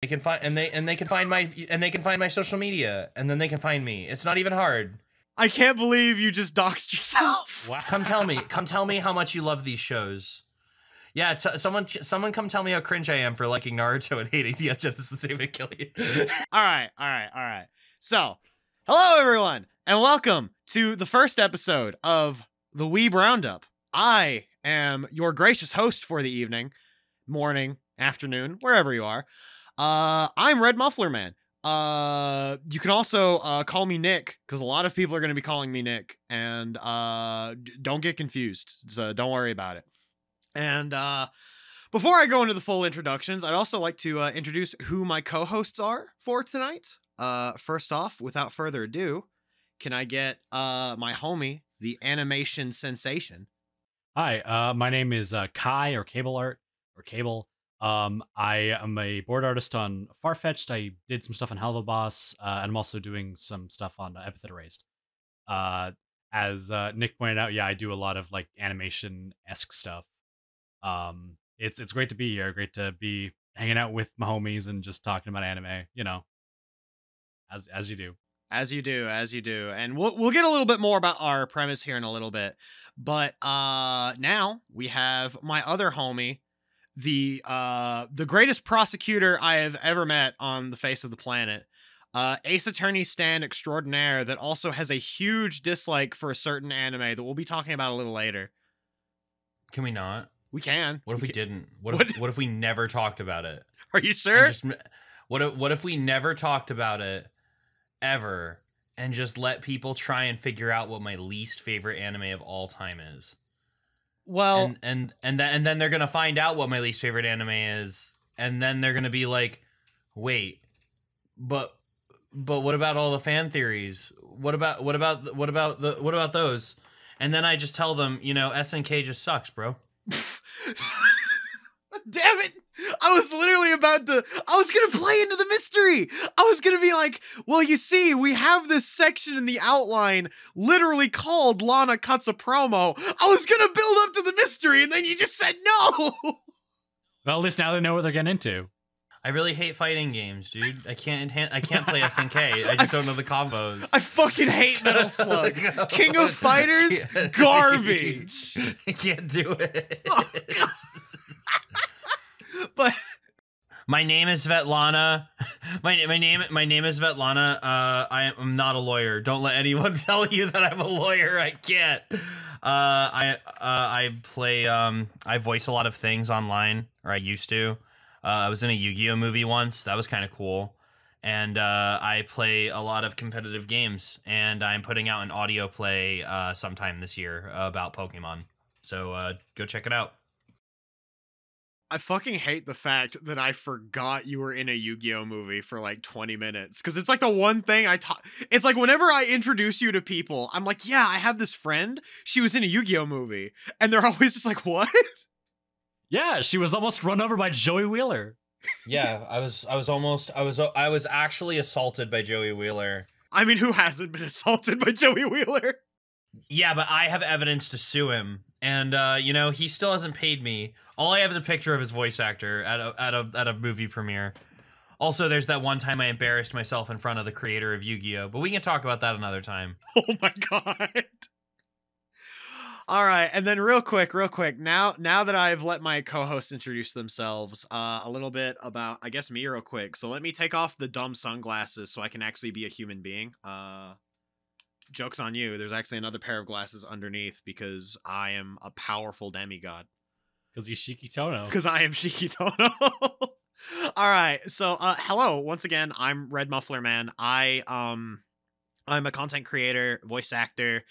They can find they can find my social media, and then they can find me. It's not even hard. I can't believe you just doxed yourself. Wow. Come tell me how much you love these shows. Yeah, someone come tell me how cringe I am for liking Naruto and hating the Justice Evangelion. All right. So, hello everyone, and welcome to the first episode of the Weeb Roundup. I am your gracious host for the evening, morning, afternoon, wherever you are. I'm RedMufflerMan. You can also call me Nick, because a lot of people are going to be calling me Nick, and don't get confused, so don't worry about it. And before I go into the full introductions, I'd also like to introduce who my co-hosts are for tonight. First off, without further ado, can I get my homie, the animation sensation? Hi, my name is Kai, or Cable Art, or Cable. I am a board artist on Farfetched. I did some stuff on Hell of a Boss, and I'm also doing some stuff on Epithet Erased. As Nick pointed out, yeah, I do a lot of like animation-esque stuff. It's great to be here. Great to be hanging out with my homies and just talking about anime. You know, as you do. As you do. And we'll get a little bit more about our premise here in a little bit. But now we have my other homie, the greatest prosecutor I have ever met on the face of the planet. Ace Attorney Stan extraordinaire that also has a huge dislike for a certain anime that we'll be talking about a little later. Can we not? We can. What if we didn't? What if we never talked about it? Are you sure? What if we never talked about it ever and just let people try and figure out what my least favorite anime of all time is? Well, and then they're gonna find out what my least favorite anime is, and then they're gonna be like, wait, but what about all the fan theories? What about those? And then I just tell them, you know, SNK just sucks, bro. Damn it! I was gonna play into the mystery. I was gonna be like, well, you see, we have this section in the outline literally called Lana Cuts a Promo. I was gonna build up to the mystery, and then you just said no! Well, at least now they know what they're getting into. I really hate fighting games, dude. I can't play SNK. I just don't know the combos. I fucking hate Metal Slug. King of Fighters, garbage. I can't do it. Oh, God. But my name is Svetlana. My name is Svetlana. I am not a lawyer. Don't let anyone tell you that I'm a lawyer. I can't. I play. I voice a lot of things online, or I used to. I was in a Yu-Gi-Oh movie once. That was kind of cool. And I play a lot of competitive games. And I'm putting out an audio play sometime this year about Pokemon. So go check it out. I fucking hate the fact that I forgot you were in a Yu-Gi-Oh movie for like 20 minutes. Because it's like the one thing it's like whenever I introduce you to people, I'm like, yeah, I have this friend. She was in a Yu-Gi-Oh movie. And they're always just like, what? Yeah, she was almost run over by Joey Wheeler. Yeah, I was actually assaulted by Joey Wheeler. I mean, who hasn't been assaulted by Joey Wheeler? Yeah, but I have evidence to sue him, and you know, he still hasn't paid me. All I have is a picture of his voice actor at a movie premiere. Also, there's that one time I embarrassed myself in front of the creator of Yu-Gi-Oh, but we can talk about that another time. Oh my god. All right, and then real quick, now that I've let my co-hosts introduce themselves, a little bit about, I guess, me real quick. So let me take off the dumb sunglasses so I can actually be a human being. Joke's on you. There's actually another pair of glasses underneath because I am a powerful demigod. Because he's Shikitono. Because I am Shikitono. All right, so hello, once again, I'm RedMufflerMan. I'm a content creator, voice actor.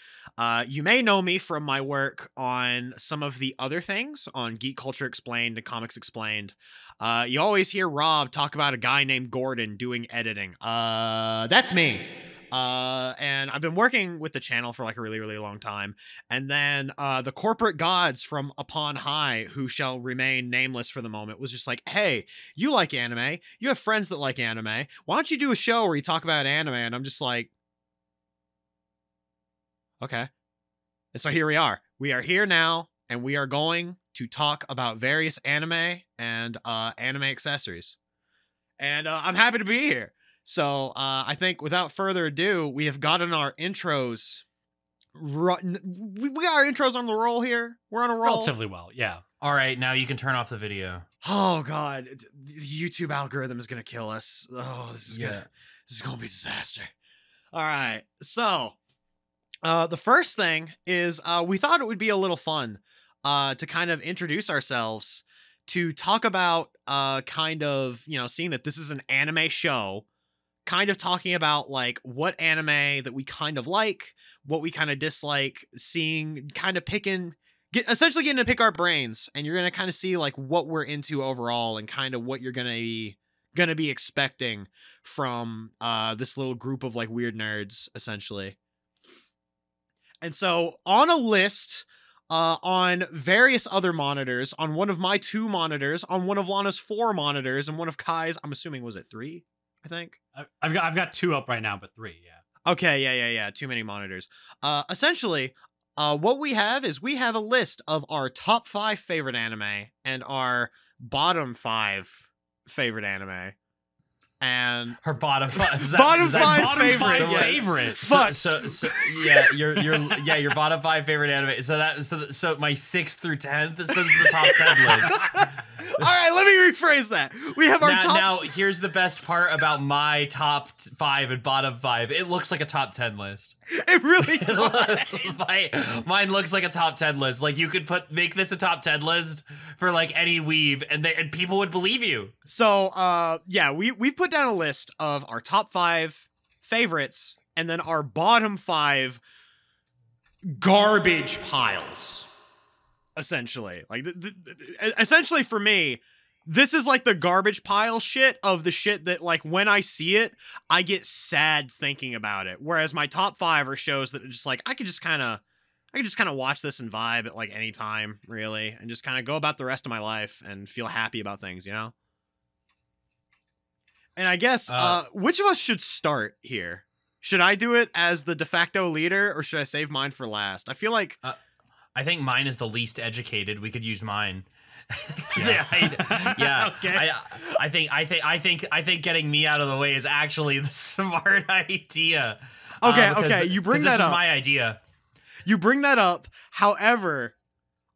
You may know me from my work on some of the other things on Geek Culture Explained and Comics Explained. You always hear Rob talk about a guy named Gordon doing editing. That's me. And I've been working with the channel for like a really, really long time. And then the corporate gods from upon high, who shall remain nameless for the moment, was just like, hey, you like anime. You have friends that like anime. Why don't you do a show where you talk about anime? And I'm just like, okay. And so here we are. We are here now, and we are going to talk about various anime and anime accessories. and I'm happy to be here. So I think without further ado, we have gotten our intros. We got our intros on the roll here. We're on a roll. Relatively well, yeah. All right, now you can turn off the video. Oh God, the YouTube algorithm is gonna kill us. Oh, this is gonna be a disaster. All right, so the first thing is we thought it would be a little fun to kind of introduce ourselves, to talk about kind of, you know, seeing that this is an anime show, kind of talking about like what anime that we kind of like, what we kind of dislike, seeing, kind of essentially getting to pick our brains, and you're gonna kind of see like what we're into overall and kind of what you're gonna be expecting from this little group of like weird nerds, essentially. And so on a list, on various other monitors, on one of my 2 monitors, on one of Lana's 4 monitors, and one of Kai's, I'm assuming, was it 3? I think I've got 2 up right now, but 3, yeah. Okay, yeah. Too many monitors. Essentially, what we have is we have a list of our top 5 favorite anime and our bottom 5 favorite anime. And Her bottom 5. Bottom 5 favorite. So yeah, your bottom 5 favorite anime. So my 6th through 10th. So it's the top 10 list. All right, let me rephrase that. We have our top. Now, here's the best part about my top 5 and bottom 5. It looks like a top 10 list. It really does. Mine looks like a top 10 list. Like, you could make this a top 10 list for like any weeb, and people would believe you. So, yeah, we put down a list of our top 5 favorites and then our bottom 5 garbage piles. Essentially, like essentially for me, this is like the garbage pile shit of the shit that, like, when I see it, I get sad thinking about it. Whereas my top 5 are shows that are just like I could just kind of watch this and vibe at like any time, really, and just kind of go about the rest of my life and feel happy about things, you know. And I guess which of us should start here? Should I do it as the de facto leader, or should I save mine for last? I feel like. I think mine is the least educated. We could use mine. Yeah. Okay. I think getting me out of the way is actually the smart idea. Okay. You bring that up. This is my idea. You bring that up. However,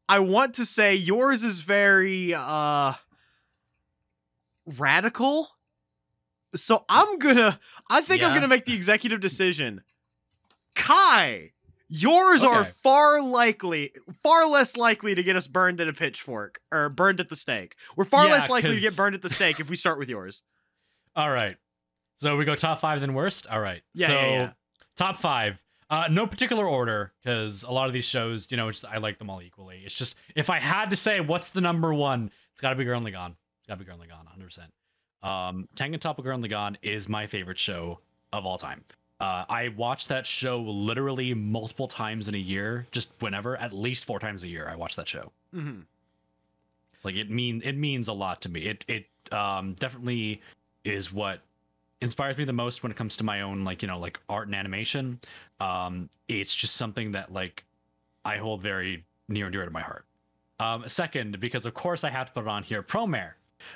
I want to say yours is very radical. So I think I'm gonna make the executive decision. Kai. Yours are far less likely to get us burned at a pitchfork or burned at the stake. We're far less likely to get burned at the stake if we start with yours. All right. So we go top 5 then worst? All right. Yeah. Top 5. No particular order, because a lot of these shows, you know, I like them all equally. It's just, if I had to say what's the number 1, it's got to be Gurren Lagann. It's got to be Gurren Lagann, 100%. Tengen Toppa Gurren Lagann is my favorite show of all time. I watch that show literally multiple times in a year, just whenever, at least 4 times a year. I watch that show. Mm-hmm. Like it means a lot to me. It definitely is what inspires me the most when it comes to my own, like, you know, like art and animation. It's just something that like I hold very near and dear to my heart. Second, because of course I have to put it on here, Promare.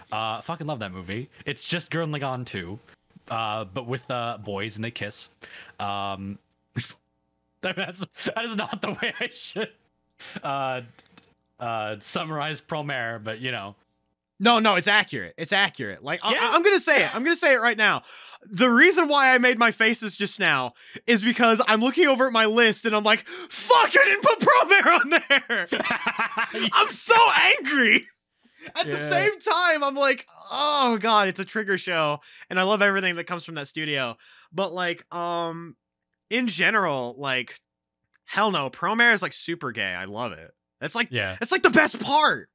Fucking love that movie. It's just Gurren Lagann 2. But with boys and they kiss. That is not the way I should summarize Promare, but you know. No, it's accurate. It's accurate. Like, yeah. I'm gonna say it. I'm gonna say it right now. The reason why I made my faces just now is because I'm looking over at my list and I'm like, fuck, I didn't put Promare on there. I'm so angry. At the same time, I'm like, oh god, it's a trigger show, and I love everything that comes from that studio. But like, in general, like, hell no, Promare is like super gay. I love it. That's like, it's like the best part.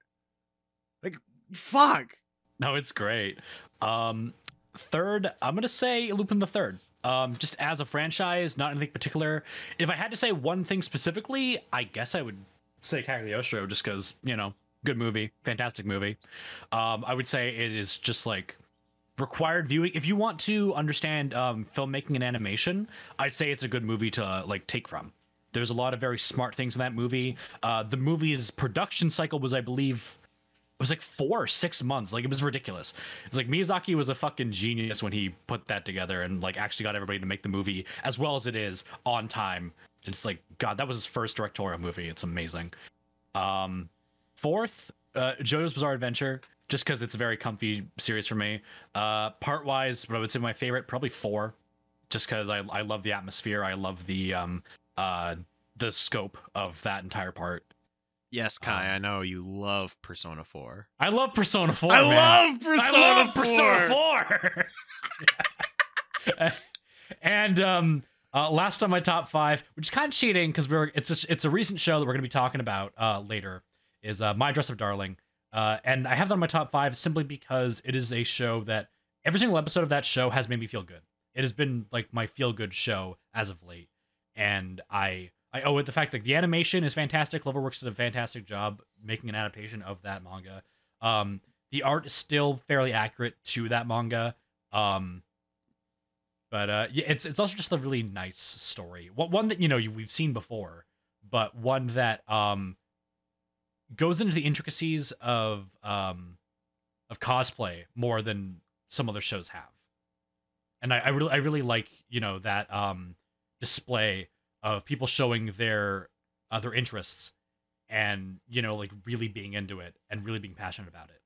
Like, fuck. No, it's great. Third, I'm gonna say Lupin the Third. Just as a franchise, not anything particular. If I had to say one thing specifically, I guess I would say Cagliostro, just because, you know. Good movie, fantastic movie. I would say it is just like required viewing. If you want to understand filmmaking and animation, I'd say it's a good movie to like take from. There's a lot of very smart things in that movie. The movie's production cycle was, I believe, was like 4 or 6 months. Like, it was ridiculous. It's like Miyazaki was a fucking genius when he put that together and like actually got everybody to make the movie as well as it is on time. It's like, God, that was his first directorial movie. It's amazing. Fourth, JoJo's Bizarre Adventure, just because it's a very comfy series for me. Part wise, but I would say my favorite, probably 4, just because I love the atmosphere. I love the scope of that entire part. Yes, Kai, I know you love Persona 4. I love Persona 4. I man. love Persona 4. And last on my top 5, which is kind of cheating because it's a recent show that we're going to be talking about later, is My Dress Up Darling. And I have that on my top 5 simply because it is a show that every single episode of that show has made me feel good. It has been like my feel good show as of late, and I owe it the fact that the animation is fantastic. Cloverworks did a fantastic job making an adaptation of that manga. The art is still fairly accurate to that manga. But yeah, it's also just a really nice story. One that we've seen before, but one that goes into the intricacies of cosplay more than some other shows have. And I really like that display of people showing their interests and like really being into it and really being passionate about it.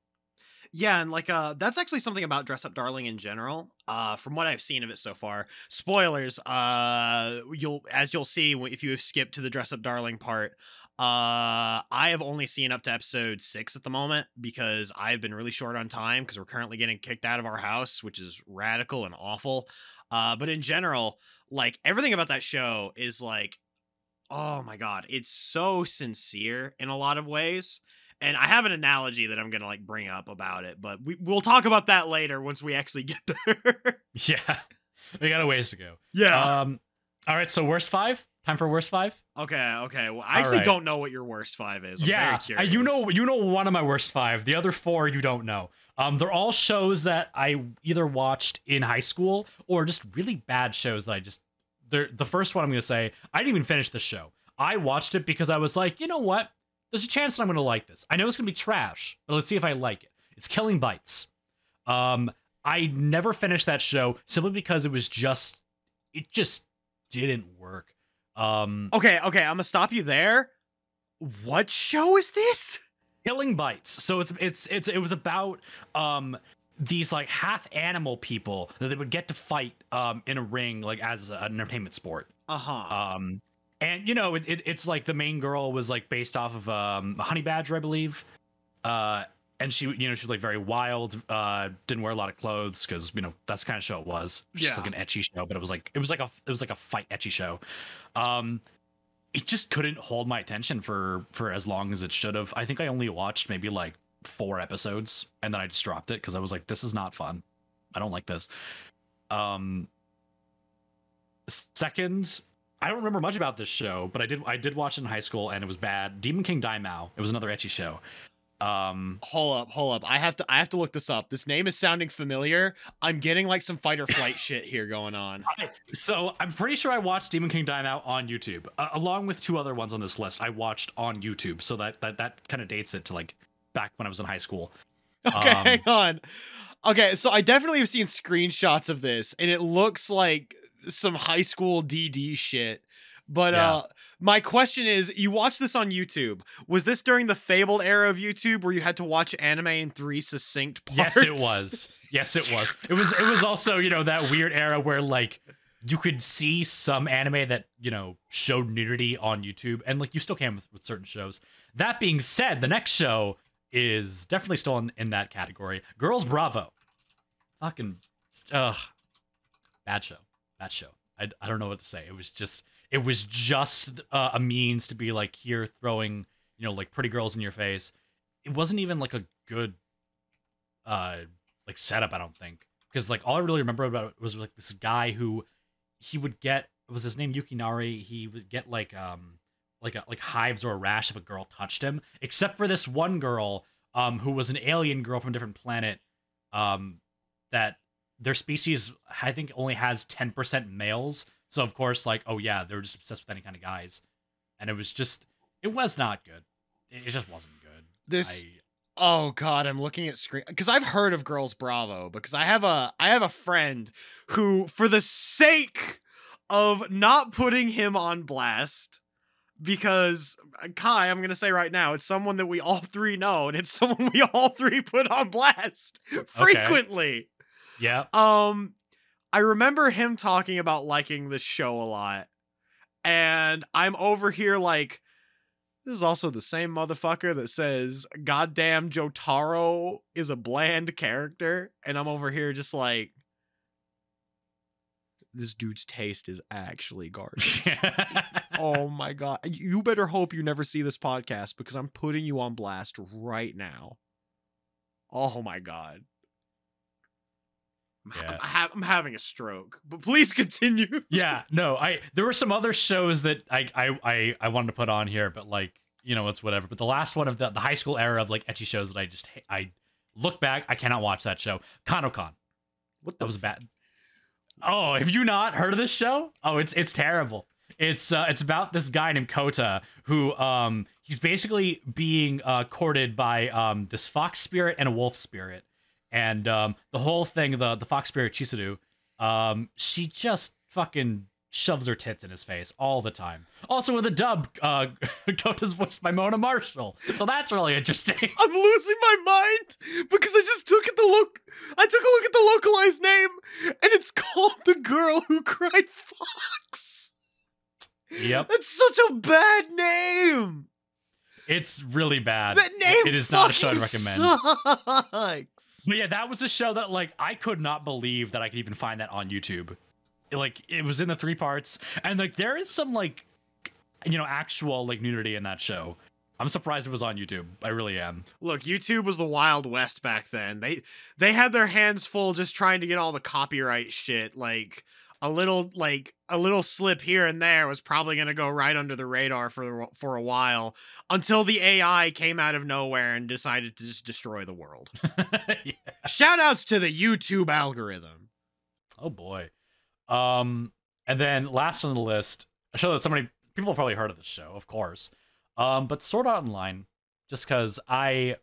Yeah, and like that's actually something about Dress Up Darling in general. From what I've seen of it so far, spoilers. You'll see if you have skipped to the Dress Up Darling part. I have only seen up to episode 6 at the moment because I've been really short on time because we're currently getting kicked out of our house, which is radical and awful. But in general, like everything about that show is like, oh my God, it's so sincere in a lot of ways. And I have an analogy that I'm going to like bring up about it, but we'll talk about that later once we actually get there. Yeah. We got a ways to go. Yeah. All right. So worst 5, time for worst 5. Okay. Well, I actually don't know what your worst 5 is. I'm very curious. You know one of my worst 5. The other 4 you don't know. They're all shows that I either watched in high school or just really bad shows that the first one I'm going to say, I didn't even finish the show. I watched it because I was like, you know what? There's a chance that I'm going to like this. I know it's going to be trash, but let's see if I like it. It's Killing Bites. I never finished that show simply because it just didn't work. Okay, I'm gonna stop you there. What show is this? Killing Bites. So it was about these like half animal people that they would get to fight in a ring like as an entertainment sport. And it's like the main girl was like based off of a honey badger, I believe. And she was like very wild, didn't wear a lot of clothes because that's the kind of show it was. Just like an ecchi show, but it was like a fight ecchi show. It just couldn't hold my attention for as long as it should have. I think I only watched maybe like 4 episodes and then I just dropped it because I was like, this is not fun. I don't like this. Second, I don't remember much about this show, but I did watch it in high school and it was bad. Demon King Daimao. It was another ecchi show. Hold up. I have to look this up. This name is sounding familiar. I'm getting like some fight or flight shit here going on. So I'm pretty sure I watched Demon King Daimao on YouTube, along with 2 other ones on this list. I watched on YouTube, so that kind of dates it to like back when I was in high school. Okay, hang on. Okay, so I definitely have seen screenshots of this, and it looks like some high school DD shit. But my question is, you watched this on YouTube. Was this during the fabled era of YouTube where you had to watch anime in 3 succinct parts? Yes, it was. It was also, that weird era where like you could see some anime that, showed nudity on YouTube, and like you still can with certain shows. That being said, the next show is definitely still in that category. Girls Bravo. Fucking bad show. I don't know what to say. It was just a means to be like here throwing, like pretty girls in your face. It wasn't even like a good like setup, I don't think. Because like all I really remember about it was like this guy who he would get, was his name Yukinari, he would get like hives or a rash if a girl touched him, except for this one girl who was an alien girl from a different planet that their species I think only has 10% males. So of course, like, oh yeah, they were just obsessed with any kind of guys, and it was not good. It just wasn't good. Oh God, I'm looking at screen because I've heard of Girls Bravo because I have a friend who, for the sake of not putting him on blast, because Kai, I'm gonna say right now, it's someone that we all three know, and it's someone we all three put on blast frequently. Yeah. I remember him talking about liking this show a lot, and I'm over here like, this is also the same motherfucker that says goddamn Jotaro is a bland character, and I'm over here just like, this dude's taste is actually garbage. Oh my God. You better hope you never see this podcast because I'm putting you on blast right now. Oh my God. Yeah. I'm having a stroke, but please continue. Yeah, no, there were some other shows that I wanted to put on here, but like, you know, it's whatever. But the last one of the high school era of like ecchi shows that I look back, I cannot watch that show. Kanokon. That was bad. Oh, have you not heard of this show? Oh, it's terrible. It's about this guy named Kota who he's basically being courted by this fox spirit and a wolf spirit. And the whole thing, the fox spirit Chisudu, she just fucking shoves her tits in his face all the time. Also with a dub, Kota's voiced by Mona Marshall. So that's really interesting. I'm losing my mind because I just took a look at the localized name, and it's called The Girl Who Cried Fox. Yep. That's such a bad name. It's really bad. That name It is not a show I'd recommend. Sucks. But yeah, that was a show that like I could not believe that I could even find that on YouTube. Like it was in the 3 parts, and like there is some like, you know, actual like nudity in that show. I'm surprised it was on YouTube. I really am. Look, YouTube was the Wild West back then. They had their hands full just trying to get all the copyright shit. Like a little slip here and there was probably going to go right under the radar for a while until the AI came out of nowhere and decided to just destroy the world. Yeah. Shout outs to the YouTube algorithm. Oh boy. And then last on the list, a show that people have probably heard of this show, of course. But Sword Art Online, just because I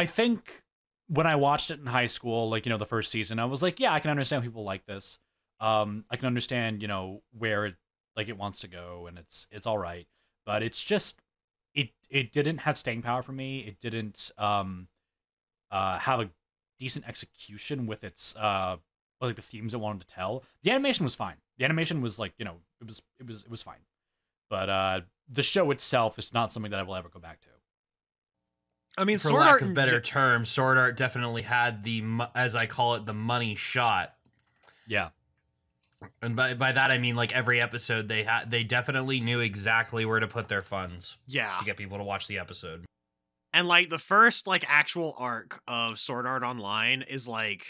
think when I watched it in high school, like, you know, the first season, I was like, yeah, I can understand people like this. I can understand, you know, where it wants to go, and it's all right. But it's just it didn't have staying power for me. It didn't have a decent execution with its like the themes it wanted to tell. The animation was fine. The animation was like, you know, it was fine. But the show itself is not something that I will ever go back to. I mean, for Sword lack Art of better term, Sword Art definitely had as I call it, the money shot. Yeah. And by that I mean like every episode they definitely knew exactly where to put their funds. Yeah. To get people to watch the episode. And like the first like actual arc of Sword Art Online is like,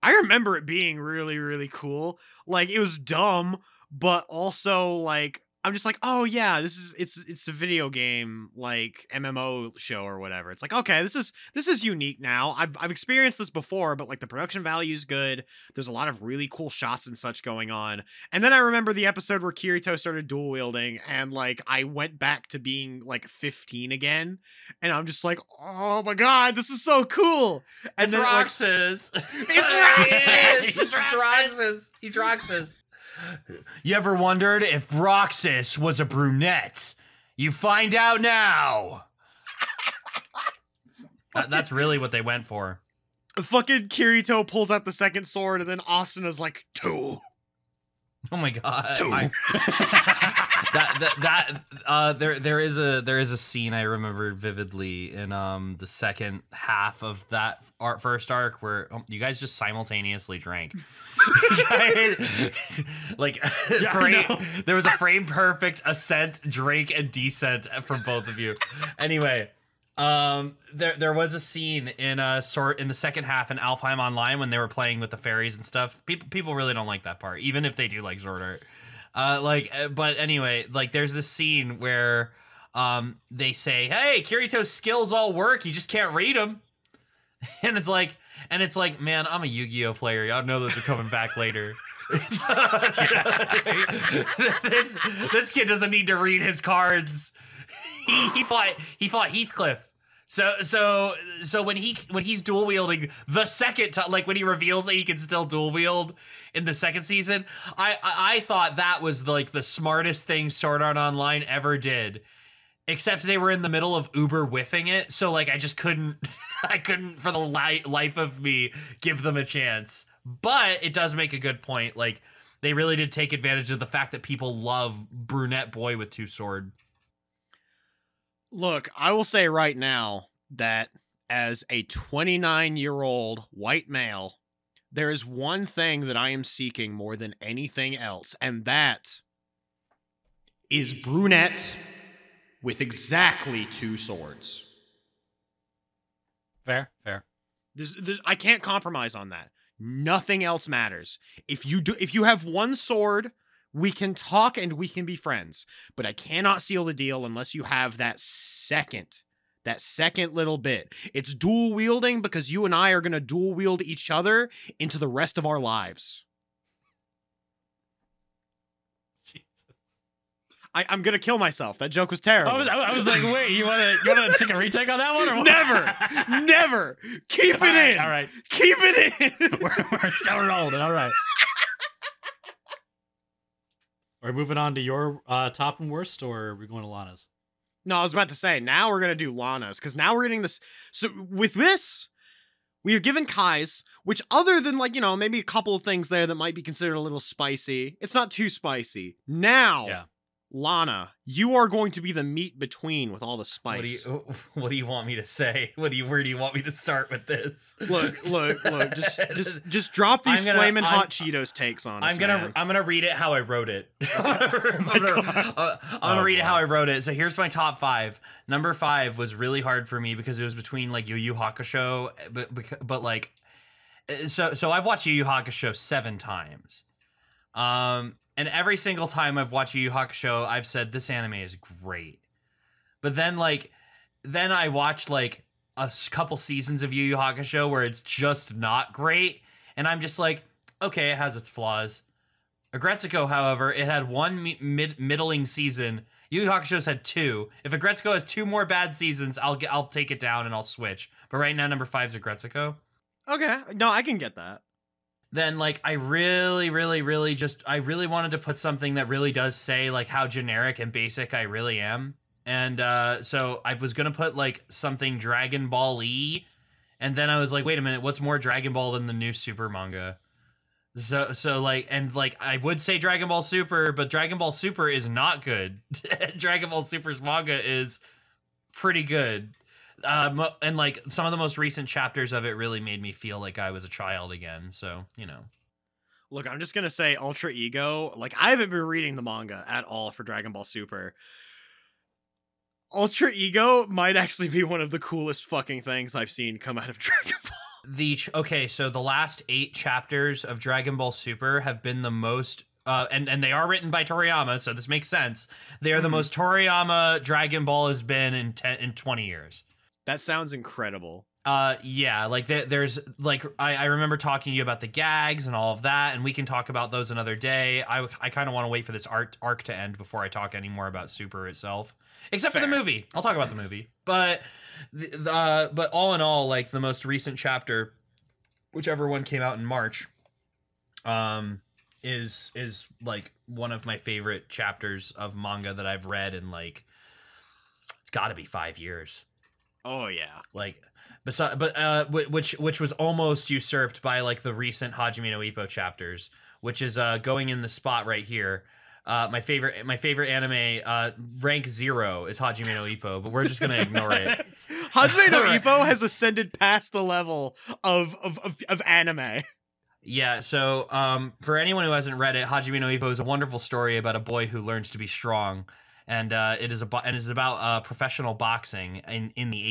I remember it being really, really cool. Like it was dumb, but also like I'm just like, oh yeah, it's a video game like MMO show or whatever. It's like, okay, this is unique now. I've experienced this before, but like the production value is good. There's a lot of really cool shots and such going on. And then I remember the episode where Kirito started dual wielding, and like I went back to being like 15 again, and I'm just like, oh my god, this is so cool. And It's then, Roxas. It's Roxas. He's Roxas. You ever wondered if Roxas was a brunette? You find out now. That's really what they went for. Fucking Kirito pulls out the second sword, and then Asuna's like, two. Oh my god. Two. There is a scene I remember vividly in the second half of that first arc where you guys just simultaneously drank. Like Yeah, there was a frame perfect ascent, drink, and descent from both of you. Anyway, there was a scene in the second half in Alfheim Online when they were playing with the fairies and stuff. People really don't like that part, even if they do like Sword Art. But anyway, like there's this scene where they say, "Hey, Kirito's skills all work. You just can't read them," and it's like, man, I'm a Yu-Gi-Oh player. Y'all know those are coming back later. This kid doesn't need to read his cards. He fought Heathcliff. So when he's dual wielding the second time, like when he reveals that he can still dual wield in the second season, I thought that was like the smartest thing Sword Art Online ever did. Except they were in the middle of Uber whiffing it, so like I just couldn't I couldn't for the life of me give them a chance. But it does make a good point. Like they really did take advantage of the fact that people love brunette boy with two sword. Look, I will say right now that as a 29-year-old white male, there is one thing that I am seeking more than anything else, and that is brunette with exactly two swords. Fair. I can't compromise on that. Nothing else matters. If you have one sword, we can talk and we can be friends, but I cannot seal the deal unless you have that second little bit. It's dual wielding because you and I are going to dual wield each other into the rest of our lives. Jesus. I'm going to kill myself. That joke was terrible. I was like, wait, you want to take a retake on that one? Or what? Never. Keep it in. All right. Keep it in. We're still rolling. All right. Are we moving on to your top and worst, or are we going to Lana's? No, I was about to say, now we're going to do Lana's, because now we're getting this. So with this, we are given Kai's, which other than, like, you know, maybe a couple of things there that might be considered a little spicy, it's not too spicy. Now, Yeah. Lana, you are going to be the meat between with all the spice. What do you want me to say? Where do you want me to start with this? Look. Just drop these flaming hot Cheetos takes on us. I'm gonna read it how I wrote it. I'm gonna read it how I wrote it. So here's my top 5. Number 5 was really hard for me because it was between like Yu Yu Hakusho, but like, so I've watched Yu Yu Hakusho 7 times. And every single time I've watched Yu Yu Hakusho, I've said this anime is great. But then I watch like a couple seasons of Yu Yu Hakusho where it's just not great, and I'm just like, okay, it has its flaws. Agretsuko, however, it had one middling season. Yu Yu Hakusho's had 2. If Agretsuko has 2 more bad seasons, I'll take it down and I'll switch. But right now, number 5 is Agretsuko. Okay, no, I can get that. Then like I really wanted to put something that really does say like how generic and basic I really am. And so I was gonna put like something Dragon Ball-y, and then I was like, wait a minute, what's more Dragon Ball than the new Super manga? So like, and like I would say Dragon Ball Super, but Dragon Ball Super is not good. Dragon Ball Super's manga is pretty good. And like some of the most recent chapters of it really made me feel like I was a child again. So, you know. Look, I'm just going to say Ultra Ego. Like, I haven't been reading the manga at all for Dragon Ball Super. Ultra Ego might actually be one of the coolest fucking things I've seen come out of Dragon Ball. Okay, so the last 8 chapters of Dragon Ball Super have been the most and they are written by Toriyama, so this makes sense. They are the most Toriyama Dragon Ball has been in 20 years. That sounds incredible. Yeah, like there's like I remember talking to you about the gags and all of that, and we can talk about those another day. I kind of want to wait for this arc to end before I talk any more about Super itself, except for the movie. I'll talk about the movie, but but all in all, like the most recent chapter, whichever one came out in March, is like one of my favorite chapters of manga that I've read in like it's got to be 5 years. Oh yeah, like, which was almost usurped by like the recent Hajime no Ippo chapters, which is going in the spot right here. My favorite anime, rank 0 is Hajime no Ippo, but we're just gonna ignore it. Hajime no Ippo has ascended past the level of anime. Yeah, so for anyone who hasn't read it, Hajime no Ippo is a wonderful story about a boy who learns to be strong. And it is about professional boxing in the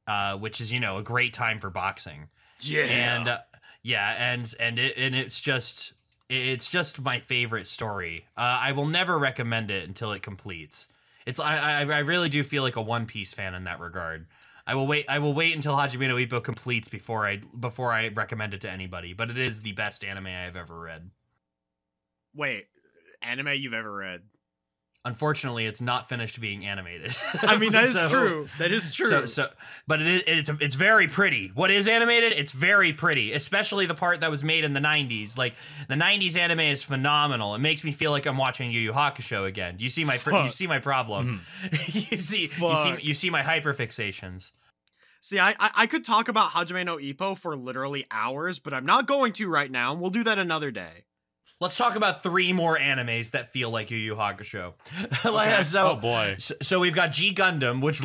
80s, which is, you know, a great time for boxing. Yeah. And it's just my favorite story. I will never recommend it until it completes. I really do feel like a One Piece fan in that regard. I will wait until Hajime no Ippo completes before I recommend it to anybody. But it is the best anime I've ever read. Wait, anime you've ever read? Unfortunately, it's not finished being animated. I mean, that is true. That is true. But it's very pretty. What is animated? It's very pretty, especially the part that was made in the 90s. Like, the 90s anime is phenomenal. It makes me feel like I'm watching Yu Yu Hakusho again. Do you see my problem? you see my hyperfixations. See, I could talk about Hajime no Ippo for literally hours, but I'm not going to right now, and we'll do that another day. Let's talk about 3 more animes that feel like Yu Yu Hakusho. Okay. So, oh boy. So we've got G Gundam, which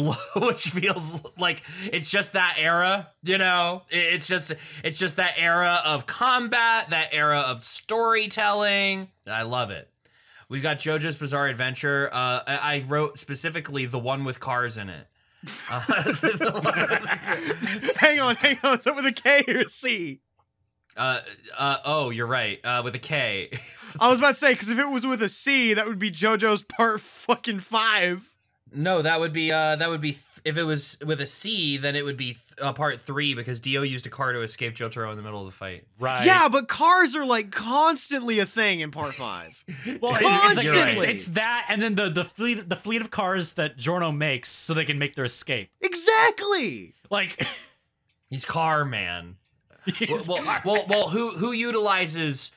feels like it's just that era, you know? It's just that era of combat, that era of storytelling. I love it. We've got JoJo's Bizarre Adventure. I wrote specifically the one with cars in it. Hang on. Is that with a K or a C? Oh, you're right. With a K. I was about to say, because if it was with a C, that would be JoJo's Part fucking 5. No, that would be if it was with a C, then it would be Part 3 because Dio used a car to escape Jotaro in the middle of the fight. Right. Yeah, but cars are like constantly a thing in Part 5. Well, it's that, and then the fleet of cars that Giorno makes so they can make their escape. Exactly. Like, he's Car Man. Well, who utilizes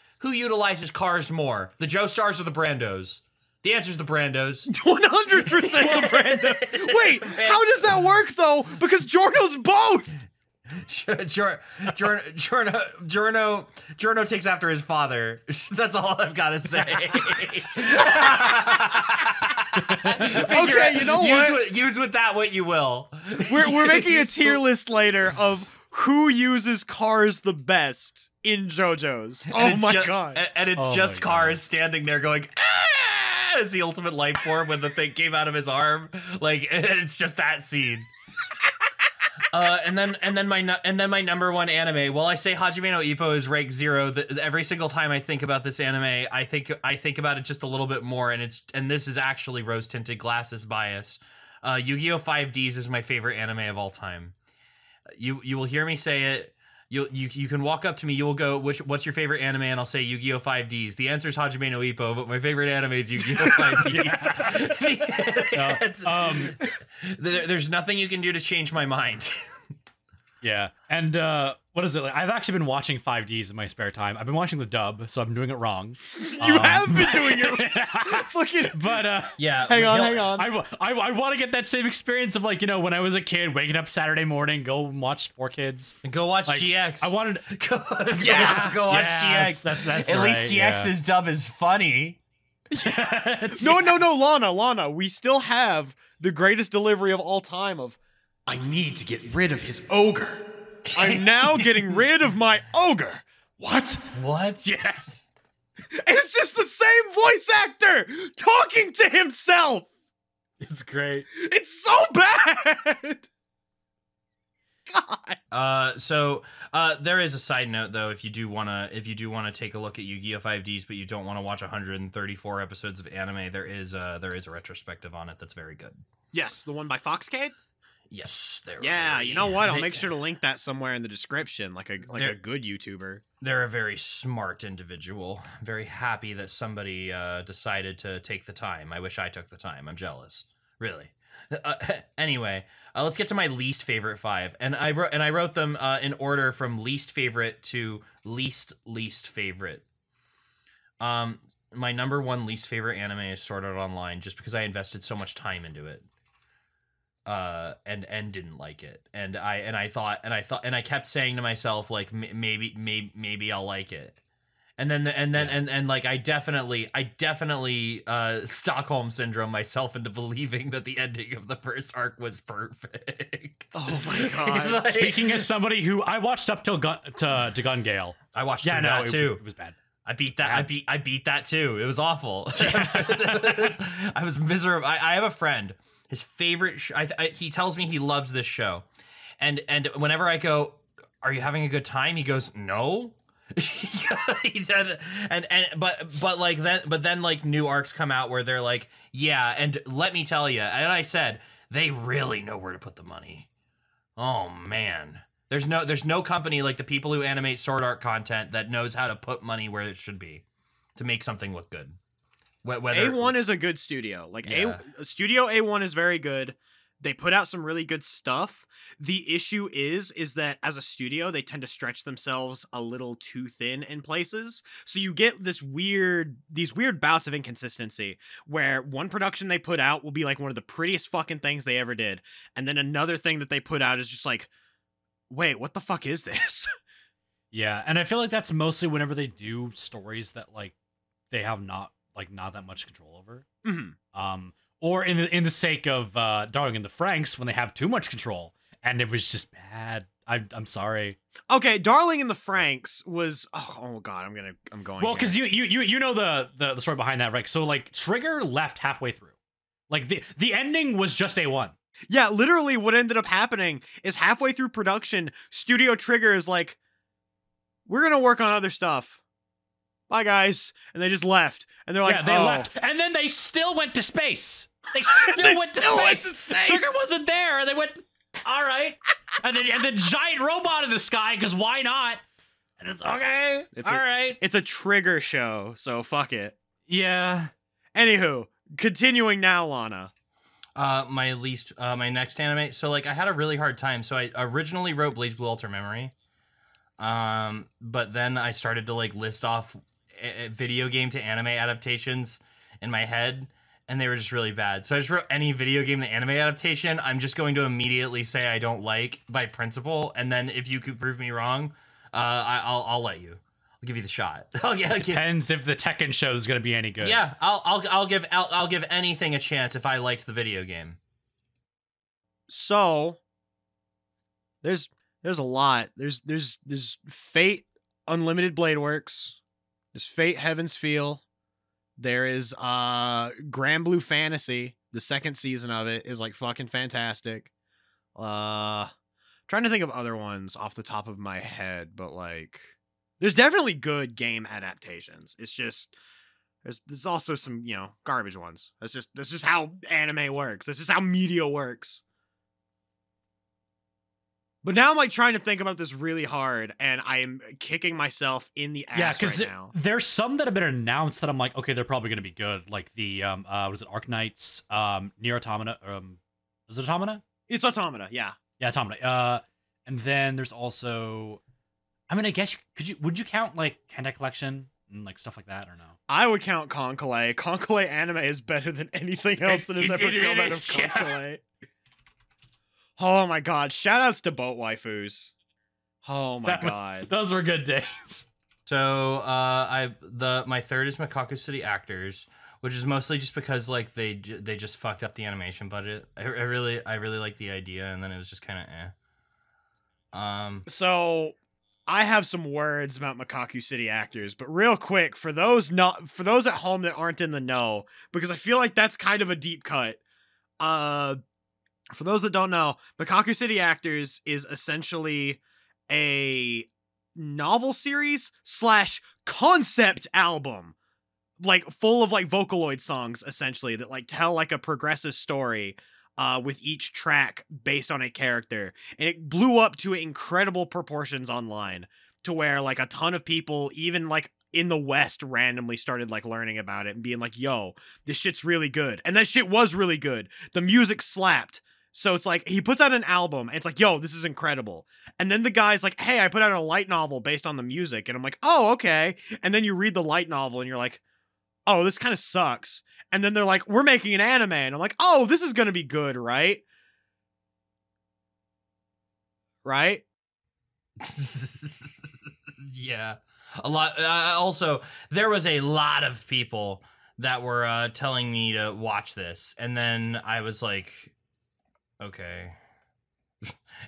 cars more? The Joestars or the Brandos? The answer's the Brandos. 100% the Brando. Wait, how does that work though? Because Giorno's both. Giorno takes after his father. That's all I've got to say. Okay, you know what? Use with that what you will. We're making a tier list later of who uses cars the best in JoJo's. Oh my god. And it's just cars standing there going, ah! As the ultimate life form when the thing came out of his arm. Like, it's just that scene. And then my number one anime. Well, I say Hajime no Ippo is rank 0. Every single time I think about this anime, I think about it just a little bit more, and this is actually rose tinted glasses bias. Yu-Gi-Oh! 5Ds is my favorite anime of all time. You will hear me say it. You can walk up to me. You will go, what's your favorite anime? And I'll say Yu-Gi-Oh! 5Ds. The answer is Hajime no Ippo, but my favorite anime is Yu-Gi-Oh! 5Ds. There's nothing you can do to change my mind. Yeah, and what is it? Like, I've actually been watching 5Ds in my spare time. I've been watching the dub, so I'm doing it wrong. You have been doing it fucking. But yeah, hang on. I want to get that same experience of, like, you know, when I was a kid, waking up Saturday morning, go watch 4Kids. And go watch like, GX. I wanted go watch GX. That's At least GX's dub is funny. Yeah, no, Lana. We still have the greatest delivery of all time of, I need to get rid of his ogre. I'm now getting rid of my ogre. What? Yes. And it's just the same voice actor talking to himself. It's great. It's so bad. God. So there is a side note though. If you do wanna take a look at Yu-Gi-Oh! 5Ds, but you don't want to watch 134 episodes of anime, there is a retrospective on it that's very good. Yes, the one by Foxcade. Yes, yeah, you know what? I'll make sure to link that somewhere in the description, like a good YouTuber. They're a very smart individual. I'm very happy that somebody decided to take the time. I wish I took the time. I'm jealous, really. Anyway, let's get to my least favorite 5, and I wrote them in order from least favorite to least favorite. My number 1 least favorite anime is Sword Art Online, just because I invested so much time into it. And didn't like it, and I kept saying to myself, like, maybe I'll like it, and like I definitely Stockholm syndrome myself into believing that the ending of the first arc was perfect. Oh my god! Like, speaking as somebody who I watched up till to Gun Gale, I watched that too. It was bad. I beat that. I beat that too. It was awful. I was miserable. I have a friend. His favorite he tells me he loves this show, and whenever I go, "Are you having a good time?" He goes, "No." He said, but then like new arcs come out where they're like, "Yeah," and let me tell you, and I said, they really know where to put the money. Oh man, there's no company like the people who animate Sword Art content that knows how to put money where it should be to make something look good. Whether A1 is a good studio. Like Yeah. Studio A1 is very good. They put out some really good stuff. The issue is that as a studio, they tend to stretch themselves a little too thin in places. So you get these weird bouts of inconsistency where one production they put out will be like one of the prettiest fucking things they ever did. And then another thing that they put out is just like, wait, what the fuck is this? Yeah, and I feel like that's mostly whenever they do stories that like they have not that much control over. Mm-hmm. Or in the sake of Darling in the Franxx, when they have too much control and it was just bad. I'm sorry. Okay, Darling in the Franxx was oh god, I'm going. Well, here. because you know the story behind that, right? So like Trigger left halfway through. Like the ending was just A1. Yeah, literally what ended up happening is halfway through production, Studio Trigger is like, we're gonna work on other stuff. Bye guys. And they just left. And they're like, they left. And then they still went to space. They still went to space. Trigger wasn't there. And they went, all right. and then giant robot in the sky, because why not? And it's okay. All right. It's a Trigger show, so fuck it. Yeah. Anywho, continuing now, Lana. My next anime. So like I had a really hard time. So I originally wrote Blaze Blue Ultra Memory. But then I started to like list off video game to anime adaptations in my head, and they were just really bad. So I just wrote any video game to anime adaptation I'm just going to immediately say I don't like by principle, and then if you could prove me wrong, I'll let you. I'll give you the shot. Depends if the Tekken show is going to be any good. Yeah, I'll give anything a chance if I liked the video game. So there's a lot. There's Fate Unlimited Blade Works. There's Fate Heaven's Feel. There is Grand Blue Fantasy. The second season of it is like fucking fantastic. Trying to think of other ones off the top of my head, but like there's definitely good game adaptations. It's just there's also some, garbage ones. That's just how anime works. That's just how media works. But now I'm like trying to think about this really hard, and I am kicking myself in the ass right now. There's some that have been announced that I'm like, okay, they're probably going to be good. Like the what is it, Arknights, Nier Automata, is it Automata? It's Automata, yeah. Yeah, Automata. And then there's also, I mean, I guess would you count like Kanda Collection and like stuff like that or no? I would count Konkole. Konkole anime is better than anything else that has ever come out of Konkole. Yeah. Oh my god, shoutouts to boat waifus. Oh my god. Those were good days. So my third is Makaku City Actors, which is mostly just because like they just fucked up the animation budget. I really like the idea, and then it was just kind of So I have some words about Makaku City Actors, but real quick, for those at home that aren't in the know, because I feel like that's kind of a deep cut. For those that don't know, Makaku City Actors is essentially a novel series / concept album, like full of like Vocaloid songs, essentially, that like tell like a progressive story with each track based on a character. And it blew up to incredible proportions online, to where like a ton of people, even like in the West, randomly started like learning about it and being like, yo, this shit's really good. And that shit was really good. The music slapped. So it's like, he puts out an album, and it's like, yo, this is incredible. And then the guy's like, hey, I put out a light novel based on the music. And I'm like, oh, okay. And then you read the light novel, and you're like, oh, this kind of sucks. And then they're like, we're making an anime. And I'm like, oh, this is going to be good, right? Right? Yeah. A lot. Also, there was a lot of people that were telling me to watch this. And then I was like, okay.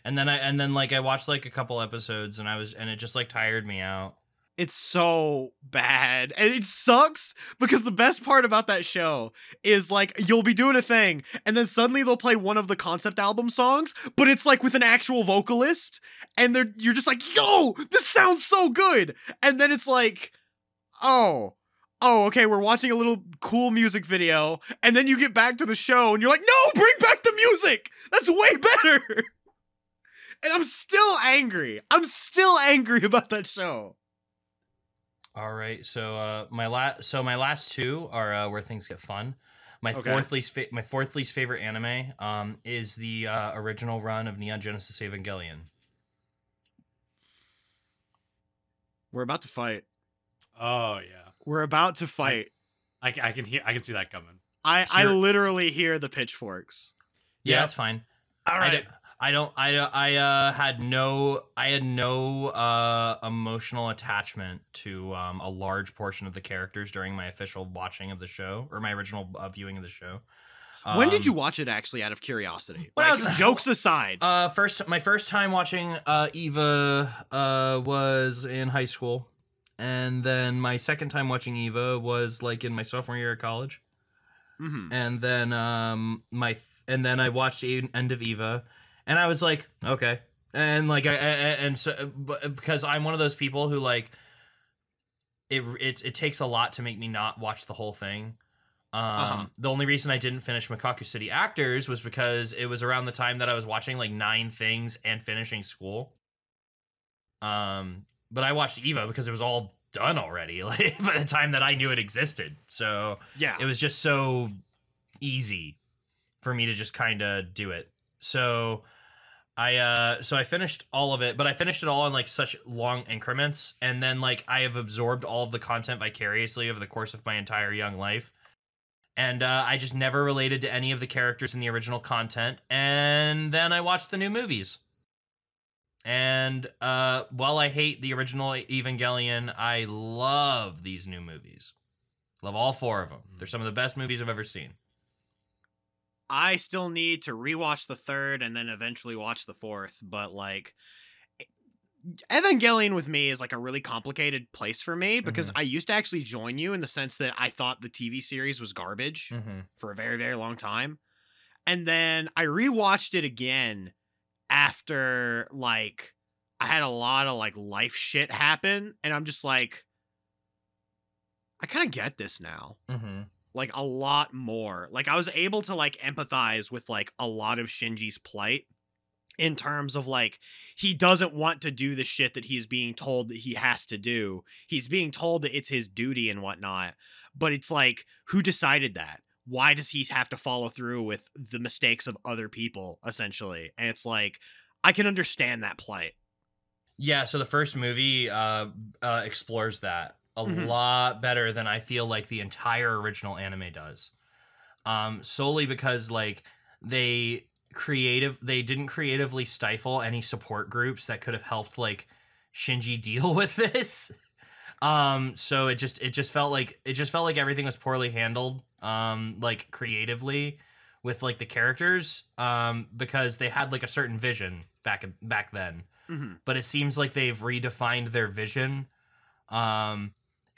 and then I watched like a couple episodes, and it just like tired me out. It's so bad, and it sucks because the best part about that show is like you'll be doing a thing, and then suddenly they'll play one of the concept album songs, but it's like with an actual vocalist, and you're just like, yo, this sounds so good. And then it's like, oh, okay, we're watching a little cool music video, and then you get back to the show, and you're like, no, bring back the music. That's way better. And I'm still angry. I'm still angry about that show. All right. So my last two are where things get fun. My Okay. fourth least favorite anime is the original run of Neon Genesis Evangelion. We're about to fight. Oh yeah, We're about to fight. I can see that coming. I literally hear the pitchforks. Yeah, Yep. that's fine. All right. I had no emotional attachment to a large portion of the characters during my official watching of the show, or my original viewing of the show. When did you watch it, actually, out of curiosity? When I was- jokes aside. My first time watching Eva was in high school, and then my second time watching Eva was like in my sophomore year of college, and then and then I watched the end of Eva, and I was like, okay, and like because I'm one of those people who like it takes a lot to make me not watch the whole thing. The only reason I didn't finish Makaku City Actors was because it was around the time that I was watching like 9 things and finishing school. But I watched Eva because it was all done already, like by the time that I knew it existed. So Yeah. it was just so easy for me to just kind of do it. So I finished all of it, but I finished it all in like such long increments, and then like I have absorbed all of the content vicariously over the course of my entire young life. And I just never related to any of the characters in the original content. And then I watched the new movies. And while I hate the original Evangelion, I love these new movies. Love all 4 of them. They're some of the best movies I've ever seen. I still need to rewatch the 3rd and then eventually watch the 4th, but like Evangelion with me is like a really complicated place for me because I used to actually join you in the sense that I thought the TV series was garbage for a very, very long time. And then I rewatched it again after like I had a lot of like life shit happen, and I'm just like, I kind of get this now. Like a lot more. Like I was able to like empathize with like a lot of Shinji's plight in terms of like he doesn't want to do the shit that he's being told that he has to do. He's being told that it's his duty and whatnot. But it's like, who decided that? Why does he have to follow through with the mistakes of other people, essentially? And it's like, I can understand that plight. Yeah, so the first movie explores that a lot better than I feel like the entire original anime does. Solely because like they didn't creatively stifle any support groups that could have helped like Shinji deal with this. So it just felt like everything was poorly handled, like creatively with like the characters, because they had like a certain vision back then. But it seems like they've redefined their vision.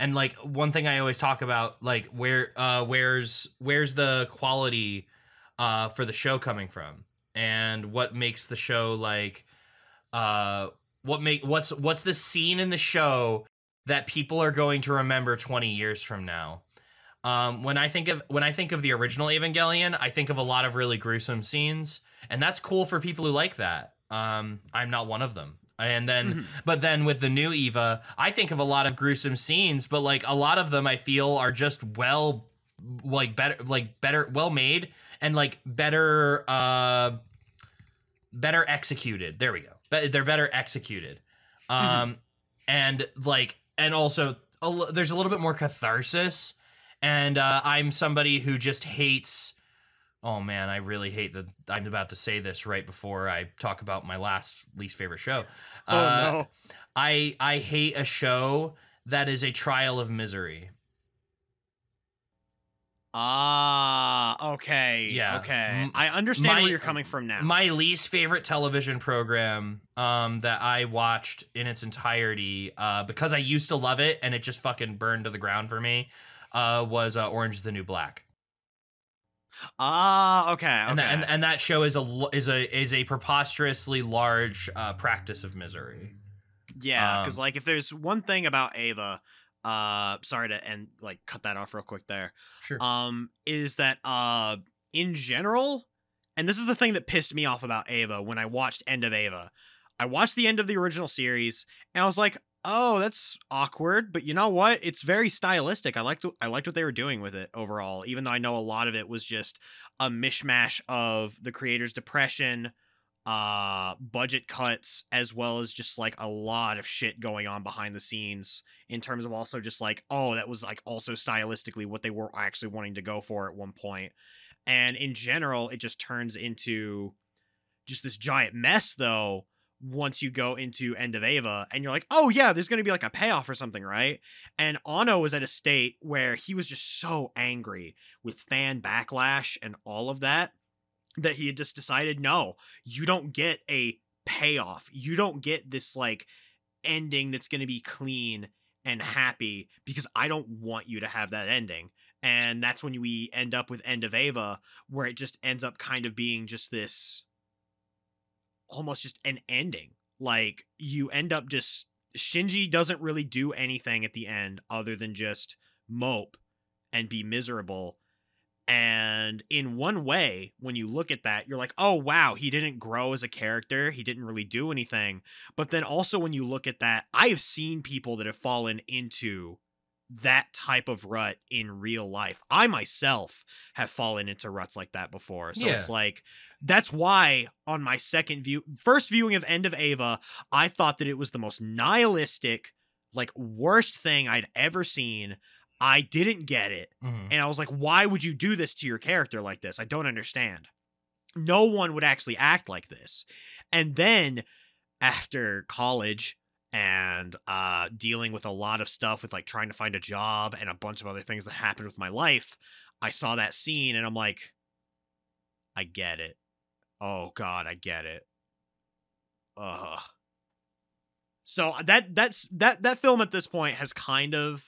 And like one thing I always talk about, like where's the quality for the show coming from, and what makes the show like what's the scene in the show that people are going to remember 20 years from now. When I think of the original Evangelion, I think of a lot of really gruesome scenes, and that's cool for people who like that. I'm not one of them. And then, but then with the new Eva, I think of a lot of gruesome scenes, but like a lot of them I feel are just well made and like better executed. There we go. They're better executed. And like, and also there's a little bit more catharsis. And I'm somebody who just hates. Oh man, I really hate that I'm about to say this right before I talk about my least favorite show. No. I hate a show that is a trial of misery. Okay. Yeah. Okay. I understand where you're coming from now. My least favorite television program that I watched in its entirety, because I used to love it and it just fucking burned to the ground for me, was Orange is the New Black. Okay. And that show is a preposterously large practice of misery. Yeah, because like if there's one thing about Ava, sorry to cut that off real quick there. Sure. Is that in general, and this is the thing that pissed me off about Ava when I watched End of Ava. I watched the end of the original series, and I was like, oh, that's awkward, but you know what? It's very stylistic. I liked what they were doing with it overall, even though I know a lot of it was just a mishmash of the creator's depression, budget cuts, as well as just like a lot of shit going on behind the scenes in terms of also just like, oh, that was like also stylistically what they were actually wanting to go for at one point. And in general, it just turns into just this giant mess though once you go into End of Eva, and you're like, oh yeah, there's going to be like a payoff or something, right? And Ano was at a state where he was just so angry with fan backlash and all of that he had just decided, no, you don't get a payoff. You don't get this like ending that's going to be clean and happy, because I don't want you to have that ending. And that's when we end up with End of Eva, where it just ends up kind of being just this almost just an ending. Like, you end up just, Shinji doesn't really do anything at the end other than just mope and be miserable. And in one way, when you look at that, you're like, oh wow, he didn't grow as a character, he didn't really do anything. But then also when you look at that, I have seen people that have fallen into that type of rut in real life. I myself have fallen into ruts like that before. So it's like, that's why on my first viewing of End of Eva, I thought that it was the most nihilistic, like worst thing I'd ever seen. I didn't get it. And I was like, why would you do this to your character like this? I don't understand. No one would actually act like this. And then after college and dealing with a lot of stuff with like trying to find a job and a bunch of other things that happened with my life, I saw that scene and I'm like, I get it. Oh God, I get it. Ugh. So that film at this point has kind of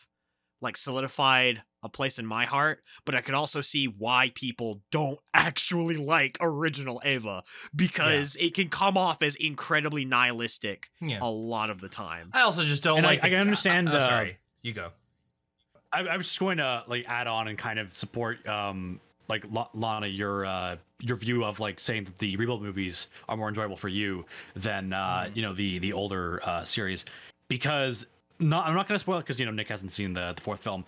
like solidified a place in my heart, but I could also see why people don't actually like original Eva, because it can come off as incredibly nihilistic a lot of the time. I also just don't I can understand. Sorry, you go. I was just going to like add on and kind of support like Lana, your view of like saying that the rebuild movies are more enjoyable for you than you know, the older series, because I'm not going to spoil it because, you know, Nick hasn't seen the fourth film.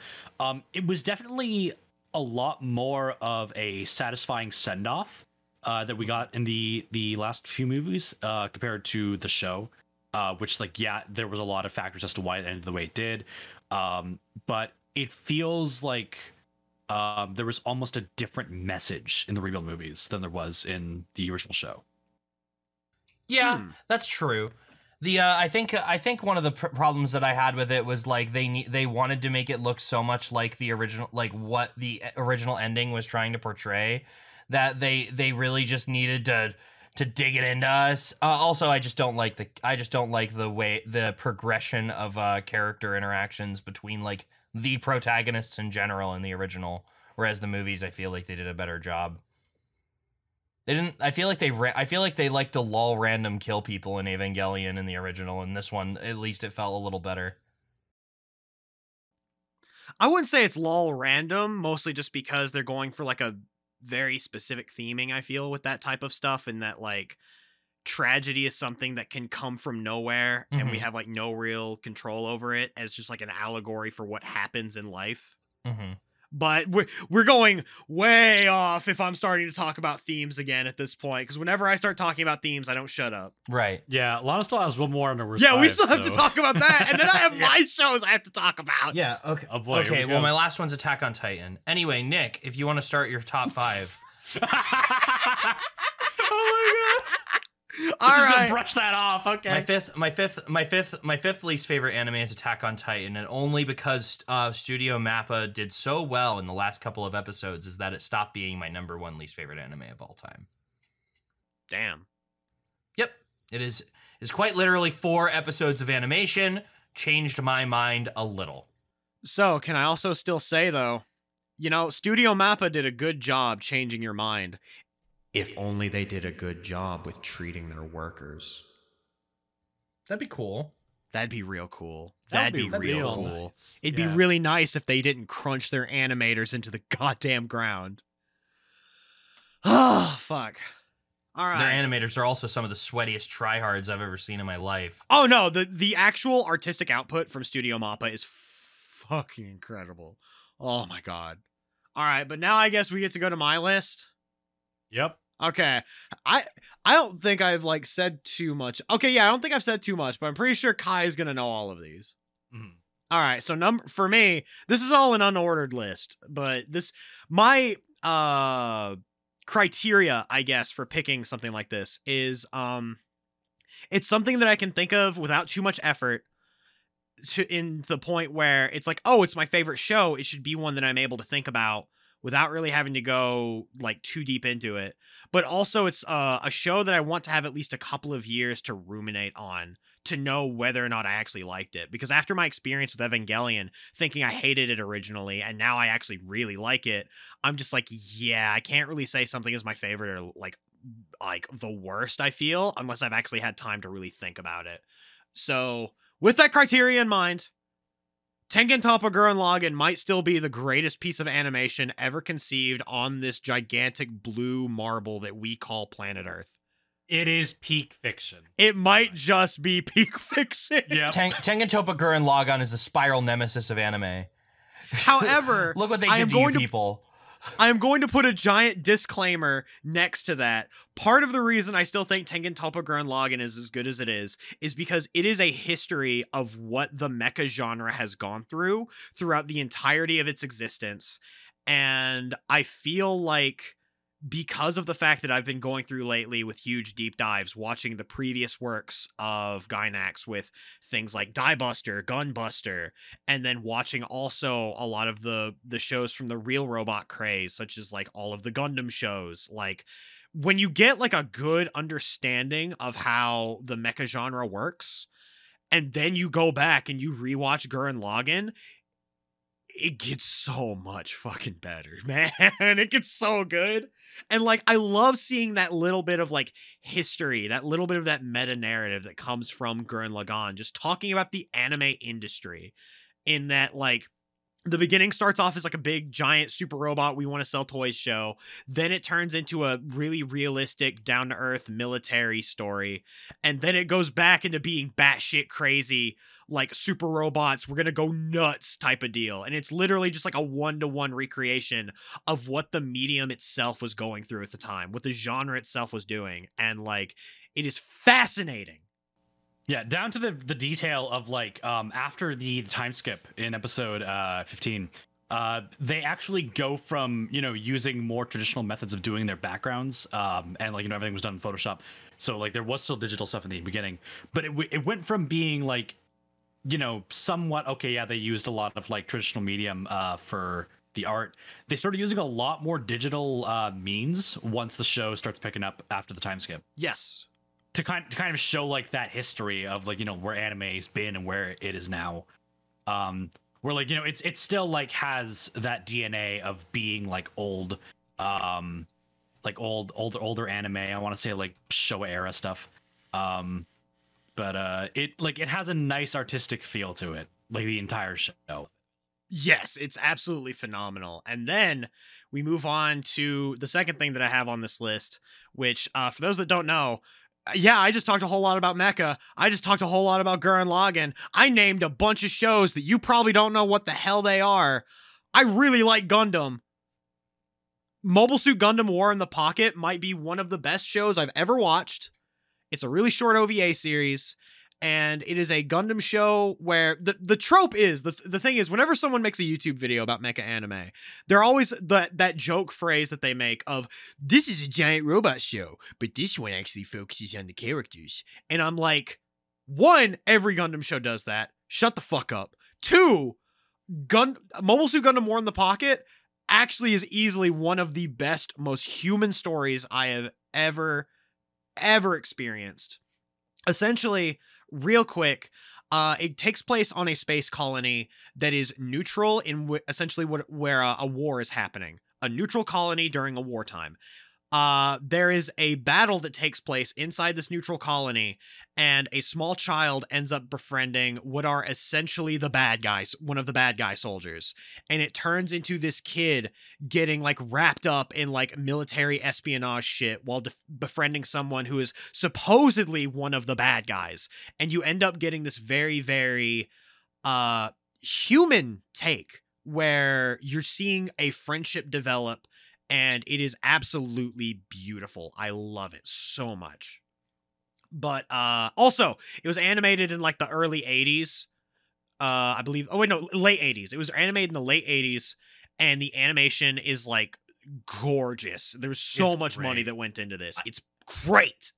It was definitely a lot more of a satisfying send off that we got in the last few movies compared to the show, which like, yeah, there was a lot of factors as to why it ended the way it did, but it feels like there was almost a different message in the rebuild movies than there was in the original show. Yeah, that's true. The I think one of the problems that I had with it was like they wanted to make it look so much like the original, like what the original ending was trying to portray, that they really just needed to dig it into us. Also, I just don't like the way the progression of character interactions between like the protagonists in general in the original, whereas the movies, I feel like they did a better job. They didn't. I feel like they like to lull random kill people in Evangelion in the original. In this one, at least it felt a little better. I wouldn't say it's lull random, mostly just because they're going for like a very specific theming, I feel, with that type of stuff, and that like tragedy is something that can come from nowhere, and we have like no real control over it, as just like an allegory for what happens in life. But we're going way off if I'm starting to talk about themes again at this point, because whenever I start talking about themes, I don't shut up. Right. Yeah, Lana still has one more under Yeah, we still have to talk about that, and then I have my shows I have to talk about. Yeah, okay. Oh boy, okay, well, my last one's Attack on Titan. Anyway, Nick, if you want to start your top 5. Oh my god. I'm just gonna brush that off. Okay. My fifth least favorite anime is Attack on Titan, and only because Studio Mappa did so well in the last couple of episodes is that it stopped being my number 1 least favorite anime of all time. Damn. Yep, it is. It's quite literally 4 episodes of animation changed my mind a little. So, can I also still say though, you know, Studio Mappa did a good job changing your mind. If only they did a good job with treating their workers. That'd be cool. That'd be real cool. That'd be real cool. Nice. It'd be really nice if they didn't crunch their animators into the goddamn ground. Oh, fuck. All right. Their animators are also some of the sweatiest tryhards I've ever seen in my life. Oh no, the actual artistic output from Studio Mappa is fucking incredible. Oh my god. All right, but now I guess we get to go to my list. Yep. Okay. I don't think I've like said too much. Okay, yeah, I don't think I've said too much, but I'm pretty sure Kai is going to know all of these. Mhm. All right, so for me, this is all an unordered list, but my criteria, I guess, for picking something like this is it's something that I can think of without too much effort, in the point where it's like, oh, it's my favorite show. It should be one that I'm able to think about without really having to go like too deep into it. But also it's a show that I want to have at least a couple of years to ruminate on, to know whether or not I actually liked it. Because after my experience with Evangelion, thinking I hated it originally, and now I actually really like it, I'm just like, yeah, I can't really say something is my favorite or like the worst, I feel, unless I've actually had time to really think about it. So with that criteria in mind, Tengen Toppa Gurren Lagann might still be the greatest piece of animation ever conceived on this gigantic blue marble that we call planet Earth. It is peak fiction. It might just be peak fiction. Yeah. Tengen Toppa Gurren Lagann is the spiral nemesis of anime. However, Look what they did to you people. I am going to put a giant disclaimer next to that. Part of the reason I still think Tengen Toppa Gurren Lagann is as good as it is because it is a history of what the mecha genre has gone through throughout the entirety of its existence. And I feel like, because of the fact that I've been going through lately with huge deep dives, watching the previous works of Gainax with things like Die Buster, Gunbuster, and then watching also a lot of the shows from the real robot craze, such as like all of the Gundam shows. Like, when you get like a good understanding of how the mecha genre works, and then you go back and you rewatch Gurren Lagann, it gets so much fucking better, man. It gets so good. And like, I love seeing that little bit of like history, that little bit of that meta narrative that comes from Gurren Lagann, just talking about the anime industry, in that like the beginning starts off as like a big giant super robot we want to sell toys show. Then it turns into a really realistic, down to earth military story. And then it goes back into being batshit crazy, like super robots, we're gonna go nuts type of deal. And it's literally just like a 1-to-1 recreation of what the medium itself was going through at the time, what the genre itself was doing. And like, it is fascinating. Yeah, down to the detail of like after the time skip in episode 15, they actually go from, you know, using more traditional methods of doing their backgrounds, and like, you know, everything was done in Photoshop, so like there was still digital stuff in the beginning, but it went from being like, you know, somewhat okay, yeah, they used a lot of like traditional medium for the art. They started using a lot more digital means once the show starts picking up after the time skip. Yes. To kind of show like that history of like, you know, where anme's been and where it is now. Where like, you know, it still like has that DNA of being like old, like older anime. I want to say like Showa era stuff. But it has a nice artistic feel to it, like the entire show. Yes, it's absolutely phenomenal. And then we move on to the second thing that I have on this list, which for those that don't know, yeah, I just talked a whole lot about Mecha. I just talked a whole lot about Gurren Lagann. I named a bunch of shows that you probably don't know what the hell they are. I really like Gundam. Mobile Suit Gundam War in the Pocket might be one of the best shows I've ever watched. It's a really short OVA series, and it is a Gundam show where the trope is, the thing is, whenever someone makes a YouTube video about mecha anime, they're always that joke phrase that they make of, this is a giant robot show, but this one actually focuses on the characters. And I'm like, one, every Gundam show does that. Shut the fuck up. Two, Mobile Suit Gundam War in the Pocket actually is easily one of the best, most human stories I have ever experienced. Essentially, real quick, it takes place on a space colony that is neutral in essentially where a war is happening. A neutral colony during a wartime. there is a battle that takes place inside this neutral colony, and a small child ends up befriending what are essentially the bad guys, one of the bad guy soldiers. And it turns into this kid getting like wrapped up in like military espionage shit while befriending someone who is supposedly one of the bad guys. And you end up getting this very, very human take where you're seeing a friendship develop, and it is absolutely beautiful. I love it so much. But also, it was animated in like the early 80s. I believe. Oh, wait, no, late 80s. It was animated in the late 80s, and the animation is like gorgeous. There's so much money that went into this. It's great.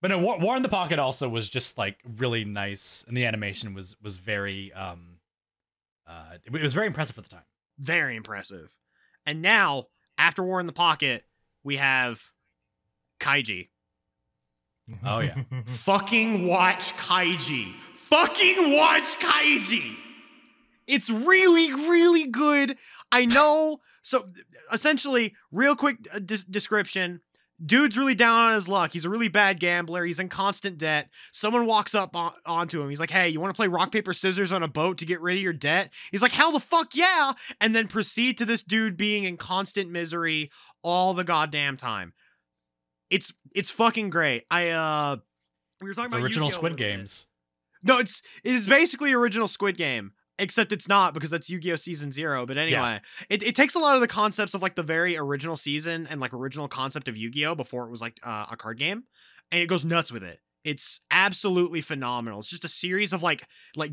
But no, War in the Pocket also was just like really nice, and the animation was very it was very impressive at the time. Very impressive. And now, after War in the Pocket, we have Kage. Oh yeah. Fucking watch Kage. Fucking watch Kage. It's really, really good. I know. So essentially, real quick description. Dude's really down on his luck. He's a really bad gambler. He's in constant debt. Someone walks up onto him. He's like, hey, you want to play rock, paper, scissors on a boat to get rid of your debt? He's like, hell the fuck yeah. And then proceed to this dude being in constant misery all the goddamn time. It's fucking great. We were talking about original Yu-Gi-Oh! Squid Games. No, it is basically original Squid Game. Except it's not, because that's Yu-Gi-Oh! Season 0. But anyway, it takes a lot of the concepts of like the very original season and like original concept of Yu-Gi-Oh! Before it was like a card game, and it goes nuts with it. It's absolutely phenomenal. It's just a series of like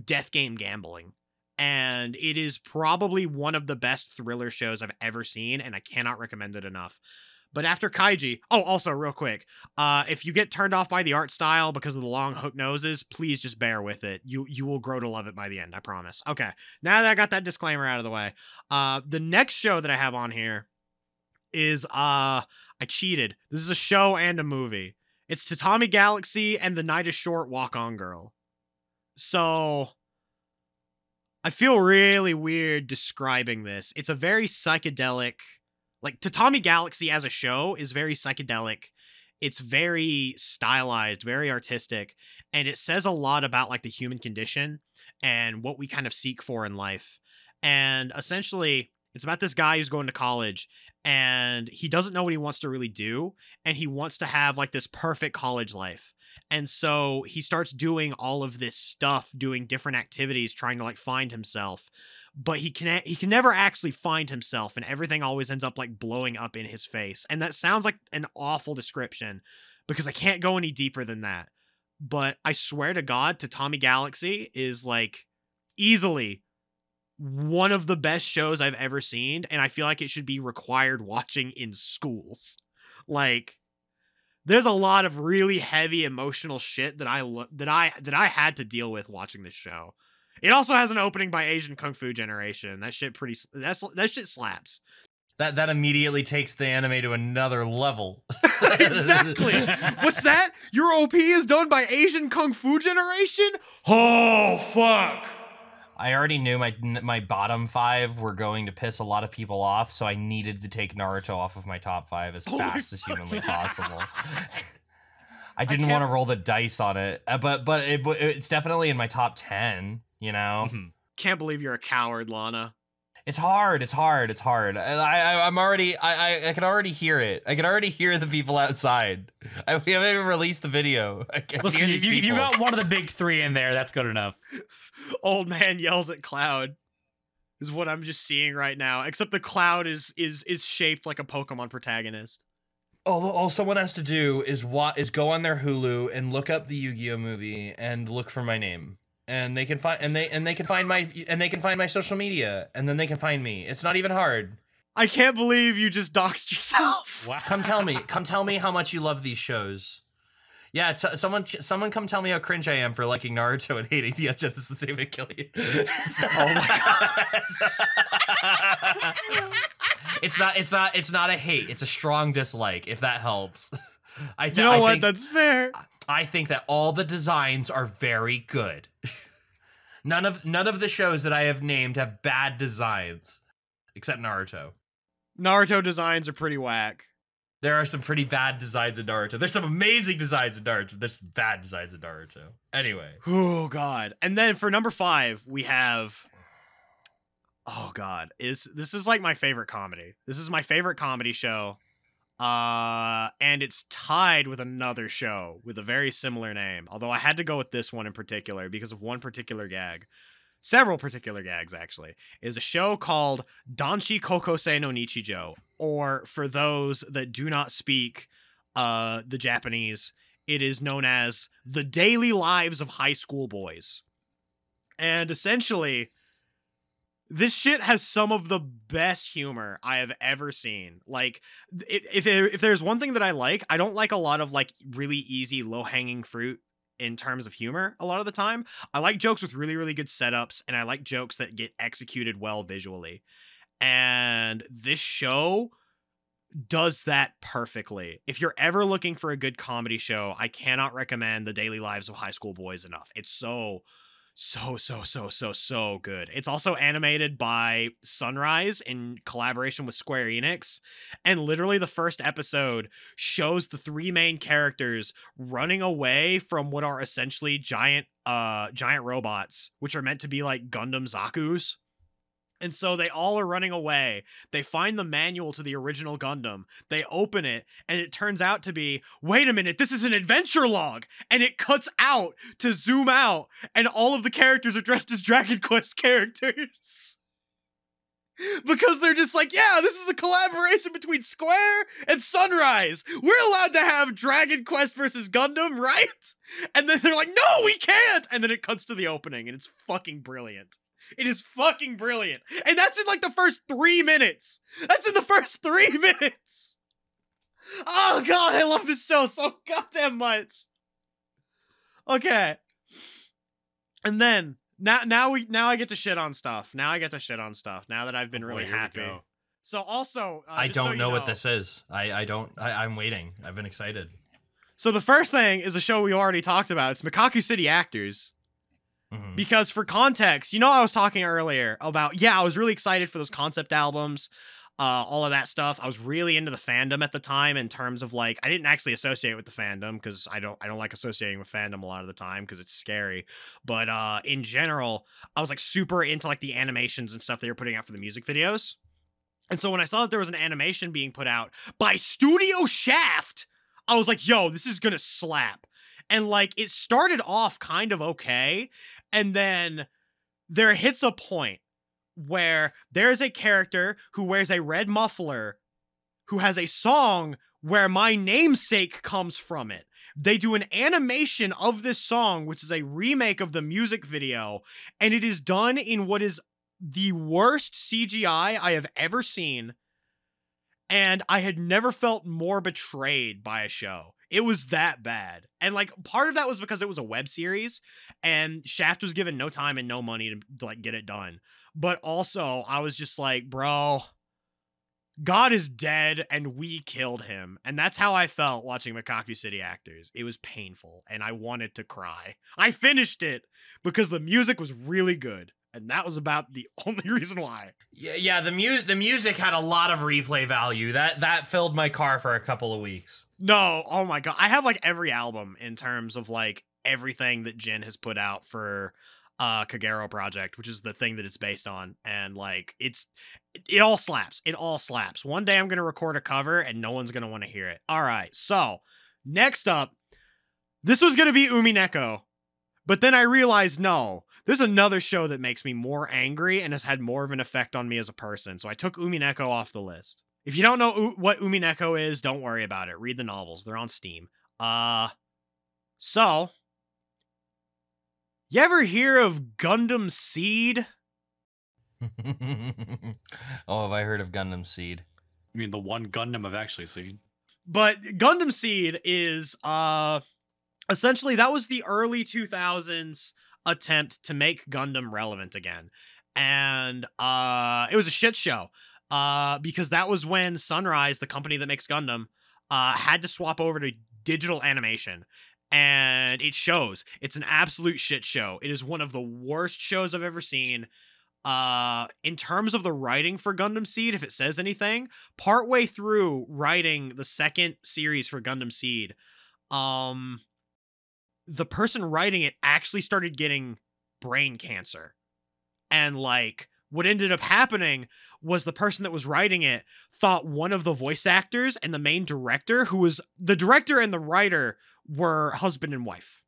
death game gambling. And it is probably one of the best thriller shows I've ever seen, and I cannot recommend it enough. But after Kage, also real quick, if you get turned off by the art style because of the long hook noses, please just bear with it. You will grow to love it by the end, I promise. Okay, now that I got that disclaimer out of the way, the next show that I have on here is, I cheated. This is a show and a movie. It's Tatami Galaxy and The Night is Short Walk On Girl. So, I feel really weird describing this. It's a very psychedelic... Like, Tatami Galaxy as a show is very psychedelic. It's very stylized, very artistic, and it says a lot about, like, the human condition and what we kind of seek for in life. And essentially, it's about this guy who's going to college, and he doesn't know what he wants to really do, and he wants to have, like, this perfect college life. And so he starts doing all of this stuff, doing different activities, trying to, like, find himself. But he can never actually find himself, and everything always ends up like blowing up in his face. And that sounds like an awful description because I can't go any deeper than that. But I swear to God, Tatami Galaxy is like easily one of the best shows I've ever seen, and I feel like it should be required watching in schools. Like, there's a lot of really heavy emotional shit that I had to deal with watching this show. It also has an opening by Asian Kung Fu Generation. That shit that shit slaps. That immediately takes the anime to another level. Exactly. What's that? Your OP is done by Asian Kung Fu Generation? Oh fuck. I already knew my bottom 5 were going to piss a lot of people off, so I needed to take Naruto off of my top 5 as fast as humanly possible. I didn't want to roll the dice on it, but it's definitely in my top 10. You know? Mm-hmm. Can't believe you're a coward, Lana. It's hard. I'm already, I can already hear it. I can already hear the people outside. We haven't even released the video. Listen, you got one of the big 3 in there. That's good enough. Old man yells at Cloud is what I'm just seeing right now. Except the Cloud is shaped like a Pokemon protagonist. All someone has to do is go on their Hulu and look up the Yu-Gi-Oh movie and look for my name. And they can find my social media, and then they can find me. It's not even hard. I can't believe you just doxed yourself. Wow. Come tell me how much you love these shows. Yeah, someone come tell me how cringe I am for liking Naruto and hating the Genesis Evangelion. Oh my god. It's not a hate. It's a strong dislike, if that helps. You know what? That's fair. I think that all the designs are very good. None of the shows that I have named have bad designs, except Naruto. Naruto designs are pretty whack. There are some pretty bad designs in Naruto. There's some amazing designs in Naruto. There's some bad designs in Naruto. Anyway. Oh God. And then for number 5, we have. Oh God. This is like my favorite comedy. This is my favorite comedy show. And it's tied with another show with a very similar name. Although I had to go with this one in particular because of one particular gag. Several particular gags, actually. It is a show called Danshi Kokosei no Nichijo. Or for those that do not speak the Japanese, it is known as The Daily Lives of High School Boys. And essentially, this shit has some of the best humor I have ever seen. Like, if there's one thing that I don't like a lot of, like, really easy, low-hanging fruit in terms of humor a lot of the time. I like jokes with really, really good setups, and I like jokes that get executed well visually. And this show does that perfectly. If you're ever looking for a good comedy show, I cannot recommend The Daily Lives of High School Boys enough. It's so good. It's also animated by Sunrise in collaboration with Square Enix, and literally the first episode shows the 3 main characters running away from what are essentially giant robots, which are meant to be like Gundam Zaku's. And so they all are running away. They find the manual to the original Gundam. They open it, and it turns out to be, wait a minute, this is an adventure log! And it cuts out to zoom out, and all of the characters are dressed as Dragon Quest characters. Because they're just like, yeah, this is a collaboration between Square and Sunrise. We're allowed to have Dragon Quest versus Gundam, right? And then they're like, no, we can't! And then it cuts to the opening, and it's fucking brilliant. It is fucking brilliant. And that's in like the first 3 minutes. That's in the first 3 minutes. Oh God, I love this show so goddamn much. Okay. And then now I get to shit on stuff. Now I get to shit on stuff. Now that I've been really happy. So also, I don't know what this is. I'm waiting. I've been excited. So the first thing is a show we already talked about. It's Makaku City Actors. Mm-hmm. Because for context, I was talking earlier about, I was really excited for those concept albums, all of that stuff. I was really into the fandom at the time in terms of like, I didn't actually associate with the fandom because I don't like associating with fandom a lot of the time because it's scary. But in general, I was like super into like the animations and stuff they were putting out for the music videos. And so when I saw that there was an animation being put out by Studio Shaft, I was like, yo, this is gonna slap. And like, it started off kind of okay. And then there hits a point where there's a character who wears a red muffler who has a song where my namesake comes from it. They do an animation of this song, which is a remake of the music video, and it is done in what is the worst CGI I have ever seen. And I had never felt more betrayed by a show. It was that bad. And like part of that was because it was a web series and Shaft was given no time and no money to like get it done. But also I was just like, bro, God is dead and we killed him. And that's how I felt watching Makaku City Actors. It was painful and I wanted to cry. I finished it because the music was really good. And that was about the only reason why. Yeah, the music had a lot of replay value. That filled my car for a couple of weeks. No, oh my God. I have like every album in terms of like everything that Jin has put out for Kagero Project, which is the thing that it's based on. And like it all slaps. It all slaps. One day I'm going to record a cover and no one's going to want to hear it. All right. So next up, this was going to be Umineko. But then I realized, no, there's another show that makes me more angry and has had more of an effect on me as a person. So I took Umineko off the list. If you don't know what Umineko is, don't worry about it. Read the novels. They're on Steam. So, you ever hear of Gundam Seed? Oh, have I heard of Gundam Seed? You mean the one Gundam I've actually seen? But Gundam Seed is, essentially, that was the early 2000s attempt to make Gundam relevant again. And it was a shit show. Because that was when Sunrise, the company that makes Gundam, had to swap over to digital animation. And it shows. It's an absolute shit show. It is one of the worst shows I've ever seen. In terms of the writing for Gundam Seed, if it says anything, partway through writing the second series for Gundam Seed, the person writing it actually started getting brain cancer. And like what ended up happening was the person that was writing it thought one of the voice actors and the main director, who was the director and the writer, were husband and wife.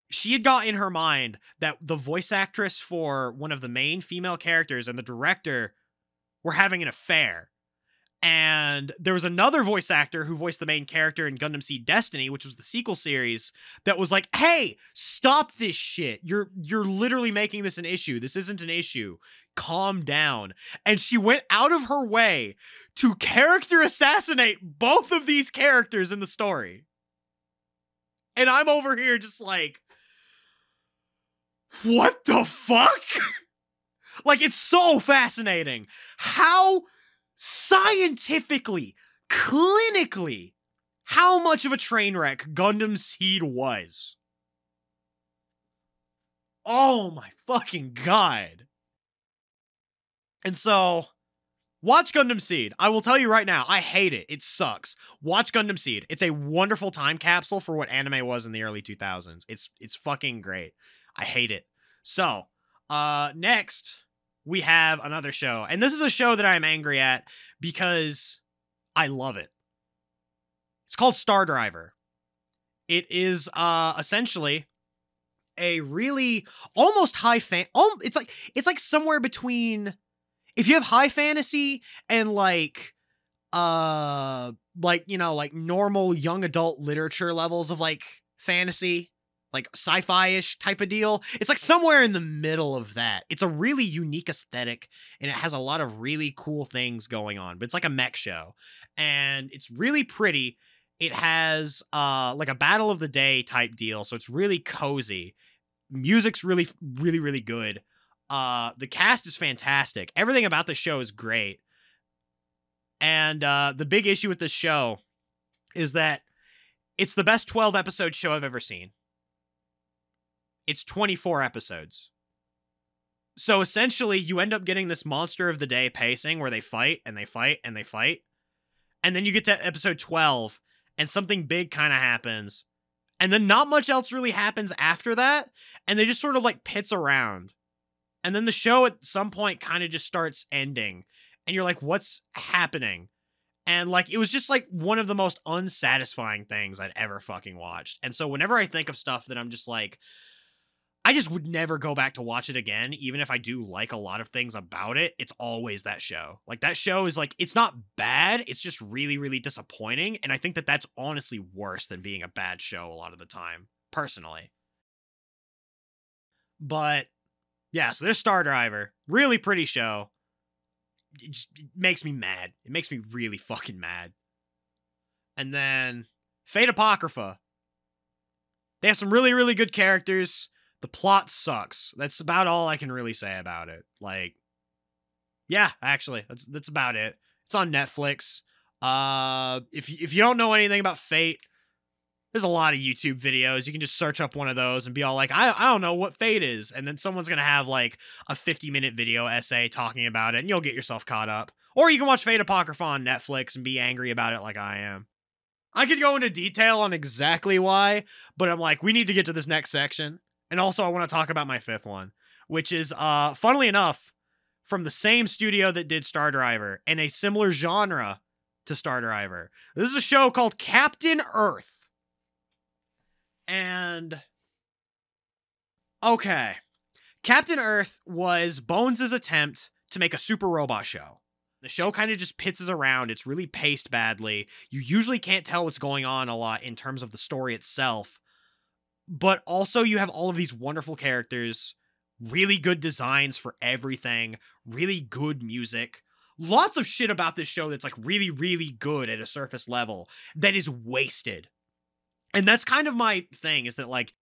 She had got in her mind that the voice actress for one of the main female characters and the director were having an affair. And there was another voice actor who voiced the main character in Gundam Seed Destiny, which was the sequel series, that was like, "Hey, stop this shit. You're literally making this an issue. This isn't an issue. Calm down." And she went out of her way to character assassinate both of these characters in the story. And I'm over here just like, what the fuck? Like, it's so fascinating how scientifically, clinically, how much of a train wreck Gundam Seed was. Oh my fucking god. And so, watch Gundam Seed. I will tell you right now, I hate it. It sucks. Watch Gundam Seed. It's a wonderful time capsule for what anime was in the early 2000s. It's fucking great. I hate it. So, next, we have another show. And this is a show that I'm angry at because I love it. It's called Star Driver. It is essentially a really almost high it's like somewhere between, if you have high fantasy and like normal young adult literature levels of like fantasy, like sci-fi-ish type of deal. It's like somewhere in the middle of that. It's a really unique aesthetic, and it has a lot of really cool things going on, but it's like a mech show, and it's really pretty. It has like a battle of the day type deal, so it's really cozy. Music's really, really, really good. The cast is fantastic. Everything about the show is great. And the big issue with this show is that it's the best 12-episode show I've ever seen. It's 24 episodes. So essentially, you end up getting this monster of the day pacing where they fight and they fight and they fight. And then you get to episode 12 and something big kind of happens. And then not much else really happens after that. And they just sort of like pits around. And then the show at some point kind of just starts ending. And you're like, what's happening? And like, it was just like one of the most unsatisfying things I'd ever fucking watched. And so whenever I think of stuff that I'm just like, I just would never go back to watch it again, even if I do like a lot of things about it, it's always that show. Like, that show is like, it's not bad, it's just really, really disappointing, and I think that that's honestly worse than being a bad show a lot of the time, personally. But, yeah, so there's Star Driver. Really pretty show. It makes me mad. It makes me really fucking mad. And then, Fate Apocrypha. They have some really, really good characters. The plot sucks. That's about all I can really say about it. Like, yeah, actually, that's about it. It's on Netflix. If you don't know anything about Fate, there's a lot of YouTube videos. You can just search up one of those and be all like, I don't know what Fate is. And then someone's going to have like a 50-minute video essay talking about it, and you'll get yourself caught up. Or you can watch Fate Apocrypha on Netflix and be angry about it like I am. I could go into detail on exactly why, but I'm like, we need to get to this next section. And also, I want to talk about my fifth one, which is, funnily enough, from the same studio that did Star Driver, and a similar genre to Star Driver. This is a show called Captain Earth. And, okay. Captain Earth was Bones' attempt to make a super robot show. The show kind of just pitzes around. It's really paced badly. You usually can't tell what's going on a lot in terms of the story itself. But also you have all of these wonderful characters, really good designs for everything, really good music, lots of shit about this show that's like really, really good at a surface level that is wasted. And that's kind of my thing, is that like,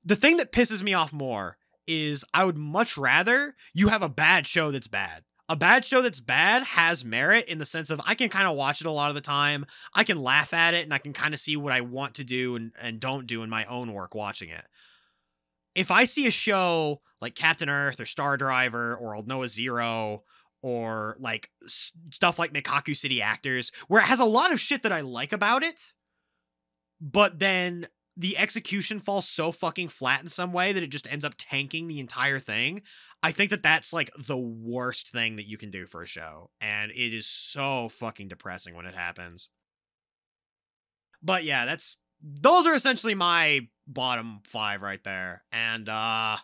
the thing that pisses me off more is I would much rather you have a bad show that's bad. A bad show that's bad has merit in the sense of I can kind of watch it a lot of the time. I can laugh at it and I can kind of see what I want to do and don't do in my own work watching it. if I see a show like Captain Earth or Star Driver or Old Noah Zero or like stuff like Mikaku City Actors, where it has a lot of shit that I like about it, but then the execution falls so fucking flat in some way that it just ends up tanking the entire thing. I think that that's like the worst thing that you can do for a show. And it is so fucking depressing when it happens. But yeah, those are essentially my bottom 5 right there. And I'd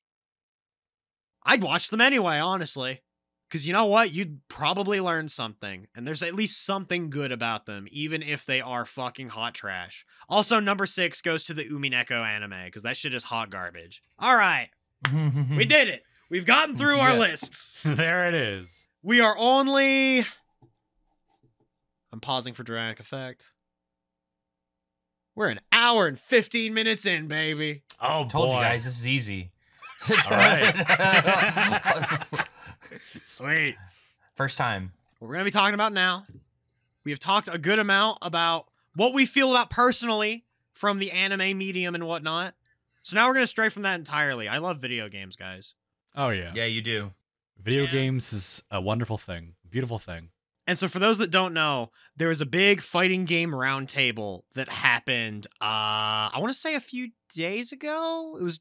watch them anyway, honestly. Because you know what? You'd probably learn something. And there's at least something good about them, even if they are fucking hot trash. Also, number 6 goes to the Umineko anime, because that shit is hot garbage. All right. We did it. We've gotten through our lists. There it is. We are only... I'm pausing for dramatic effect. We're an hour and 15 minutes in, baby. Oh, Told boy. you guys, this is easy. All right. Sweet. First time. What we're going to be talking about now, we have talked a good amount about what we feel about personally from the anime medium and whatnot. So now we're going to stray from that entirely. I love video games, guys. Oh, yeah. Yeah, you do. Video games is a wonderful thing. Beautiful thing. And so for those that don't know, there was a big fighting game roundtable that happened, I want to say a few days ago. It was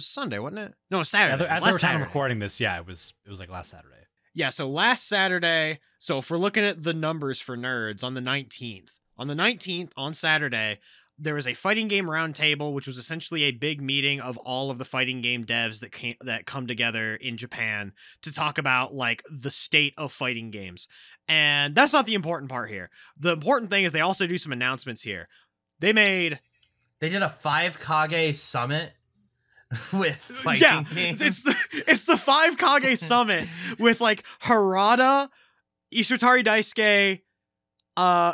Sunday, wasn't it? No, it was Saturday. At the time of recording this, yeah, it was like last Saturday. Yeah, so last Saturday, so if we're looking at the numbers for nerds, on the 19th, on Saturday, there was a fighting game roundtable, which was essentially a big meeting of all of the fighting game devs that come together in Japan to talk about like the state of fighting games. And that's not the important part here. The important thing is they also do some announcements here. They did a 5 Kage summit with fighting games. It's the 5 Kage summit with like Harada, Ishitari Daisuke,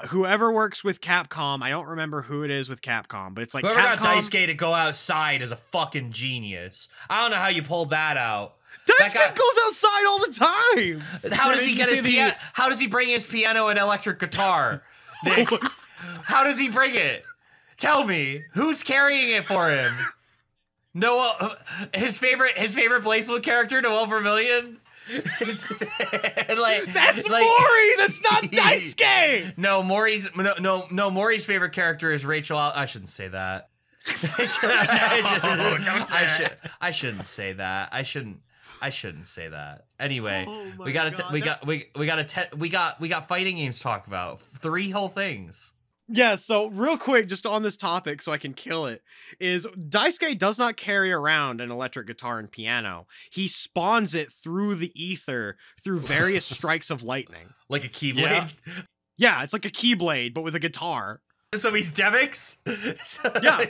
whoever works with Capcom. I don't remember who it is with Capcom, but it's like whoever Capcom. got Daisuke to go outside is a fucking genius. I don't know how you pulled that out. Daisuke goes outside all the time. How does he get his piano? How does he bring his piano and electric guitar? Nick, how does he bring it? Tell me, who's carrying it for him? Noah, his favorite Blazewood character, Noel Vermillion. That's Mori. That's not Daisuke. No, Mori's favorite character is Rachel. I shouldn't say that. I shouldn't say that. I shouldn't say that. Anyway, we got fighting games to talk about. 3 whole things. Yeah, so real quick, just on this topic, so I can kill it, is Daisuke does not carry around an electric guitar and piano. He spawns it through the ether through various strikes of lightning. Like a keyblade? Yeah, it's like a keyblade, but with a guitar. So he's Demix? Yeah,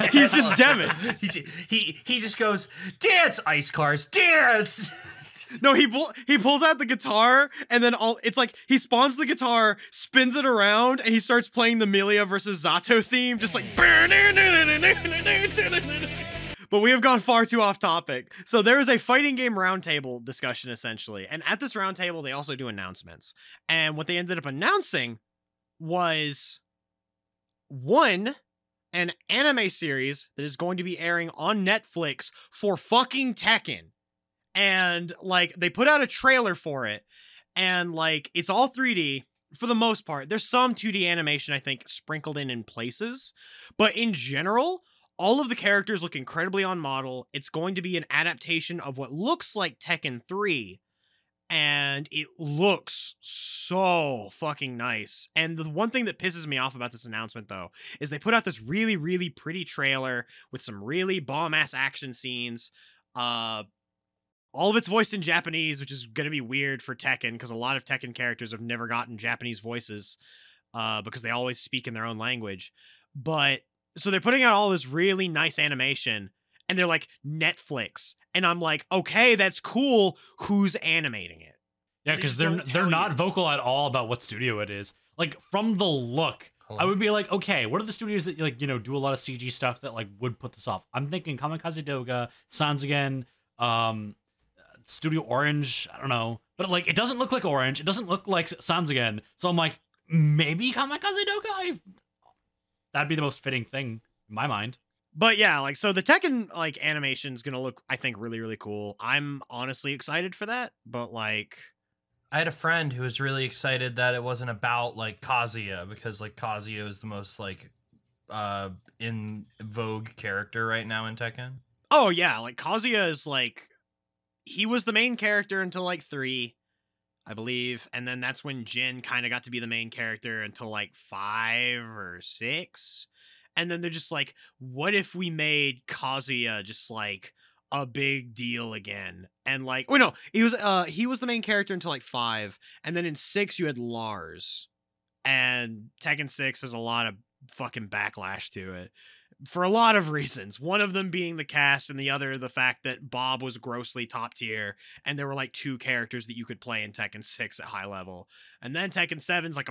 he's just Demix. He just goes, dance, ice cars, dance! No, he pulls out the guitar, and then it's like he spawns the guitar, spins it around, and he starts playing the Milia versus Zato theme, just like. But we have gone far too off topic. So there is a fighting game roundtable discussion essentially, and at this roundtable they also do announcements. And what they ended up announcing was an anime series that is going to be airing on Netflix for fucking Tekken. And like they put out a trailer for it, and like it's all 3D for the most part. There's some 2D animation, I think, sprinkled in places, but in general, all of the characters look incredibly on model. It's going to be an adaptation of what looks like Tekken 3, and it looks so fucking nice. And the one thing that pisses me off about this announcement, though, is they put out this really, really pretty trailer with some really bomb-ass action scenes. All of it's voiced in Japanese, which is going to be weird for Tekken, because a lot of Tekken characters have never gotten Japanese voices because they always speak in their own language. But so they're putting out all this really nice animation, and they're like, Netflix. And I'm like, okay, that's cool. Who's animating it? Yeah, because they're not vocal at all about what studio it is. Like, from the look, I would be like, okay, what are the studios that, like, do a lot of CG stuff that, like, would put this off? I'm thinking Kamikaze Doga, Sanzigen, Studio Orange, I don't know. But, like, it doesn't look like Orange. It doesn't look like Sanzigen. So I'm like, maybe Kamikaze Doga? That'd be the most fitting thing in my mind. But yeah, like, so the Tekken like animation is gonna look, I think, really, really cool. I'm honestly excited for that, but like, I had a friend who was really excited that it wasn't about like Kazuya, because like Kazuya is the most like in vogue character right now in Tekken. oh yeah, like Kazuya is like, he was the main character until like 3, I believe, and then that's when Jin kind of got to be the main character until like 5 or 6. And then they're just like, what if we made Kazuya just like a big deal again? And like, oh no, he was the main character until like 5, and then in 6 you had Lars. And Tekken 6 has a lot of fucking backlash to it for a lot of reasons. One of them being the cast, and the other the fact that Bob was grossly top tier, and there were like 2 characters that you could play in Tekken 6 at high level. And then Tekken 7's like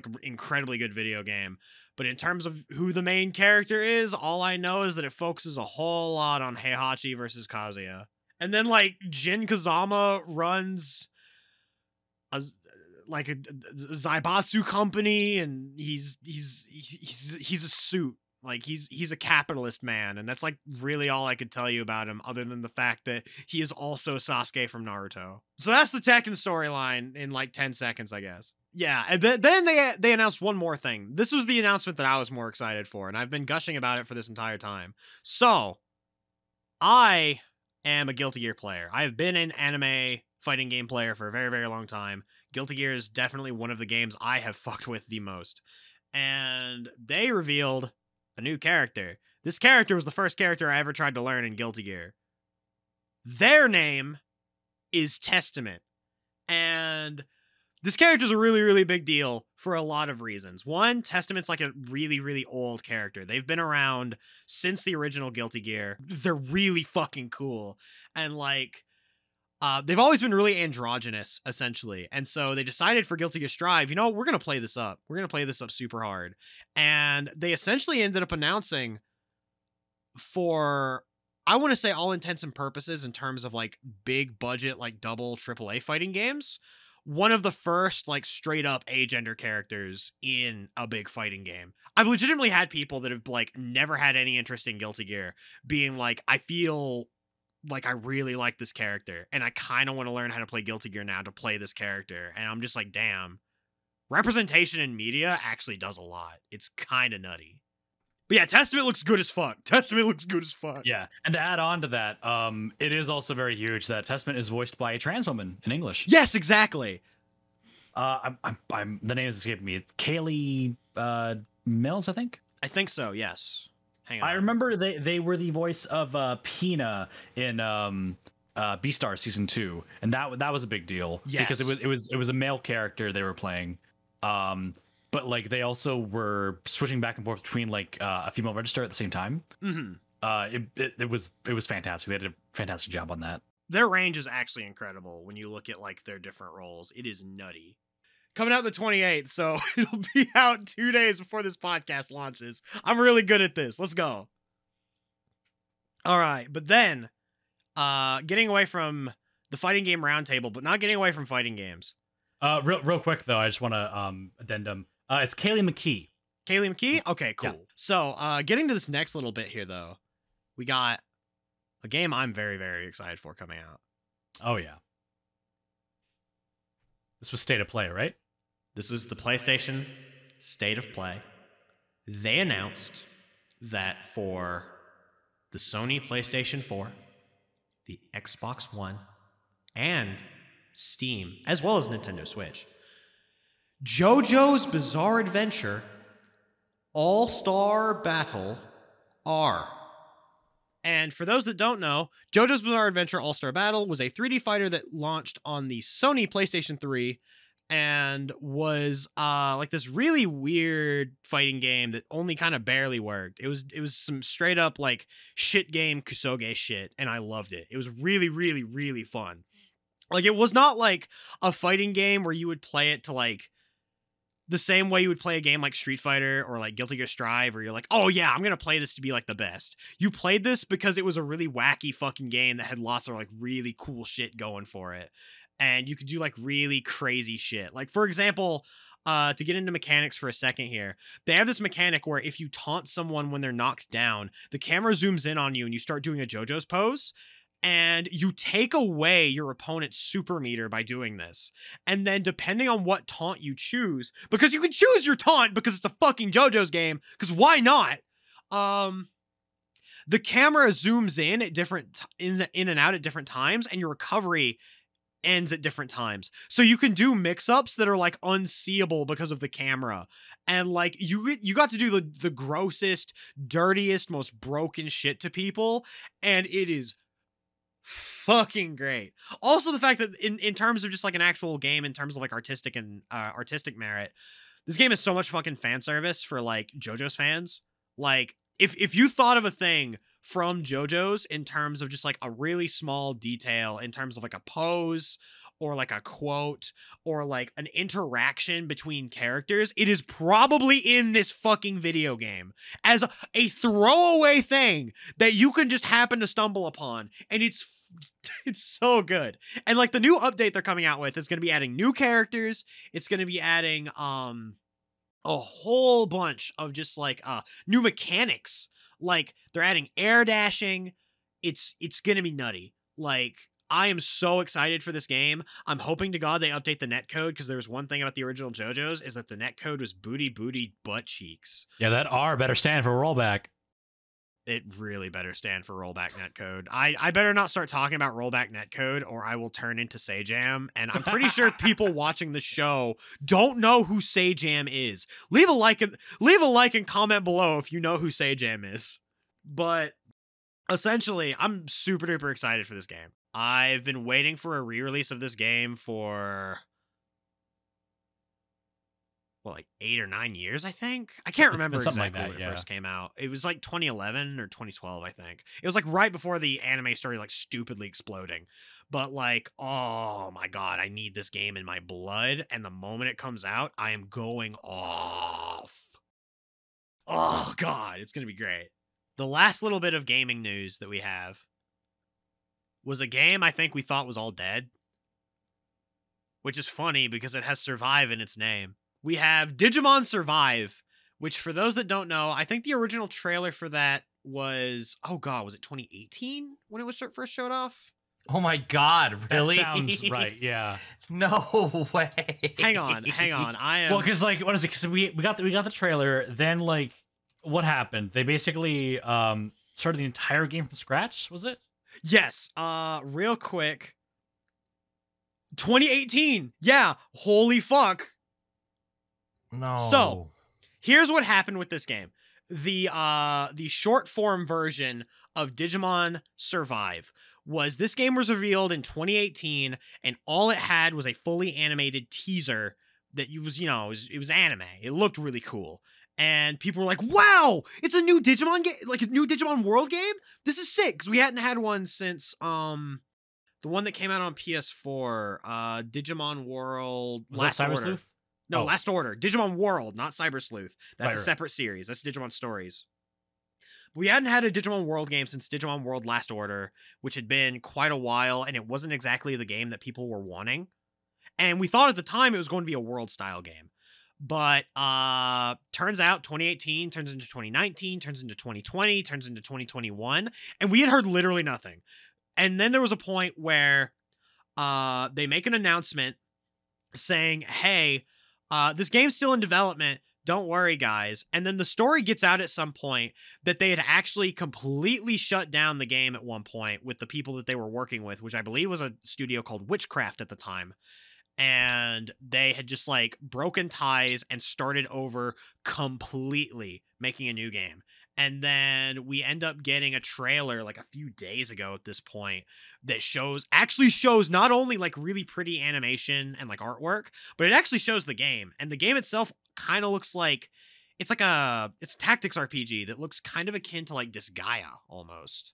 an incredibly good video game. But in terms of who the main character is, all I know is that it focuses a whole lot on Heihachi versus Kazuya. And then like Jin Kazama runs a Zaibatsu company, and he's a suit. Like he's a capitalist man, and that's like really all I could tell you about him, other than the fact that he is also Sasuke from Naruto. So that's the Tekken storyline in like 10 seconds, I guess. Yeah, and then they announced one more thing. This was the announcement that I was more excited for, and I've been gushing about it for this entire time. So, I am a Guilty Gear player. I have been an anime fighting game player for a very, very long time. Guilty Gear is definitely one of the games I have fucked with the most. And they revealed a new character. This character was the first character I ever tried to learn in Guilty Gear. Their name is Testament. And this character is a really, really big deal for a lot of reasons. One, Testament's like a really, really old character. They've been around since the original Guilty Gear. They're really fucking cool. And like, they've always been really androgynous, essentially. And so they decided for Guilty Gear Strive, we're going to play this up. We're going to play this up super hard. And they essentially ended up announcing, for, I want to say, all intents and purposes, in terms of like big budget, like double AAA fighting games, one of the first like straight up agender characters in a big fighting game. I've legitimately had people that have like never had any interest in Guilty Gear being like, I feel like I really like this character, and I kind of want to learn how to play Guilty Gear now to play this character. And I'm just like, damn, representation in media actually does a lot. It's kind of nutty. But yeah, Testament looks good as fuck. Testament looks good as fuck. Yeah, and to add on to that, it is also very huge that Testament is voiced by a trans woman in English. Yes, exactly. I'm the name is escaping me. Kaylee Mills, I think. I think so. Yes. Hang on. I remember they were the voice of Pina in Beastar season 2, and that was a big deal. Yes. Because it was a male character they were playing. But like they also were switching back and forth between like a female register at the same time. Mm-hmm. It was fantastic. They did a fantastic job on that. Their range is actually incredible when you look at like their different roles. It is nutty. Coming out the 28th, so it'll be out 2 days before this podcast launches. I'm really good at this. Let's go. All right, but then getting away from the fighting game roundtable, but not getting away from fighting games. Real quick though, I just want to addendum. It's Kaylee McKee. Kaylee McKee? Okay, cool. Yeah. So, getting to this next little bit here, though, we got a game I'm very, very excited for coming out. Oh, yeah. This was State of Play, right? This was the PlayStation State of Play. They announced that for the Sony PlayStation 4, the Xbox One, and Steam, as well as Nintendo Switch, JoJo's Bizarre Adventure All-Star Battle R. And for those that don't know, JoJo's Bizarre Adventure All-Star Battle was a 3D fighter that launched on the Sony PlayStation 3 and was like this really weird fighting game that only kind of barely worked. It was some straight up like shit game Kusoge shit, and I loved it. It was really, really, really fun. Like, it was not like a fighting game where you would play it to like the same way you would play a game like Street Fighter or like Guilty Gear Strive, where you're like, oh yeah, I'm gonna play this to be like the best. You played this because it was a really wacky fucking game that had lots of like really cool shit going for it. And you could do like really crazy shit. Like, for example, to get into mechanics for a second here, they have this mechanic where if you taunt someone when they're knocked down, the camera zooms in on you and you start doing a JoJo's pose, and you take away your opponent's super meter by doing this. And then depending on what taunt you choose, because you can choose your taunt because it's a fucking JoJo's game, because why not? The camera zooms in at different in and out at different times, and your recovery ends at different times. So you can do mix-ups that are like unseeable because of the camera. And like you got to do the grossest, dirtiest, most broken shit to people, and it is fucking great. Also, the fact that in terms of just like an actual game, in terms of like artistic merit, this game is so much fucking fan service for like JoJo's fans. Like if you thought of a thing from JoJo's in terms of just like a really small detail, in terms of like a pose or like a quote or like an interaction between characters, it is probably in this fucking video game as a throwaway thing that you can just happen to stumble upon, and it's so good. And like the new update they're coming out with is going to be adding new characters. It's going to be adding a whole bunch of just like new mechanics. Like they're adding air dashing. It's going to be nutty. Like I am so excited for this game. I'm hoping to God they update the netcode, because there was one thing about the original JoJo's is that the netcode was booty butt cheeks. Yeah, that R better stand for rollback. It really better stand for rollback netcode. I better not start talking about rollback netcode, or I will turn into Sajam. And I'm pretty sure people watching the show don't know who Sajam is. Leave a like and comment below if you know who Sajam is. But essentially, I'm super duper excited for this game. I've been waiting for a re-release of this game for like 8 or 9 years, I think. I can't remember exactly like that, when it first came out. It was like 2011 or 2012, I think. It was like right before the anime started like stupidly exploding. But like, oh my God, I need this game in my blood. And the moment it comes out, I am going off. Oh God, it's going to be great. The last little bit of gaming news that we have was a game I think we thought was all dead. Which is funny because it has Survive in its name. We have Digimon Survive, which for those that don't know, I think the original trailer for that was, oh God, was it 2018 when it was first showed off? Oh my God, really? That sounds right, yeah. No way. Hang on. I am... Well, because like, what is it? Because we got the trailer, then like, what happened? They basically started the entire game from scratch, was it? Yes. Real quick. 2018. Yeah. Holy fuck. No. So, here's what happened with this game. The short form version of Digimon Survive was, this game was revealed in 2018, and all it had was a fully animated teaser that was, it was anime. It looked really cool. And people were like, wow, it's a new Digimon game, like a new Digimon World game? This is sick, because we hadn't had one since the one that came out on PS4, Digimon World Last Order. Sleuth? No, Last Order. Digimon World, not Cyber Sleuth. That's a separate series. That's Digimon Stories. We hadn't had a Digimon World game since Digimon World Last Order, which had been quite a while, and it wasn't exactly the game that people were wanting. And we thought at the time it was going to be a World-style game. But turns out 2018 turns into 2019, turns into 2020, turns into 2021, and we had heard literally nothing. And then there was a point where they make an announcement saying, hey, this game's still in development. Don't worry, guys. And then the story gets out at some point that they had actually completely shut down the game at one point with the people that they were working with, which I believe was a studio called Witchcraft at the time. And they had just like broken ties and started over completely, making a new game. And then we end up getting a trailer like a few days ago at this point that actually shows not only like really pretty animation and like artwork, but it actually shows the game. And the game itself kind of looks like it's a tactics RPG that looks kind of akin to like Disgaea almost.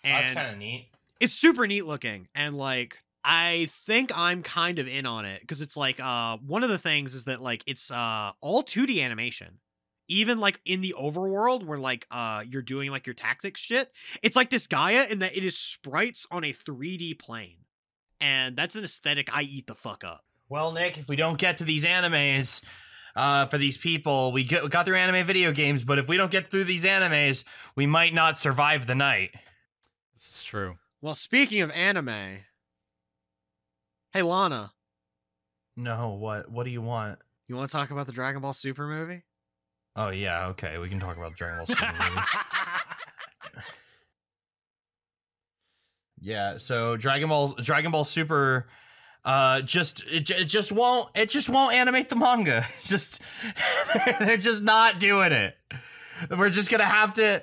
And that's kind of neat. It's super neat looking, and like I think I'm kind of in on it because it's like one of the things is that like it's all 2D animation. Even like in the overworld where like you're doing like your tactics shit, it's like Disgaea in that it is sprites on a 3D plane. And that's an aesthetic I eat the fuck up. Well, Nick, if we don't get to these animes for these people, we got through anime video games, but if we don't get through these animes, we might not survive the night. This is true. Well, speaking of anime, hey Lana, No, what do you want? you want to talk about the Dragon Ball Super movie? Oh yeah, okay, we can talk about Dragon Ball Super movie. Yeah, so Dragon Ball Super it just won't animate the manga. They're just not doing it. We're just gonna have to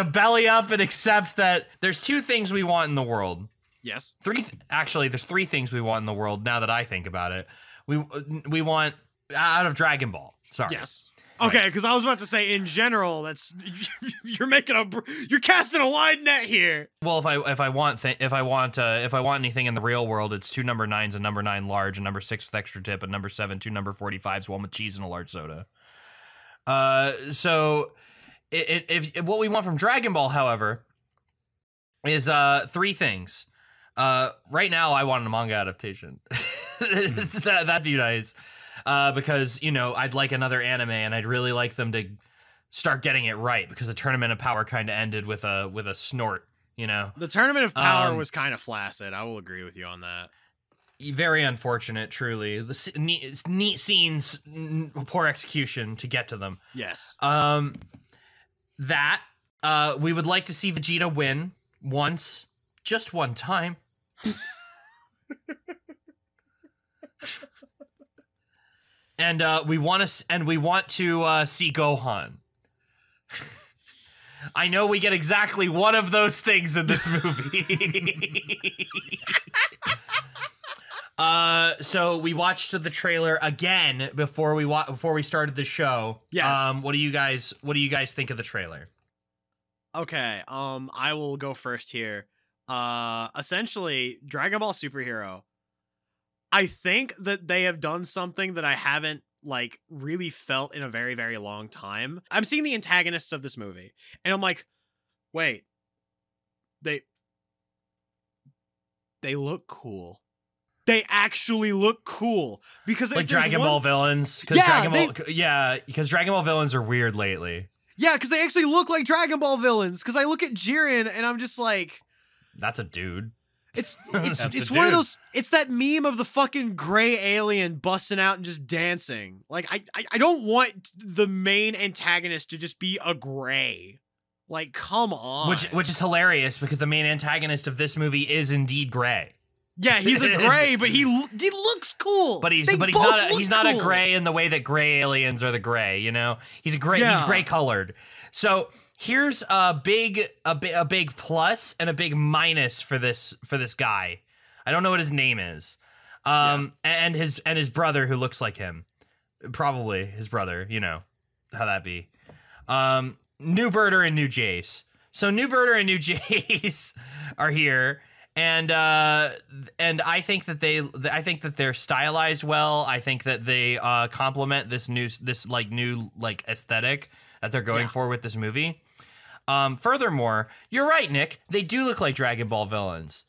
belly up and accept that there's two things we want in the world. Yes. There's three things we want in the world now that I think about it. We want out of Dragon Ball. Sorry. Yes. Okay, because I was about to say in general, that's you're casting a wide net here. Well, if I want anything in the real world, it's 2 number 9s, a number 9 large, a number 6 with extra tip, a number 7, 2 number 45s, one with cheese and a large soda. So if what we want from Dragon Ball, however, is 3 things. Right now, I want a manga adaptation. That'd be nice. Because, you know, I'd like another anime, and I'd really like them to start getting it right, because the Tournament of Power kind of ended with a snort, you know? The Tournament of Power was kind of flaccid. I will agree with you on that. Very unfortunate, truly. The neat scenes, poor execution to get to them. Yes. We would like to see Vegeta win once, just one time. And we want to see Gohan. I know we get exactly one of those things in this movie. So we watched the trailer again before we started the show. Yes. What do you guys think of the trailer? Okay. I will go first here. Essentially, Dragon Ball Superhero. I think that they have done something that I haven't like really felt in a very, very long time. I'm seeing the antagonists of this movie, and I'm like, wait, they look cool. They actually look cool because like Dragon Ball villains. Because Dragon Ball villains are weird lately. Yeah, because they actually look like Dragon Ball villains. Because I look at Jiren and I'm just like, that's a dude. It's one of those. It's that meme of the fucking gray alien busting out and just dancing. Like I don't want the main antagonist to just be a gray. Like, come on. Which is hilarious because the main antagonist of this movie is indeed gray. Yeah, he's a gray, but he looks cool. But he's not a gray in the way that gray aliens are the gray. You know, he's gray colored. So here's a big plus and a big minus for this guy. I don't know what his name is. And his brother who looks like him. Probably his brother, you know how that be. New Birder and New Jace. So New Birder and New Jace are here, and I think that they're stylized well. I think that they complement this new aesthetic that they're going for with this movie. Furthermore, you're right, Nick. They do look like Dragon Ball villains.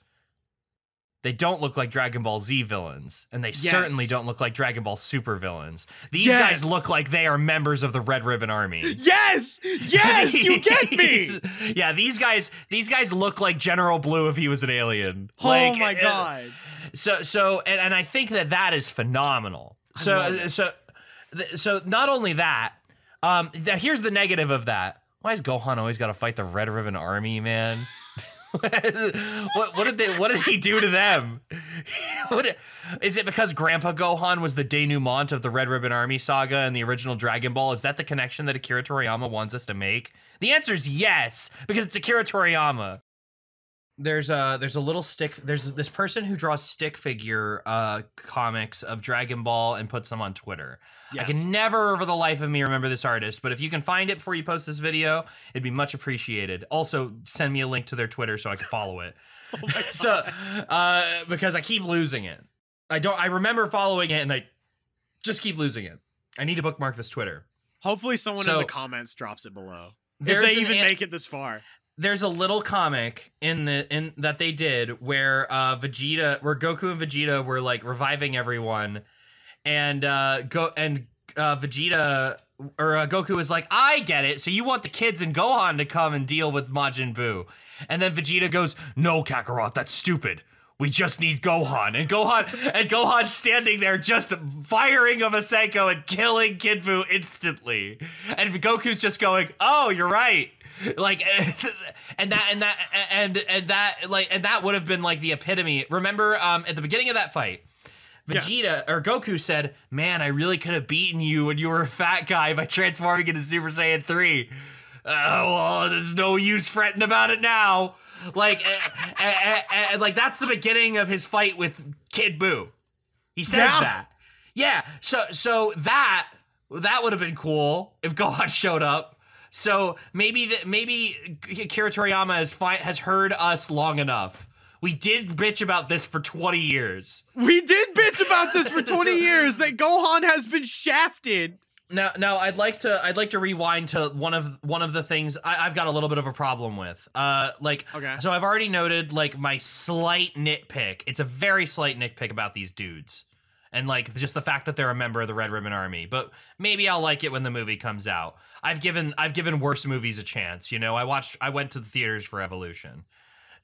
They don't look like Dragon Ball Z villains, and they certainly don't look like Dragon Ball Super villains. These guys look like they are members of the Red Ribbon Army. Yes, you get me. Yeah, these guys look like General Blue if he was an alien. Oh my god. So I think that is phenomenal. So not only that, here's the negative of that. Why has Gohan always got to fight the Red Ribbon Army, man? What did he do to them? Is it because Grandpa Gohan was the denouement of the Red Ribbon Army saga and the original Dragon Ball? Is that the connection that Akira Toriyama wants us to make? The answer is yes, because it's Akira Toriyama. There's a little stick. There's this person who draws stick figure comics of Dragon Ball and puts them on Twitter. Yes. I can never, over the life of me, remember this artist, but if you can find it before you post this video, it'd be much appreciated. Also, send me a link to their Twitter so I can follow it. Oh my God. So, because I keep losing it. I remember following it and I just keep losing it. I need to bookmark this Twitter. Hopefully, someone in the comments drops it below. If they even make it this far. there's a little comic in that they did where Goku and Vegeta were like reviving everyone, and Vegeta or Goku was like, I get it. So you want the kids and Gohan to come and deal with Majin Buu. And then Vegeta goes, no, Kakarot, that's stupid. We just need Gohan. And Gohan standing there just firing a Masenko and killing Kid Buu instantly. And Goku's just going, oh, you're right. Like, and that would have been like the epitome. Remember, at the beginning of that fight, Vegeta or Goku said, man, I really could have beaten you when you were a fat guy by transforming into Super Saiyan 3. Well, there's no use fretting about it now. Like, like that's the beginning of his fight with Kid Buu. He says that. Yeah. So that would have been cool if Gohan showed up. So maybe Akira Toriyama has heard us long enough. We did bitch about this for 20 years. We did bitch about this for 20 years that Gohan has been shafted. Now I'd like to rewind to one of the things I've got a little bit of a problem with. So I've already noted like my slight nitpick. It's a very slight nitpick about these dudes. And like just the fact that they're a member of the Red Ribbon Army, but maybe I'll like it when the movie comes out. I've given worse movies a chance, you know. I went to the theaters for Evolution.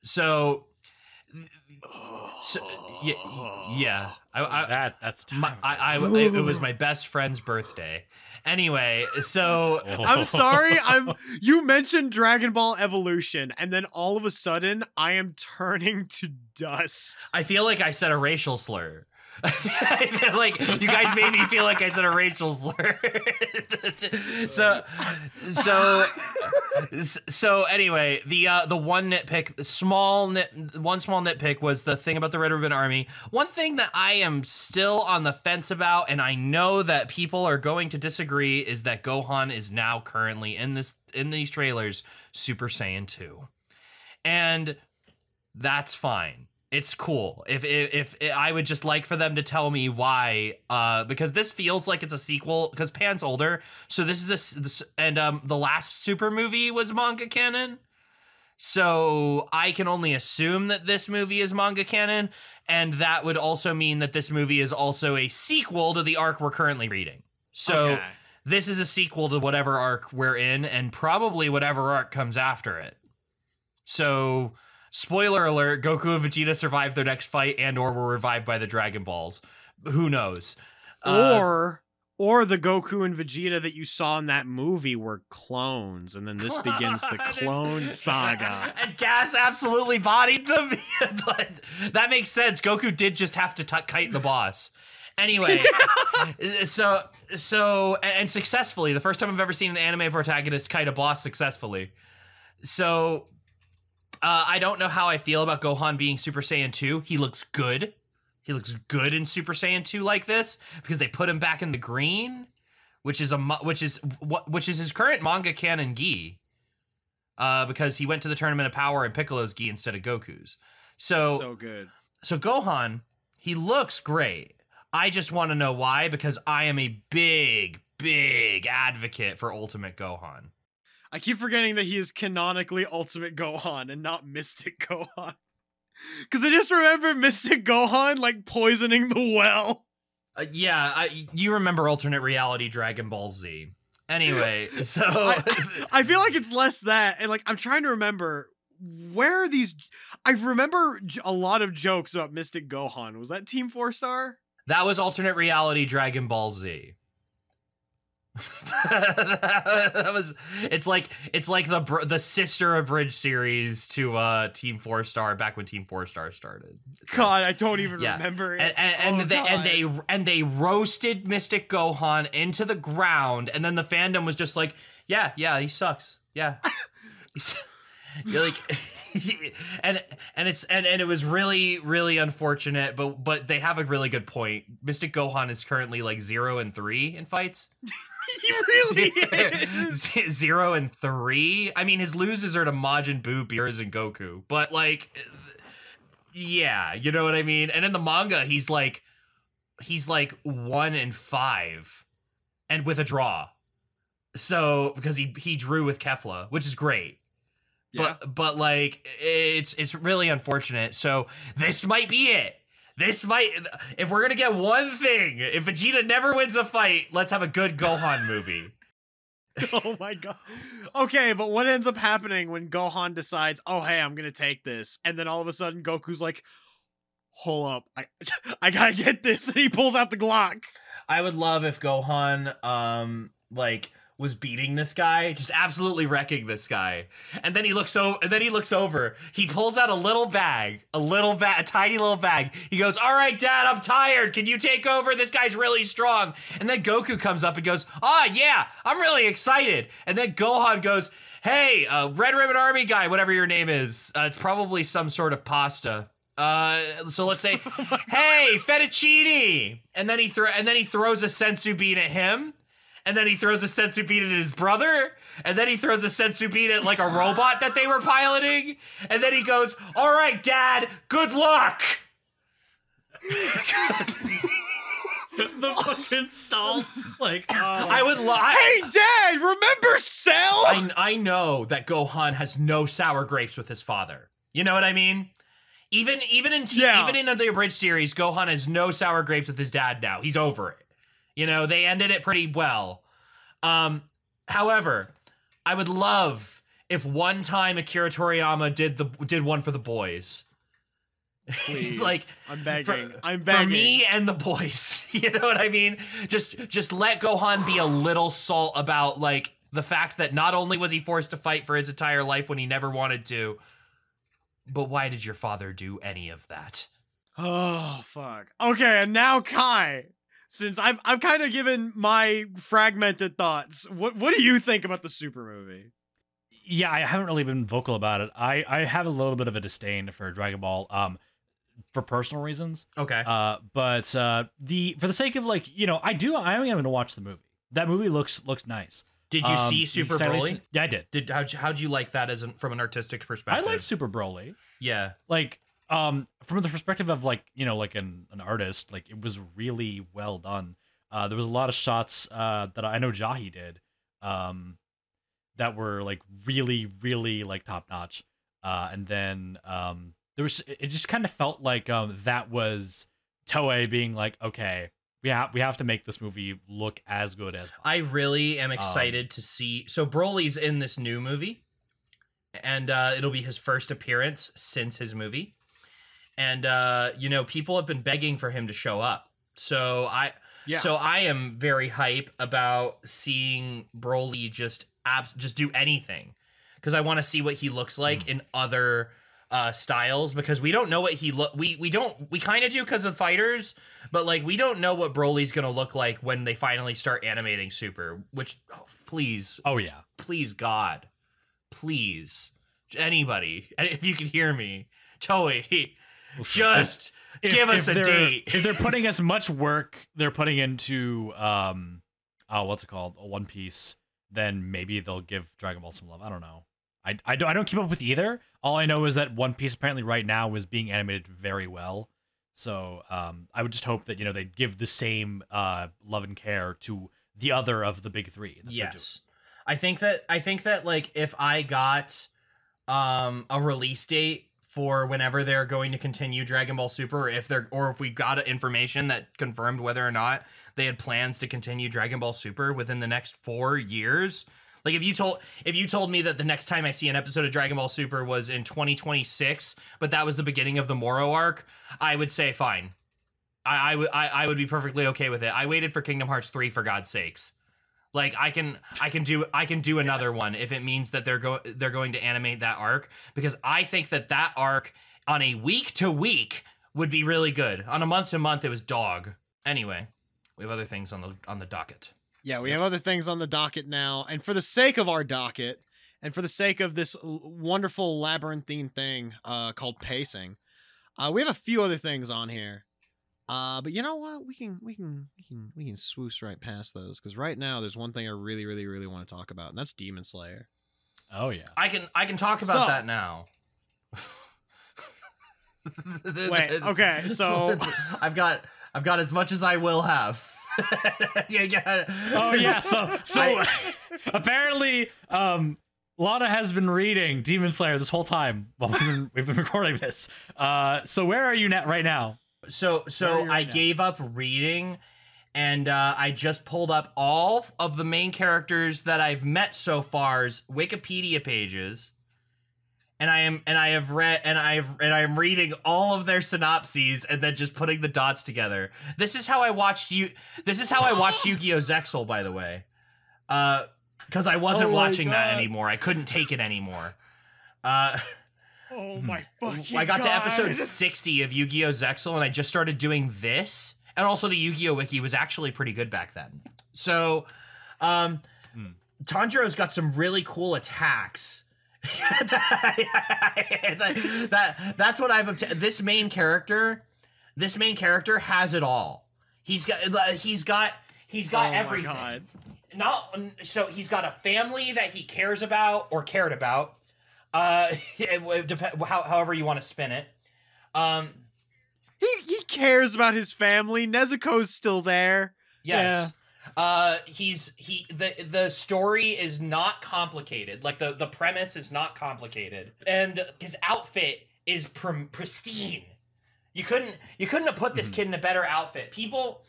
So yeah. It was my best friend's birthday. Anyway, so I'm sorry. You mentioned Dragon Ball Evolution, and then all of a sudden, I am turning to dust. I feel like I said a racial slur. Like you guys made me feel like I said a racial slur. So anyway, the one small nitpick was the thing about the Red Ribbon Army. One thing that I am still on the fence about, and I know that people are going to disagree, is that Gohan is now currently in these trailers Super Saiyan 2, and that's fine. It's cool. If I would just like for them to tell me why, because this feels like it's a sequel. Because Pan's older, so this is the last Super movie was manga canon. So I can only assume that this movie is manga canon, and that would also mean that this movie is also a sequel to the arc we're currently reading. So this is a sequel to whatever arc we're in, and probably whatever arc comes after it. So. Spoiler alert, Goku and Vegeta survived their next fight and or were revived by the Dragon Balls. Who knows? Or the Goku and Vegeta that you saw in that movie were clones, and then this begins the clone saga. And Gas absolutely bodied them. That makes sense. Goku did just have to kite the boss. Anyway, so successfully. The first time I've ever seen an anime protagonist kite a boss successfully. So... I don't know how I feel about Gohan being Super Saiyan 2. He looks good. He looks good in Super Saiyan 2 like this because they put him back in the green, which is his current manga canon gi. Because he went to the Tournament of Power in Piccolo's gi instead of Goku's. So good. So Gohan, he looks great. I just want to know why, because I am a big advocate for Ultimate Gohan. I keep forgetting that he is canonically Ultimate Gohan and not Mystic Gohan. Because I just remember Mystic Gohan, like, poisoning the well. You remember alternate reality Dragon Ball Z. Anyway, so... I feel like it's less that, and, like, I'm trying to remember, where are these... I remember a lot of jokes about Mystic Gohan. Was that Team 4-Star? That was alternate reality Dragon Ball Z. It's like the sister abridged series to Team 4-Star back when Team 4-Star started. God, I don't even remember it. And they roasted Mystic Gohan into the ground, and then the fandom was just like, yeah, he sucks. Yeah. You're like and it was really unfortunate, but they have a really good point. Mystic Gohan is currently like 0-3 in fights. He really is. 0-3. I mean, his loses are to Majin Buu, Beerus, and Goku, but like, yeah, you know what I mean. And in the manga, he's like 1-5, and with a draw. So because he drew with Kefla, which is great. Yeah. But like it's really unfortunate. So this might be it. This might, if we're gonna get one thing, if Vegeta never wins a fight, let's have a good Gohan movie. Oh my god. Okay, but what ends up happening when Gohan decides, oh hey, I'm gonna take this, and then all of a sudden Goku's like, hold up, I gotta get this, and he pulls out the Glock. I would love if Gohan like was beating this guy, just absolutely wrecking this guy. And then he looks over. He pulls out a tiny little bag. He goes, "All right, Dad, I'm tired. Can you take over? This guy's really strong." And then Goku comes up and goes, "Ah, yeah, I'm really excited." And then Gohan goes, "Hey, Red Ribbon Army guy, whatever your name is. It's probably some sort of pasta. So let's say, hey, fettuccine." And then he throws a sensu bean at him. And then he throws a sensu bean at his brother. And then he throws a sensu bean at like a robot that they were piloting. And then he goes, "All right, Dad, good luck." The fucking salt. Like, I would lie. Hey, Dad, remember Cell? I know that Gohan has no sour grapes with his father. You know what I mean? Even in the abridged series, Gohan has no sour grapes with his dad now. He's over it. You know, they ended it pretty well. However, I would love if one time Akira Toriyama did one for the boys. Please. Like, I'm begging. For me and the boys. You know what I mean? Just let Gohan be a little salt about like the fact that not only was he forced to fight for his entire life when he never wanted to, but why did your father do any of that? Oh fuck. Okay, and now Kai. Since I've kind of given my fragmented thoughts, what do you think about the Super movie? yeah, I haven't really been vocal about it. I have a little bit of a disdain for Dragon Ball, for personal reasons. Okay. But for the sake of like, you know, I am going to watch the movie. That movie looks nice. Did you see Super Broly? Yeah, I did. How'd you like that from an artistic perspective? I like Super Broly. Yeah. Like, from the perspective of like, you know, like an artist, like it was really well done. There was a lot of shots that I know Jahi did that were like really, really like top notch. And then it just kind of felt like that was Toei being like, okay, we have to make this movie look as good as possible. I really am excited to see. So Broly's in this new movie, and it'll be his first appearance since his movie. And you know, people have been begging for him to show up. So I am very hype about seeing Broly just do anything, because I want to see what he looks like in other styles, because we don't know what we kind of do because of Fighters, but like we don't know what Broly's gonna look like when they finally start animating Super, which please God, please, anybody, if you can hear me, Toei, just give us a date. If they're putting as much work they're putting into what's it called, One Piece, then maybe they'll give Dragon Ball some love. I don't know. I don't keep up with either. All I know is that One Piece apparently right now is being animated very well. So I would just hope that, you know, they give the same love and care to the other of the big three. Yes, I think that like if I got a release date for whenever they're going to continue Dragon Ball Super, or if we got information that confirmed whether or not they had plans to continue Dragon Ball Super within the next 4 years. Like if you told me that the next time I see an episode of Dragon Ball Super was in 2026, but that was the beginning of the Moro arc, I would say fine. I would be perfectly okay with it. I waited for Kingdom Hearts 3, for God's sakes. Like I can do another one if it means that they're going to animate that arc, because I think that arc on a week to week would be really good. On a month to month, it was dog. Anyway, we have other things on the docket. Yeah, we have other things on the docket now, and for the sake of our docket, and for the sake of this wonderful labyrinthine thing called pacing, we have a few other things on here. But you know what? We can swoosh right past those, because right now there's one thing I really, really, really want to talk about, and that's Demon Slayer. Oh yeah, I can talk about that now. Wait, okay, so I've got as much as I will have. yeah. Oh yeah. So apparently, Lana has been reading Demon Slayer this whole time while we've been recording this. So where are you right now? So I gave up reading, and I just pulled up all of the main characters that I've met so far's Wikipedia pages, and I am reading all of their synopses and then just putting the dots together. This is how I watched Yu-Gi-Oh! Zexal, by the way. Because I wasn't watching that anymore. I couldn't take it anymore. Oh my fucking I got God. to episode 60 of Yu-Gi-Oh! Zexal, and I just started doing this. And also the Yu-Gi-Oh! Wiki was actually pretty good back then. So, Tanjiro's got some really cool attacks. That's what I've obtained. This main character has it all. He's got everything. My God. So he's got a family that he cares about or cared about. However you want to spin it. He cares about his family. Nezuko's still there. Yes. Yeah. The story is not complicated. Like the premise is not complicated, and his outfit is pristine. You couldn't have put this kid in a better outfit. People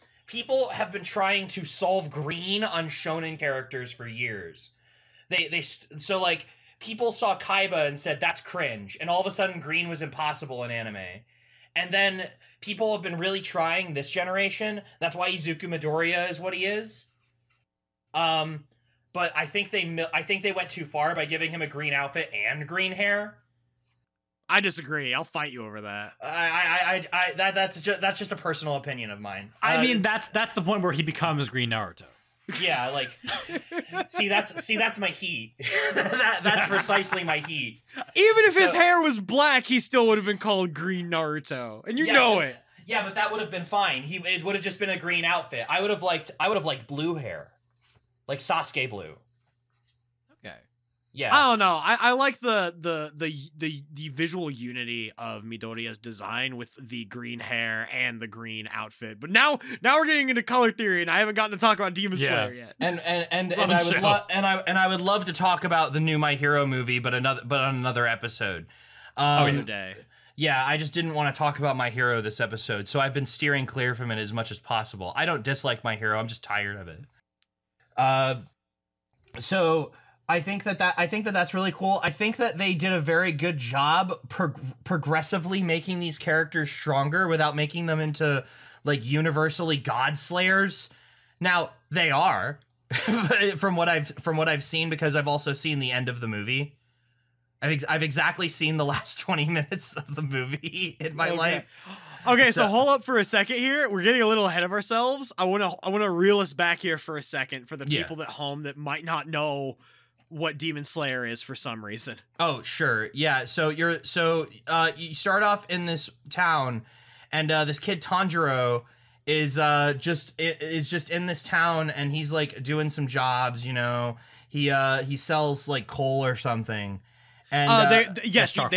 have been trying to solve green on shonen characters for years. So like people saw Kaiba and said that's cringe, and all of a sudden green was impossible in anime. And then people have been really trying this generation. That's why Izuku Midoriya is what he is. But I think they went too far by giving him a green outfit and green hair. I disagree. I'll fight you over that. That's just a personal opinion of mine. I mean, that's the point where he becomes Green Naruto. Yeah, like, see, that's my heat. That's precisely my heat. Even if his hair was black, he still would have been called Green Naruto, and you know it. Yeah, but that would have been fine. It would have just been a green outfit. I would have liked blue hair, like Sasuke blue. Okay. Yeah. I don't know. I like the visual unity of Midoriya's design with the green hair and the green outfit. But now we're getting into color theory, and I haven't gotten to talk about Demon Slayer yet. And I would love to talk about the new My Hero movie, but on another episode. Another day. Yeah, I just didn't want to talk about My Hero this episode, so I've been steering clear from it as much as possible. I don't dislike My Hero. I'm just tired of it. So I think that's really cool. I think that they did a very good job progressively making these characters stronger without making them into like universally god slayers. Now they are from what I've seen, because I've also seen the end of the movie. I've exactly seen the last 20 minutes of the movie in my life. Okay, so hold up for a second here. We're getting a little ahead of ourselves. I want to reel us back here for a second for the people at home that might not know what Demon Slayer is for some reason. Oh, sure. Yeah, so you start off in this town, and this kid Tanjiro is just in this town, and he's like doing some jobs, you know. He sells like coal or something. And they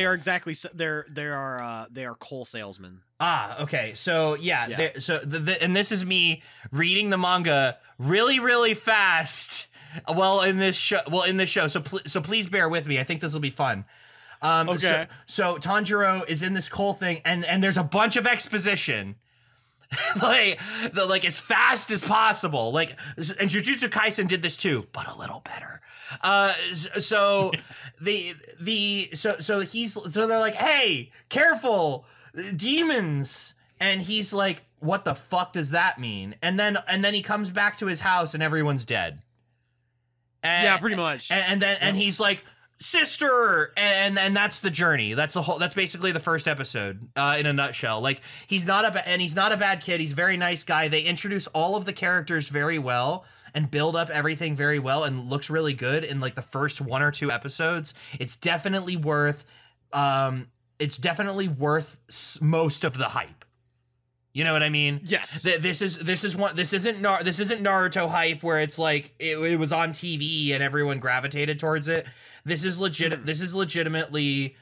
are exactly. They are coal salesmen. Ah, okay. So and this is me reading the manga really, really fast. In this show. So please bear with me. I think this will be fun. Okay. So Tanjiro is in this coal thing, and there's a bunch of exposition. like as fast as possible. Like, and Jujutsu Kaisen did this too, but a little better. So they're like, hey, careful, demons, and he's like, what the fuck does that mean? And then he comes back to his house and everyone's dead. Yeah, pretty much. And he's like, sister, and that's the journey. That's basically the first episode in a nutshell. Like, he's not a bad kid. He's a very nice guy. They introduce all of the characters very well and build up everything very well, and looks really good in like the first 1 or 2 episodes. It's definitely worth most of the hype. You know what I mean? Yes. This isn't Naruto hype where it's like it was on TV and everyone gravitated towards it. This is legit. This is legitimately.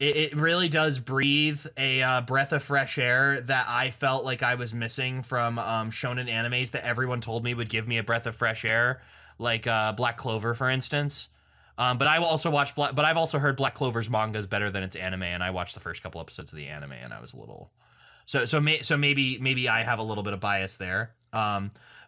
It really does breathe a breath of fresh air that I felt like I was missing from shonen animes that everyone told me would give me a breath of fresh air. like Black Clover, for instance. But I also watched but I've also heard Black Clover's manga is better than its anime, and I watched the first couple episodes of the anime, and I was a little so maybe I have a little bit of bias there.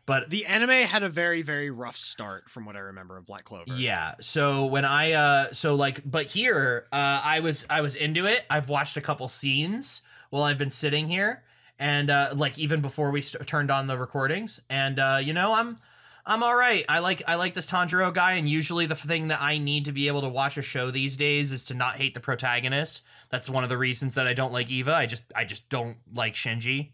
But the anime had a very, very rough start from what I remember of Black Clover. Yeah. So when but here I was into it. I've watched a couple scenes while I've been sitting here, and like even before we turned on the recordings, and I'm all right. I like this Tanjiro guy, and usually the thing that I need to be able to watch a show these days is to not hate the protagonist. That's one of the reasons that I don't like Eva. I just don't like Shinji.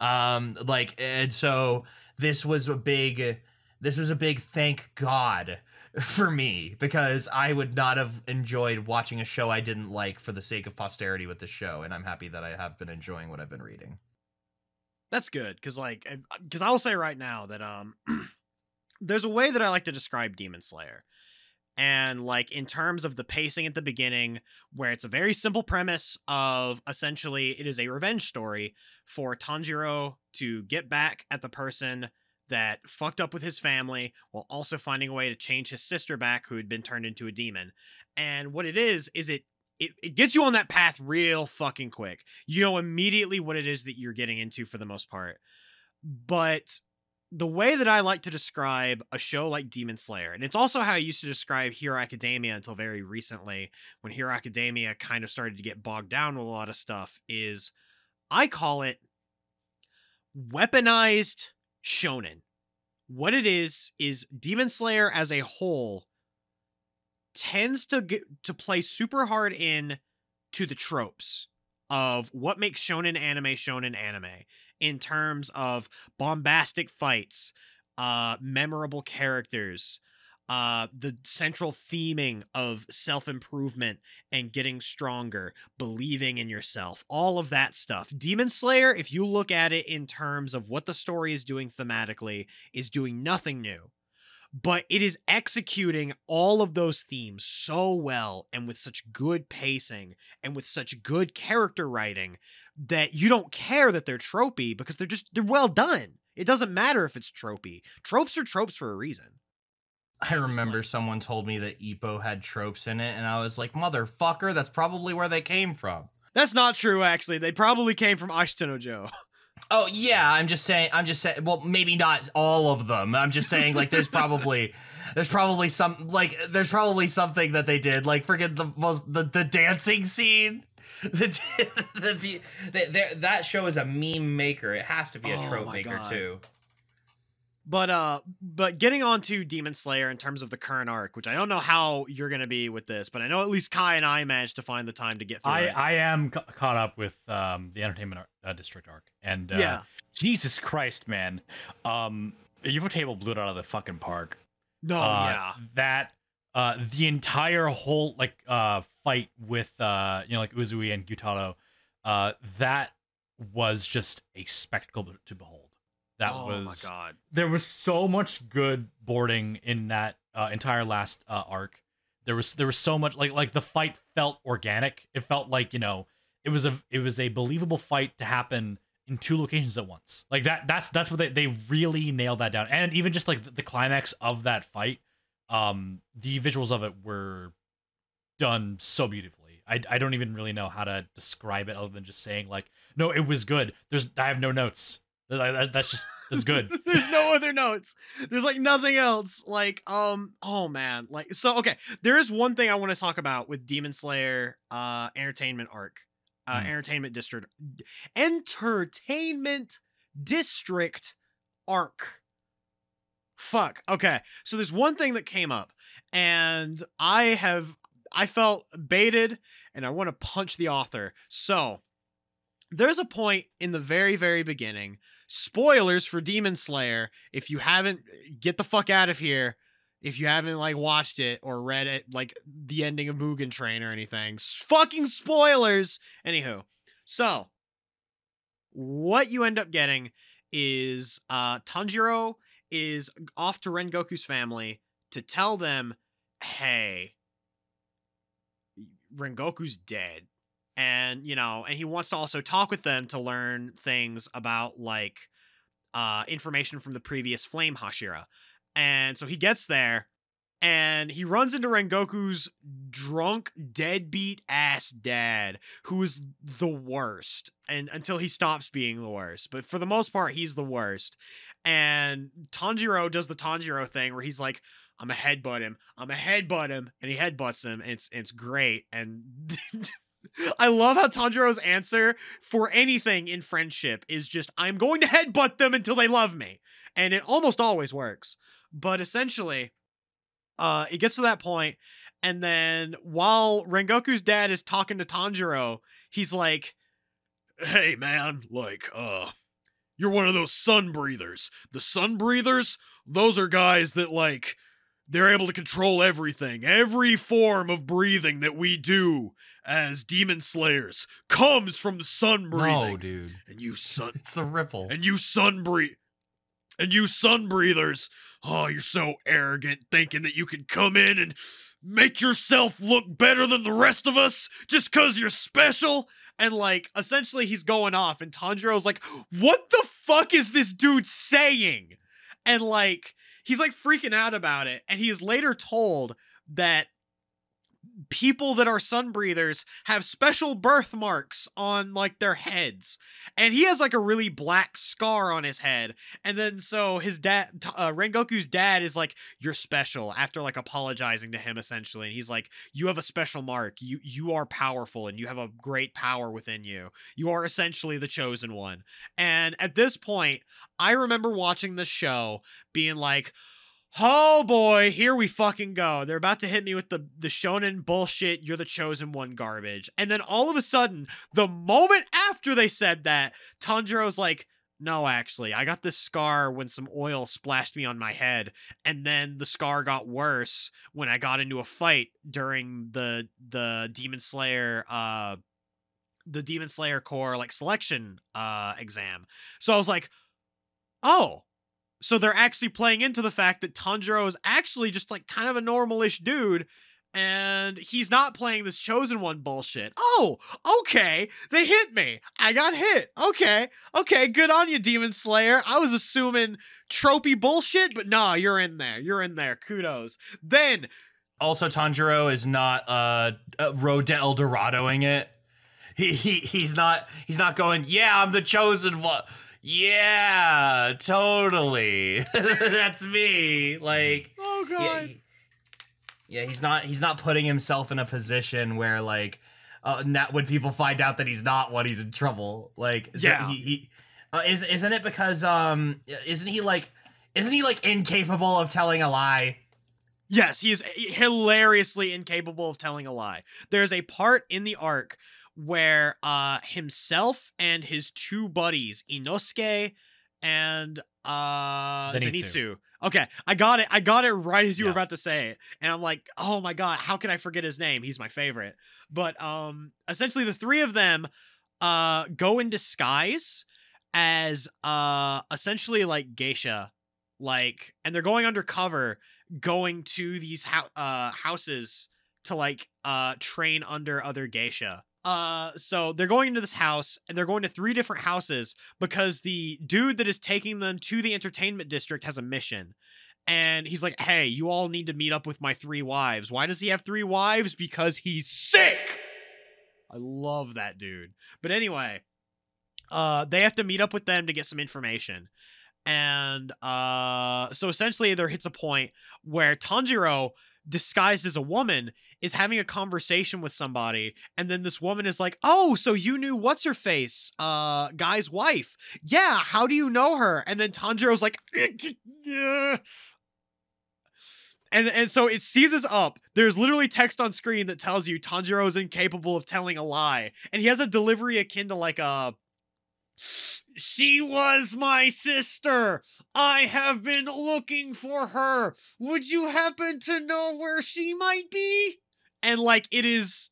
And so this was a big thank God for me, because I would not have enjoyed watching a show I didn't like for the sake of posterity with this show, and I'm happy that I have been enjoying what I've been reading. That's good, because I will say right now that there's a way that I like to describe Demon Slayer. And like in terms of the pacing at the beginning, where it's a very simple premise of essentially it is a revenge story for Tanjiro to get back at the person that fucked up with his family while also finding a way to change his sister back, who had been turned into a demon. And what it is it gets you on that path real fucking quick. You know immediately what it is that you're getting into for the most part. But the way that I like to describe a show like Demon Slayer, and it's also how I used to describe Hero Academia until very recently, when Hero Academia kind of started to get bogged down with a lot of stuff, is I call it weaponized shonen. What it is Demon Slayer as a whole tends to play super hard in to the tropes of what makes shonen anime in terms of bombastic fights, memorable characters, the central theming of self-improvement and getting stronger, believing in yourself, all of that stuff. Demon Slayer, if you look at it in terms of what the story is doing thematically, is doing nothing new. But it is executing all of those themes so well and with such good pacing and with such good character writing that you don't care that they're tropey, because they're well done. It doesn't matter if it's tropey. Tropes are tropes for a reason. I remember someone told me that Ippo had tropes in it, and I was like, motherfucker, that's probably where they came from. That's not true, actually. They probably came from Ashita no Joe. Oh yeah, I'm just saying, well, maybe not all of them. I'm just saying, like, there's probably something that they did, like, forget the dancing scene. That show is a meme maker. It has to be a trope maker God. Too. But getting on to Demon Slayer in terms of the current arc, which I don't know how you're going to be with this, but I know at least Kai and I managed to find the time to get through it. I am caught up with the Entertainment District arc. And yeah. Jesus Christ, man. Ufotable blew it out of the fucking park. No, yeah. That, the entire whole, like, fight with, like Uzui and Gyutaro, that was just a spectacle to behold. That was, my God. There was so much good boarding in that entire last arc. There was so much, like the fight felt organic. It felt like, it was a believable fight to happen in two locations at once. Like that's what they really nailed that down. And even just like the climax of that fight, the visuals of it were done so beautifully. I don't even really know how to describe it other than just saying, like, no, it was good. I have no notes. That's good. There's no other notes. There's like nothing else. Like, oh man. Like, so, okay. There is one thing I want to talk about with Demon Slayer, Entertainment arc, Entertainment District arc. Fuck. Okay. So there's one thing that came up, and I felt baited, and I want to punch the author. So there's a point in the very, very beginning. Spoilers for Demon Slayer. If you haven't, get the fuck out of here. If you haven't, like, watched it or read it, like the ending of Mugen Train or anything. Fucking spoilers. Anywho. So what you end up getting is Tanjiro is off to Rengoku's family to tell them, hey, Rengoku's dead. And, and he wants to also talk with them to learn things about, like, information from the previous Flame Hashira. And so he gets there, and he runs into Rengoku's drunk, deadbeat ass dad, who is the worst, and until he stops being the worst. But for the most part, he's the worst. And Tanjiro does the Tanjiro thing where he's like, I'm gonna headbutt him. I'm gonna headbutt him. And he headbutts him, and it's great. And I love how Tanjiro's answer for anything in friendship is just, I'm going to headbutt them until they love me. And it almost always works. But essentially, it gets to that point, and then while Rengoku's dad is talking to Tanjiro, he's like, hey man, like, you're one of those sun breathers. The sun breathers, those are guys that, like, they're able to control everything. Every form of breathing that we do as demon slayers comes from the sun breathing. No, dude. And you sun It's the ripple. and you sun breathers, oh, you're so arrogant, thinking that you can come in and make yourself look better than the rest of us just because you're special. And, like, essentially he's going off, and Tanjiro's like, what the fuck is this dude saying? And, like, he's, like, freaking out about it. And he is later told that people that are sun breathers have special birthmarks on, like, their heads, and he has, like, a really black scar on his head. And then so his dad, Rengoku's dad, is like, you're special, after, like, apologizing to him essentially. And he's like, you have a special mark, you are powerful, and you have a great power within you. You are essentially the chosen one. And at this point, I remember watching the show being like, oh boy, here we fucking go. They're about to hit me with the shonen bullshit, you're the chosen one garbage. And then all of a sudden, the moment after they said that, Tanjiro's like, no, actually, I got this scar when some oil splashed me on my head. And then the scar got worse when I got into a fight during the Demon Slayer, Corps, like, selection exam. So I was like, oh. So they're actually playing into the fact that Tanjiro is actually just, like, kind of a normal-ish dude, and he's not playing this chosen one bullshit. Oh, okay, they hit me. I got hit. Okay, good on you, Demon Slayer. I was assuming tropey bullshit, but nah, you're in there. Kudos. Then, Also, Tanjiro is not Road to El Doradoing it. He's not going, yeah, I'm the chosen one. Yeah, totally. That's me. Like, oh god. Yeah, he's not putting himself in a position where, like, when people find out that he's not one, he's in trouble. Like, yeah. Isn't it because isn't he like incapable of telling a lie? Yes, he is hilariously incapable of telling a lie. There's a part in the arc where himself and his two buddies, Inosuke and Zenitsu. Okay, I got it right as you were about to say it. And I'm like, oh my god, how can I forget his name? He's my favorite. But essentially the three of them go in disguise as essentially, like, geisha. Like, and they're going undercover, going to these houses to, like, train under other geisha. So they're going into this house, and they're going to 3 different houses because the dude that is taking them to the entertainment district has a mission. And he's like, hey, you all need to meet up with my 3 wives. Why does he have 3 wives? Because he's sick! I love that dude. But anyway, they have to meet up with them to get some information. And so essentially there hits a point where Tanjiro, disguised as a woman, is having a conversation with somebody, and then this woman is like, oh, so you knew what's-her-face, guy's wife. Yeah, how do you know her? And then Tanjiro's like, and so it seizes up. There's literally text on screen that tells you Tanjiro is incapable of telling a lie, and he has a delivery akin to, like, she was my sister. I have been looking for her. Would you happen to know where she might be? And, like, it is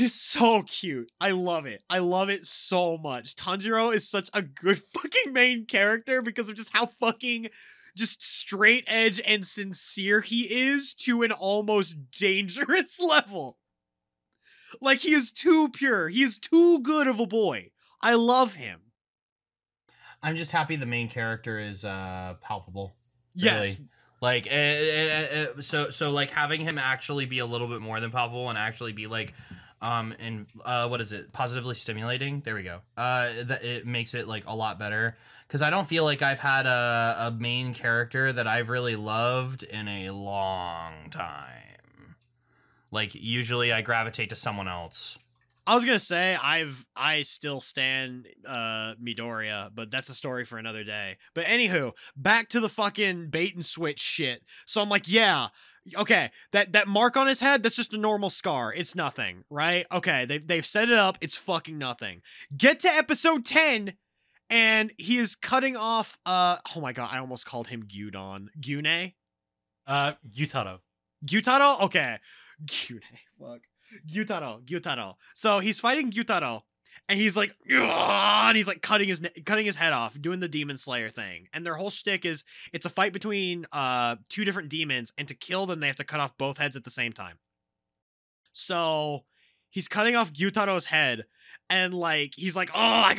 so cute. I love it. I love it so much. Tanjiro is such a good fucking main character because of just how fucking just straight edge and sincere he is to an almost dangerous level. Like, he is too pure. He is too good of a boy. I love him. I'm just happy the main character is palpable. Yes. Really. Like so like having him actually be a little bit more than palpable and actually be like and what is it, positively stimulating, there we go, that it makes it like a lot better, because I don't feel like I've had a main character that I've really loved in a long time. Like usually I gravitate to someone else. I was gonna say I still stand Midoriya, but that's a story for another day. But anywho, back to the fucking bait and switch shit. So I'm like, yeah, okay, that mark on his head, that's just a normal scar. It's nothing, right? Okay, they've set it up. It's fucking nothing. Get to episode 10, and he is cutting off. Oh my god, I almost called him Gyudon. Gyune. Gyutaro. Gyutaro. Okay, Gyune. Fuck. Gyutaro. So he's fighting Gyutaro, and he's like, "Ugh," and he's like cutting his head off, doing the Demon Slayer thing. And their whole shtick is it's a fight between two different demons, and to kill them, they have to cut off both heads at the same time. So he's cutting off Gyutaro's head, and like he's like, "Oh, I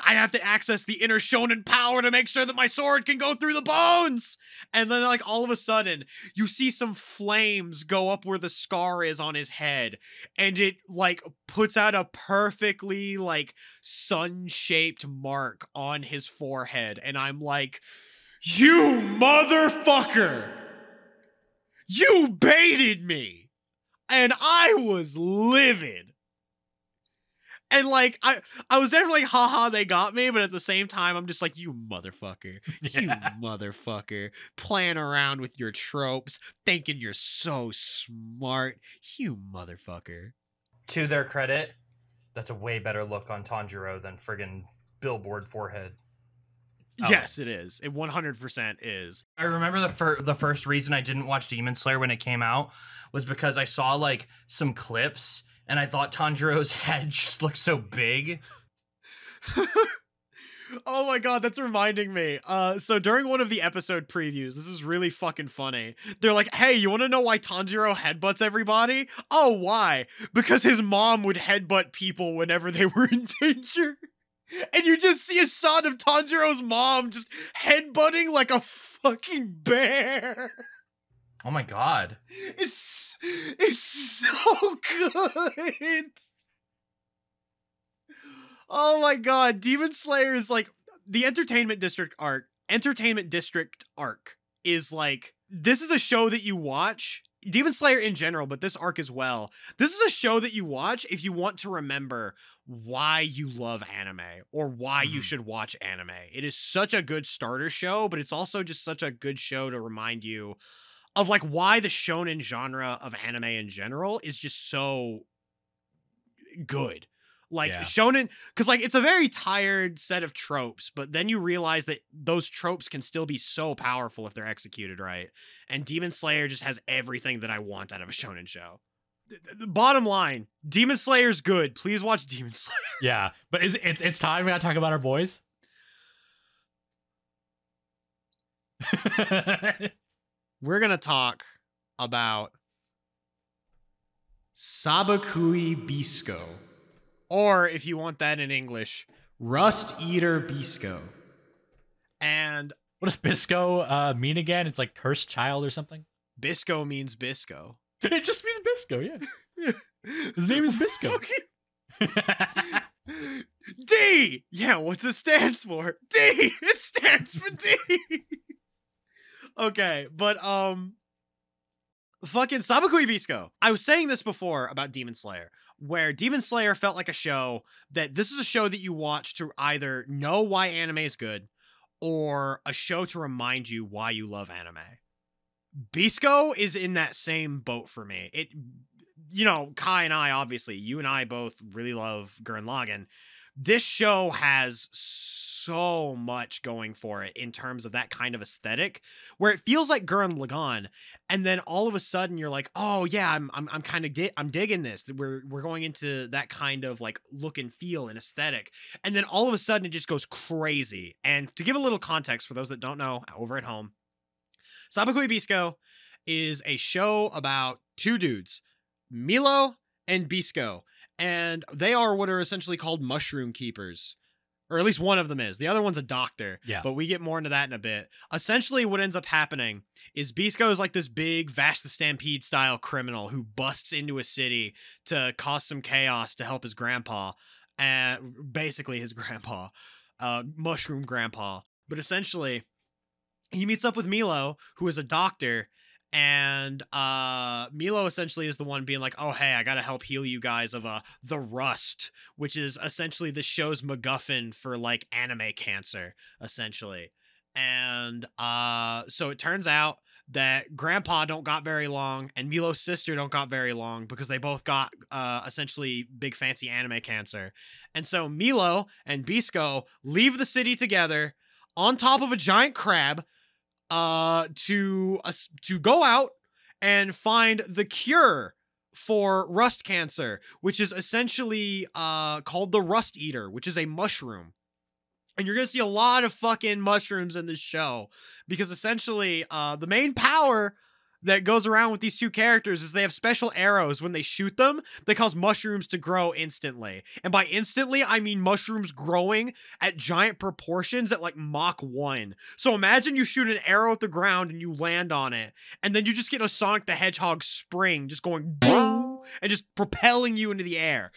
have to access the inner shonen power to make sure that my sword can go through the bones." And then like all of a sudden, you see some flames go up where the scar is on his head, and it like puts out a perfectly like sun-shaped mark on his forehead. And I'm like, "You motherfucker! You baited me!" And I was livid. And like I was definitely like, haha, they got me, but at the same time I'm just like, you motherfucker. You motherfucker. Playing around with your tropes, thinking you're so smart. You motherfucker. To their credit, that's a way better look on Tanjiro than friggin' billboard forehead. Oh. Yes, it is. It 100% is. I remember the first reason I didn't watch Demon Slayer when it came out was because I saw like some clips and I thought Tanjiro's head just looked so big. Oh my god, that's reminding me. So during one of the episode previews, this is really fucking funny. They're like, "Hey, you want to know why Tanjiro headbutts everybody?" "Oh, why?" "Because his mom would headbutt people whenever they were in danger." And you just see a shot of Tanjiro's mom just headbutting like a fucking bear. Oh my god. It's so good. Oh my god, Demon Slayer is like the Entertainment District arc is like, this is a show that you watch, Demon Slayer in general, but this arc as well. This is a show that you watch if you want to remember why you love anime or why you should watch anime. It is such a good starter show, but it's also just such a good show to remind you of like why the shonen genre of anime in general is just so good. Like shonen, because like it's a very tired set of tropes, but then you realize that those tropes can still be so powerful if they're executed right. And Demon Slayer just has everything that I want out of a shonen show. The bottom line, Demon Slayer's good. Please watch Demon Slayer. Yeah, but it's time we gotta talk about our boys. We're gonna talk about Sabikui Bisco. Or, if you want that in English, Rust Eater Bisco. And what does Bisco mean again? It's like cursed child or something? Bisco means Bisco. It just means Bisco, yeah. His name is Bisco. D! Yeah, what's it stands for? D! It stands for D! Okay, but, fucking Sabikui Bisco. I was saying this before about Demon Slayer, where Demon Slayer felt like a show that this is a show that you watch to either know why anime is good or a show to remind you why you love anime. Bisco is in that same boat for me. It, you know, Kai and I, obviously, you and I both really love Gurren Lagann. This show has so much going for it in terms of that kind of aesthetic, where it feels like Gurren Lagann, and then all of a sudden you're like, oh yeah, I'm kind of I'm digging this. We're going into that kind of like look and feel and aesthetic, and then all of a sudden it just goes crazy. And to give a little context for those that don't know over at home, Sabikui Bisco is a show about two dudes, Milo and Bisco, and they are what are essentially called mushroom keepers. Or at least one of them is. The other one's a doctor. Yeah. But we get more into that in a bit. Essentially, what ends up happening is Bisco is like this big Vash the Stampede style criminal who busts into a city to cause some chaos to help his grandpa. And basically his grandpa. Mushroom grandpa. But essentially, he meets up with Milo, who is a doctor. And Milo essentially is the one being like, oh, hey, I gotta help heal you guys of the rust, which is essentially the show's MacGuffin for like anime cancer, essentially. And so it turns out that Grandpa don't got very long and Milo's sister don't got very long because they both got essentially big fancy anime cancer. And so Milo and Bisco leave the city together on top of a giant crab to go out and find the cure for rust cancer, which is essentially called the rust eater, which is a mushroom. And you're gonna see a lot of fucking mushrooms in this show because essentially the main power that goes around with these two characters is they have special arrows. When they shoot them, they cause mushrooms to grow instantly. And by instantly, I mean mushrooms growing at giant proportions at like Mach 1. So imagine you shoot an arrow at the ground and you land on it, and then you just get a Sonic the Hedgehog spring just going boom and just propelling you into the air.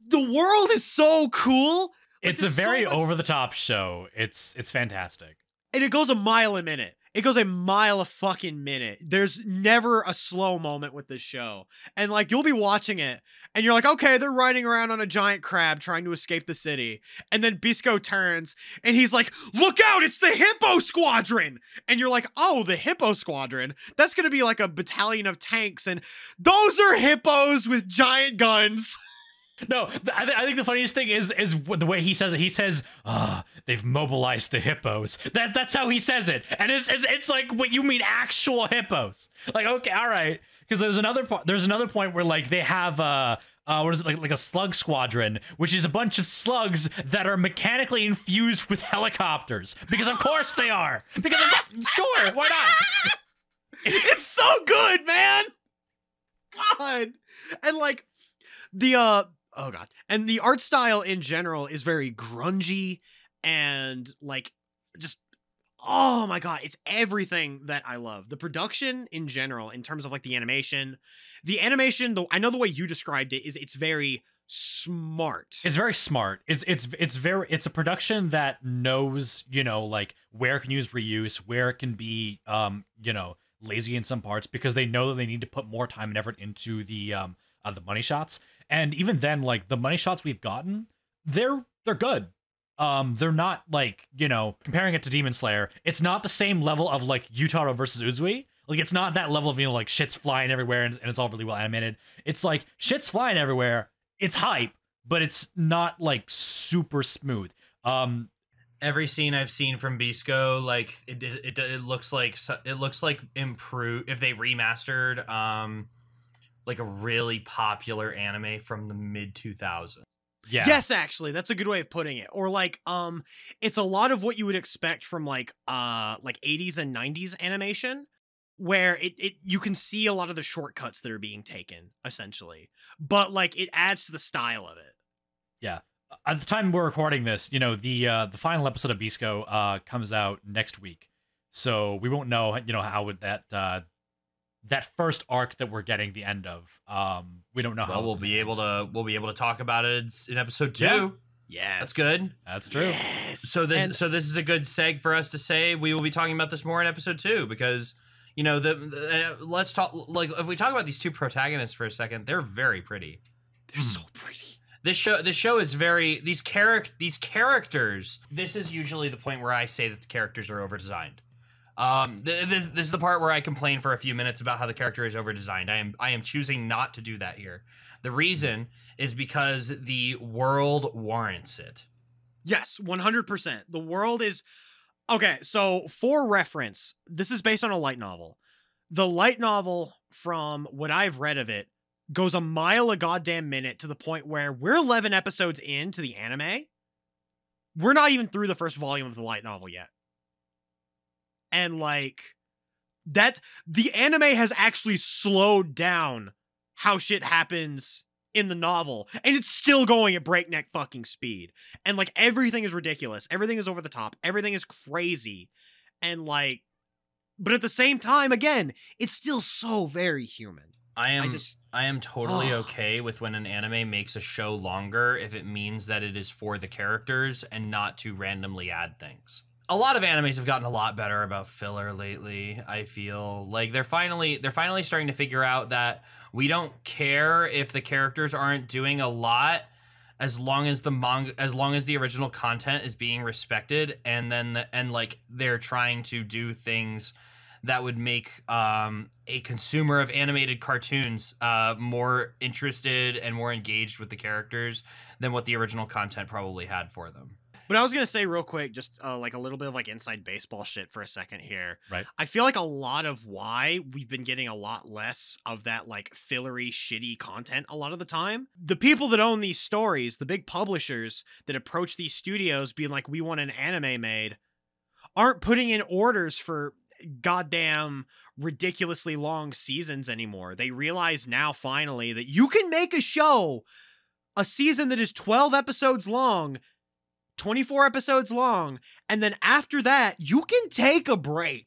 The world is so cool. It's a very over-the-top show. It's fantastic. And it goes a mile a minute. It goes a mile a fucking minute. There's never a slow moment with this show. And like, you'll be watching it and you're like, okay, they're riding around on a giant crab trying to escape the city. And then Bisco turns and he's like, look out, it's the Hippo Squadron. And you're like, oh, the Hippo Squadron? That's going to be like a battalion of tanks. And those are hippos with giant guns. No, I think the funniest thing is the way he says it. He says, they've mobilized the hippos. That's how he says it. And it's like, what you mean actual hippos? Like, okay, all right. Because there's another point where like they have what is it, like a slug squadron, which is a bunch of slugs that are mechanically infused with helicopters. Because of course they are. Because sure, why not? It's so good, man. God. And like oh god. And the art style in general is very grungy and like just, oh my god, it's everything that I love. The production in general, in terms of like the animation, I know the way you described it is it's very smart. It's very smart. It's a production that knows, you know, like where it can use reuse, where it can be you know, lazy in some parts because they know that they need to put more time and effort into the money shots. And even then, like the money shots we've gotten, they're good. They're not like, you know, comparing it to Demon Slayer, it's not the same level of like Yutaro versus Uzui. Like it's not that level of, you know, like shit's flying everywhere and it's all really well animated. It's like shit's flying everywhere. It's hype, but it's not like super smooth. Every scene I've seen from Bisco, like it looks like improved if they remastered like a really popular anime from the mid 2000s. Yeah. Yes, actually, that's a good way of putting it. Or like, it's a lot of what you would expect from like 80s and 90s animation, where you can see a lot of the shortcuts that are being taken, essentially. But like, it adds to the style of it. Yeah. At the time we're recording this, you know, the final episode of Bisco comes out next week, so we won't know, you know, how would that first arc that we're getting the end of. We don't know how we'll be able to talk about it in episode 2. Yeah. Yes. That's good. That's true. Yes. So this is a good seg for us to say we will be talking about this more in episode 2 because, you know, let's talk, like, if we talk about these two protagonists for a second, they're very pretty. They're so pretty. This show is very, these characters, this is usually the point where I say that the characters are over designed. This is the part where I complain for a few minutes about how the character is over designed. I am choosing not to do that here. The reason is because the world warrants it. Yes, 100%. The world is okay. So for reference, this is based on a light novel. The light novel, from what I've read of it, goes a mile a goddamn minute to the point where we're 11 episodes into the anime. We're not even through the first volume of the light novel yet. And like that, the anime has actually slowed down how shit happens in the novel, and it's still going at breakneck fucking speed. And like everything is ridiculous. Everything is over the top. Everything is crazy. And like, but at the same time, again, it's still so very human. I am totally okay with when an anime makes a show longer if it means that it is for the characters and not to randomly add things. A lot of animes have gotten a lot better about filler lately. I feel like they're finally starting to figure out that we don't care if the characters aren't doing a lot as long as the original content is being respected, and then like they're trying to do things that would make a consumer of animated cartoons more interested and more engaged with the characters than what the original content probably had for them. But I was going to say real quick, just like a little bit of like inside baseball shit for a second here. Right. I feel like a lot of why we've been getting a lot less of that like fillery, shitty content a lot of the time. The people that own these stories, the big publishers that approach these studios being like, we want an anime made, aren't putting in orders for goddamn ridiculously long seasons anymore. They realize now finally that you can make a season that is 12 episodes long, 24 episodes long, and then after that you can take a break.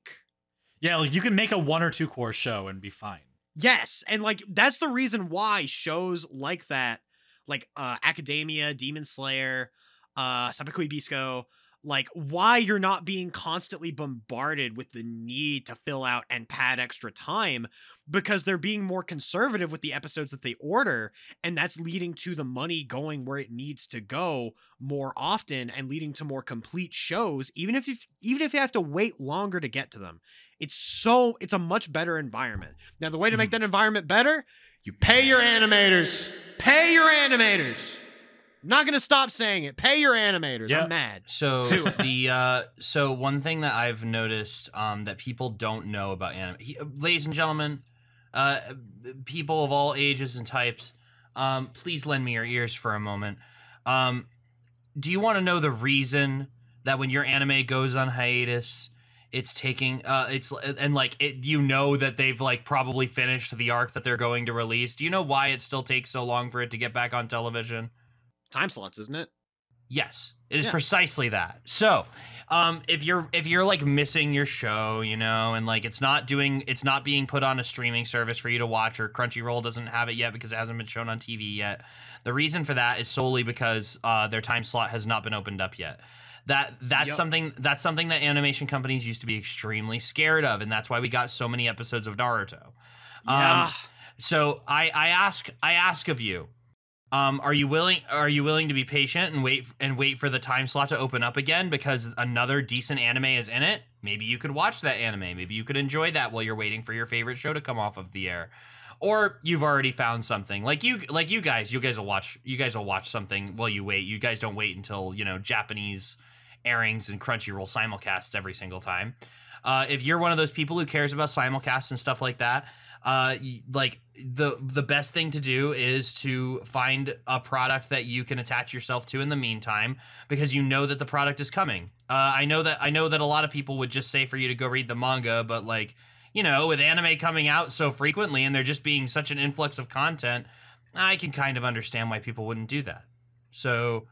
Yeah, like you can make a 1 or 2 course show and be fine. Yes, and like that's the reason why shows like that, like Academia, Demon Slayer, Sabikui Bisco, like why you're not being constantly bombarded with the need to fill out and pad extra time, because they're being more conservative with the episodes that they order, and that's leading to the money going where it needs to go more often and leading to more complete shows, even if you have to wait longer to get to them. It's a much better environment. Now the way to make that environment better, you pay your animators. Pay your animators. I'm not gonna stop saying it. Pay your animators. Yep. I'm mad. So so one thing that I've noticed that people don't know about anime, ladies and gentlemen, people of all ages and types, please lend me your ears for a moment. Do you want to know the reason that when your anime goes on hiatus, it's taking you know that they've like probably finished the arc that they're going to release? Do you know why it still takes so long for it to get back on television? Time slots, isn't it? Yes, it is precisely that. So, if you're like missing your show, you know, and like it's not being put on a streaming service for you to watch, or Crunchyroll doesn't have it yet because it hasn't been shown on TV yet. The reason for that is solely because their time slot has not been opened up yet. That's something that animation companies used to be extremely scared of, and that's why we got so many episodes of Naruto. So I ask of you, are you willing to be patient and wait for the time slot to open up again because another decent anime is in it? Maybe you could watch that anime. Maybe you could enjoy that while you're waiting for your favorite show to come off of the air. Or you've already found something. You guys will watch something while you wait. You guys don't wait until, you know, Japanese airings and Crunchyroll simulcasts every single time. If you're one of those people who cares about simulcasts and stuff like that, like the best thing to do is to find a product that you can attach yourself to in the meantime, because you know that the product is coming. I know that a lot of people would just say for you to go read the manga, but like, you know, with anime coming out so frequently and there just being such an influx of content, I can kind of understand why people wouldn't do that. So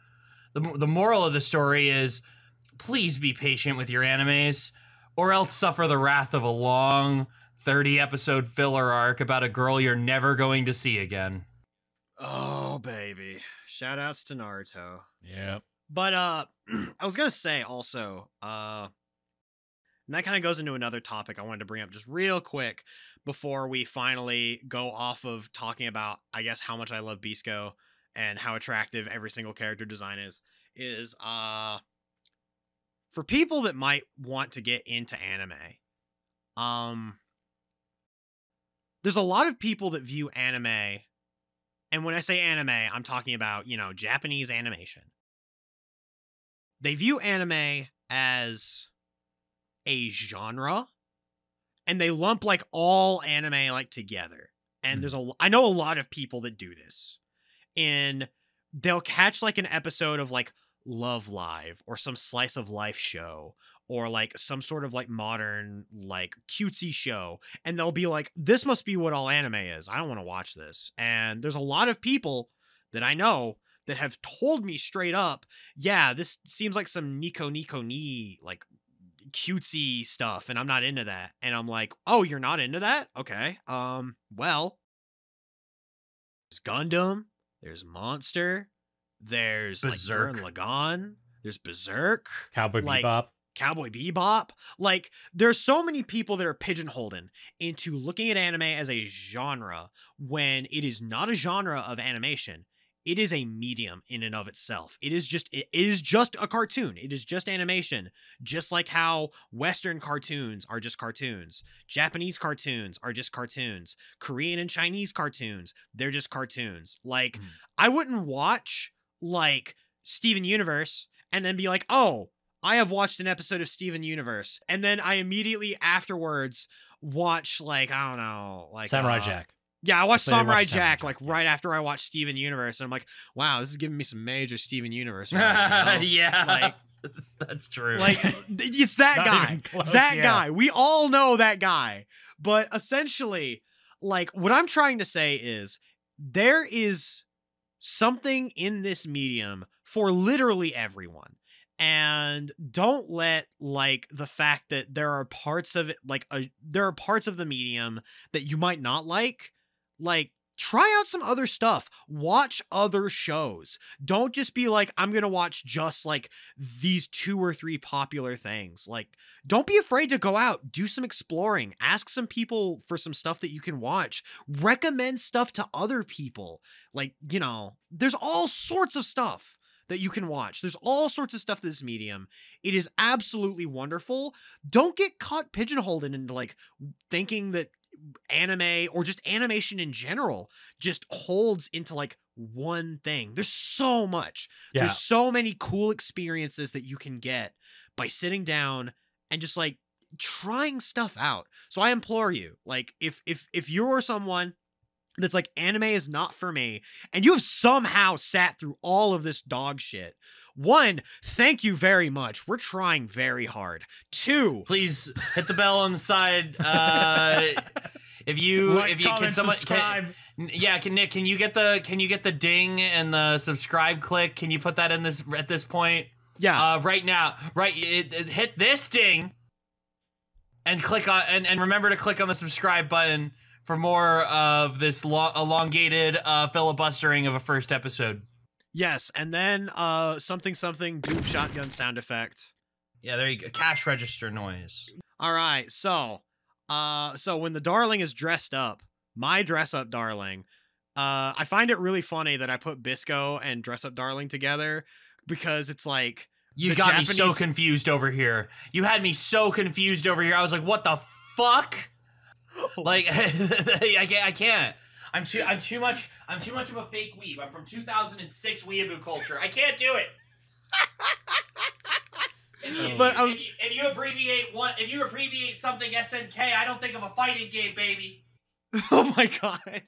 the moral of the story is, please be patient with your animes, or else suffer the wrath of a long 30-episode filler arc about a girl you're never going to see again. Oh, baby. Shoutouts to Naruto. Yep. But I was going to say also, and that kind of goes into another topic I wanted to bring up just real quick before we finally go off of talking about, I guess, how much I love Bisco and how attractive every single character design is for people that might want to get into anime, there's a lot of people that view anime, and when I say anime, I'm talking about, you know, Japanese animation. They view anime as a genre, and they lump like all anime like together. And I know a lot of people that do this, and they'll catch like an episode of like Love Live or some slice of life show or like some sort of like modern like cutesy show, and they'll be like, this must be what all anime is. I don't want to watch this. And there's a lot of people that I know that have told me straight up, yeah, this seems like some Nico ni like cutesy stuff, and I'm not into that. And I'm like, oh, you're not into that? Okay. Well, there's Gundam, there's Monster, there's Berserk. like Gurren Lagann, there's Berserk, Cowboy like, Bebop. Cowboy Bebop. Like, there's so many people that are pigeonholed into looking at anime as a genre when it is not a genre of animation. It is a medium in and of itself. It is just a cartoon. It is just animation. Just like how Western cartoons are just cartoons. Japanese cartoons are just cartoons. Korean and Chinese cartoons, they're just cartoons. Like, I wouldn't watch like Steven Universe and then be like, oh, I have watched an episode of Steven Universe. And then I immediately afterwards watch like, I don't know, like Samurai Jack. Yeah, I watched So you Samurai watched Samurai Jack Jack, like yeah. right after I watched Steven Universe, and I'm like, wow, this is giving me some major Steven Universe vibes, you know? Yeah, Like, that's true. like it's that Not guy. even close, That yeah. guy. We all know that guy. But essentially, like, what I'm trying to say is there is something in this medium for literally everyone. And don't let like the fact that there are parts of it, like there are parts of the medium that you might not like try out some other stuff. Watch other shows. Don't just be like, I'm gonna watch just like these 2 or 3 popular things. Like, don't be afraid to go out, do some exploring, ask some people for some stuff that you can watch, recommend stuff to other people. Like, you know, there's all sorts of stuff that you can watch. There's all sorts of stuff in this medium. It is absolutely wonderful. Don't get caught pigeonholed into like thinking that anime or just animation in general just holds into like one thing. There's so much. Yeah. There's so many cool experiences that you can get by sitting down and just like trying stuff out. So I implore you, like if you're someone that's like, anime is not for me, and you have somehow sat through all of this dog shit. 1, thank you very much. We're trying very hard. 2, please hit the bell on the side. If you can someone subscribe. Nick, can you get the ding and the subscribe click? Can you put that in this at this point? yeah. Right now, hit this ding and click on and remember to click on the subscribe button for more of this elongated filibustering of a first episode. Yes, and then something Doom shotgun sound effect. Yeah, there you go. Cash register noise. All right, so when the darling is dressed up, my dress up darling, I find it really funny that I put Bisco and dress up darling together because it's like You got me so confused over here. You had me so confused over here. I was like, what the fuck? Like, I can't. I'm too much of a fake weeb. I'm from 2006 weeaboo culture. I can't do it. If you abbreviate something SNK, I don't think of a fighting game, baby. Oh my god.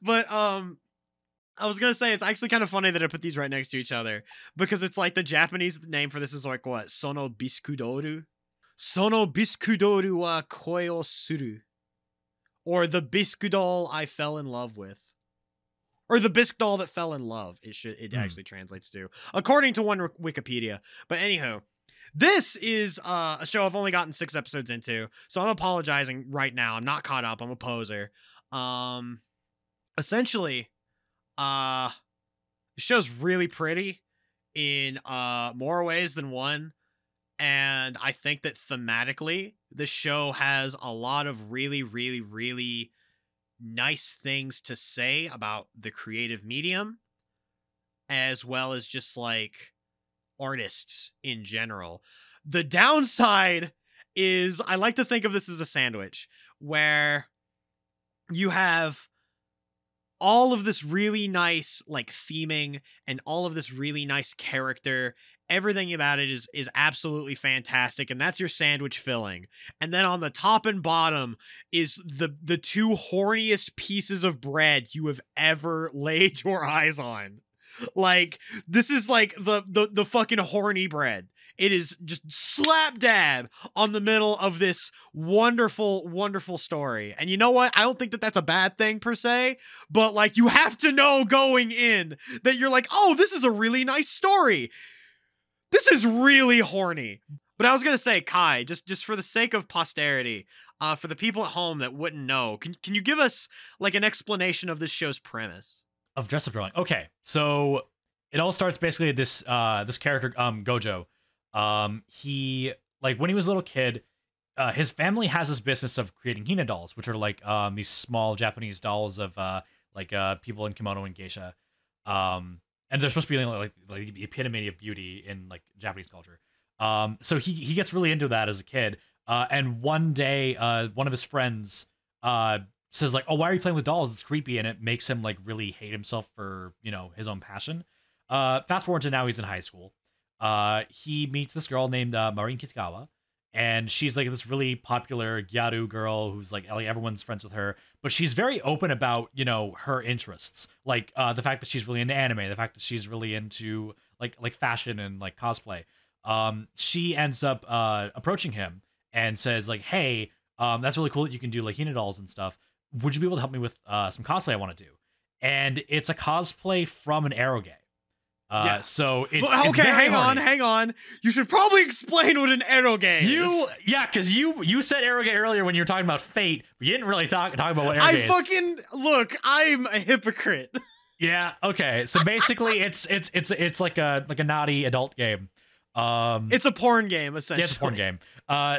But I was gonna say it's actually kind of funny that I put these right next to each other because it's like the Japanese name for this is like what? Sono biskudoru. Sono biskudoru wa koi o suru. Or the bisque doll I fell in love with. Or the bisque doll that fell in love. It actually translates to, according to one Wikipedia. But anywho, this is a show I've only gotten 6 episodes into, so I'm apologizing right now. I'm not caught up. I'm a poser. Essentially, the show's really pretty in more ways than one. And I think that thematically, the show has a lot of really, really, really nice things to say about the creative medium, as well as just like artists in general. The downside is I like to think of this as a sandwich where you have all of this really nice like theming and all of this really nice character. Everything about it is absolutely fantastic, and that's your sandwich filling. And then on the top and bottom is the 2 horniest pieces of bread you have ever laid your eyes on. Like, this is like the fucking horny bread. It is just slap dab on the middle of this wonderful, wonderful story. And you know what? I don't think that that's a bad thing per se, but like, you have to know going in that you're like, oh, this is a really nice story. This is really horny. But I was going to say, Kai, just for the sake of posterity, for the people at home that wouldn't know, can you give us like an explanation of this show's premise? Of dress-up drawing. Okay, so it all starts basically this this character Gojo. He, like, when he was a little kid, his family has this business of creating Hina dolls, which are like these small Japanese dolls of like people in kimono and geisha. And they're supposed to be like the epitome of beauty in like Japanese culture. So he gets really into that as a kid. And one day, one of his friends says like, "Oh, why are you playing with dolls? It's creepy," and it makes him like really hate himself for, you know, his own passion. Fast forward to now, he's in high school. He meets this girl named Marin Kitagawa, and she's like this really popular gyaru girl who's like everyone's friends with her, but she's very open about, you know, her interests, like the fact that she's really into anime, the fact that she's really into like fashion and like cosplay. She ends up approaching him and says like, "Hey, that's really cool that you can do like Hina dolls and stuff. Would you be able to help me with some cosplay I want to do?" And it's a cosplay from an eroge. Yeah. So it's okay. it's very Hang on. You should probably explain what an eroge is. Because you said eroge earlier when you were talking about Fate, but you didn't really talk about what eroge is. Look. I'm a hypocrite. Yeah. Okay. So basically, it's like a naughty adult game. It's a porn game, essentially. Yeah, it's a porn game.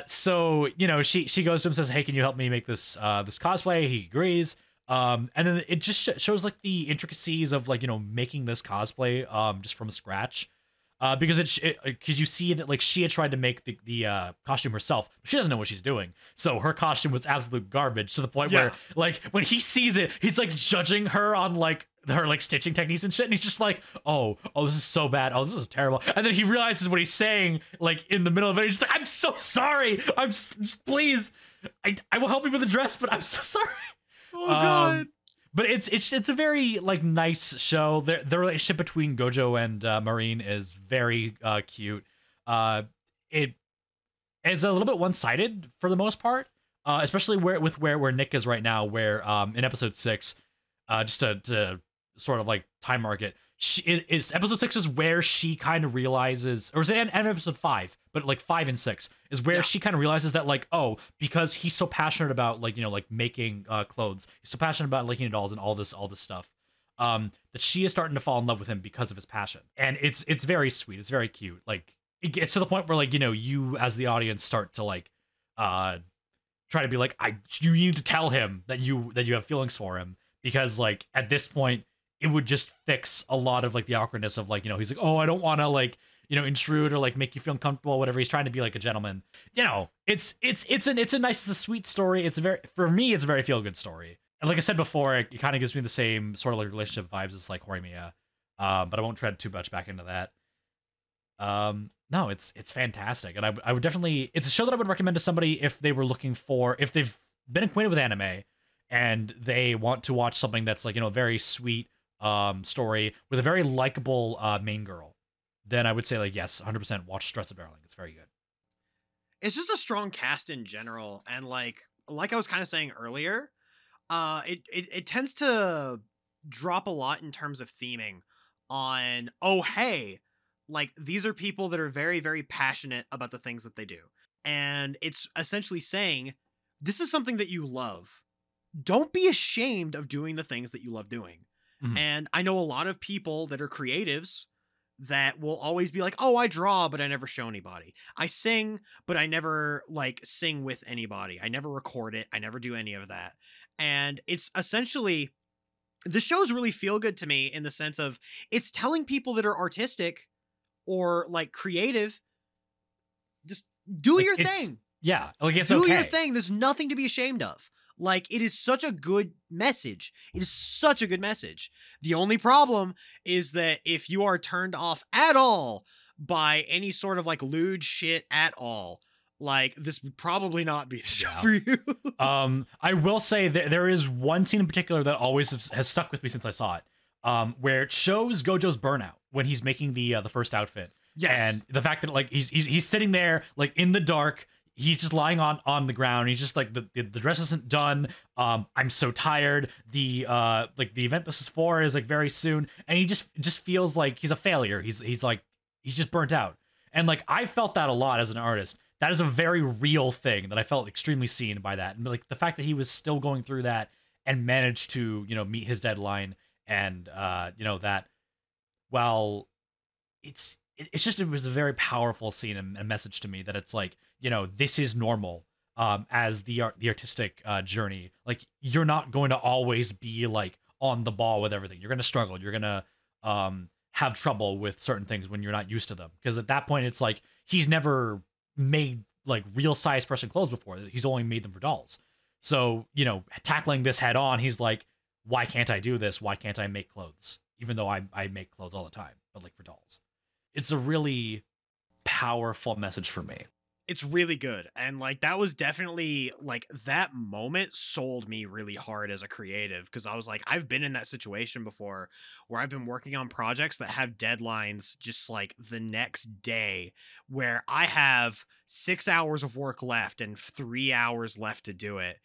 So, you know, she goes to him and says, "Hey, can you help me make this this cosplay?" He agrees. And then it just shows like the intricacies of like, you know, making this cosplay just from scratch. Because because you see that like she had tried to make the costume herself, but she doesn't know what she's doing. So her costume was absolute garbage to the point where like when he sees it, he's like judging her on like her like stitching techniques and shit, and he's just like, oh, this is so bad. Oh, this is terrible. And then he realizes what he's saying like in the middle of it. He's like, "I'm so sorry. Please, I will help you with the dress, but I'm so sorry." Oh god. But it's a very like nice show. The relationship between Gojo and Marin is very cute. It is a little bit one-sided for the most part, especially where Nick is right now. Where in episode 6, just to sort of like time mark it, episode 6 is where she kind of realizes, or is it in episode 5? But like 5 and 6 is where she kind of realizes that like, oh, because he's so passionate about like, you know, like making clothes, he's so passionate about making dolls and all this stuff, that she is starting to fall in love with him because of his passion. And it's very sweet. It's very cute. Like it gets to the point where like, you know, you as the audience start to like try to be like, you need to tell him that you have feelings for him, because like at this point it would just fix a lot of like the awkwardness of like, you know, he's like, "Oh, I don't want to like, you know, intrude or like make you feel uncomfortable," whatever. He's trying to be like a gentleman. You know, it's a nice, it's a sweet story. For me, it's a very feel good story. And like I said before, it kind of gives me the same sort of like relationship vibes as like Horimiya. But I won't tread too much back into that. No, it's fantastic. And I would definitely, it's a show that I would recommend to somebody if they were looking for, if they've been acquainted with anime and they want to watch something that's like, you know, very sweet story with a very likable main girl. Then I would say like, yes, 100% watch Dress Up Darling. It's very good. It's just a strong cast in general, and like I was kind of saying earlier, it tends to drop a lot in terms of theming on, oh hey, like these are people that are very, very passionate about the things that they do, and it's essentially saying this is something that you love. Don't be ashamed of doing the things that you love doing. Mm-hmm. And I know a lot of people that are creatives that will always be like, "Oh, I draw, but I never show anybody. I sing, but I never like sing with anybody. I never record it. I never do any of that." And it's essentially, the shows really feel good to me in the sense of it's telling people that are artistic or like creative, just do your thing. Yeah, like it's do okay. your thing. There's nothing to be ashamed of. Like, it is such a good message. It is such a good message. The only problem is that if you are turned off at all by any sort of like lewd shit at all, like this would probably not be a show for you. I will say that there is one scene in particular that always has stuck with me since I saw it. where it shows Gojo's burnout when he's making the first outfit. Yes. And the fact that like he's sitting there like in the dark, he's just lying on the ground. He's just like the dress isn't done. I'm so tired. The like the event this is for is like very soon, and he just feels like he's a failure. He's just burnt out. And like I felt that a lot as an artist. That is a very real thing that I felt extremely seen by that. And like the fact that he was still going through that and managed to, you know, meet his deadline, and you know, that while it was a very powerful scene and a message to me that it's like, you know, this is normal as the artistic journey. Like you're not going to always be like on the ball with everything. You're going to struggle. You're going to have trouble with certain things when you're not used to them. Because at that point, it's like he's never made like real size person clothes before. He's only made them for dolls. So, you know, tackling this head on, he's like, why can't I do this? Why can't I make clothes? Even though I make clothes all the time, but like for dolls. It's a really Powerful message for me. It's really good. And like that was definitely like that moment sold me really hard as a creative, because I was like, I've been in that situation before where I've been working on projects that have deadlines just like the next day, where I have 6 hours of work left and 3 hours left to do it.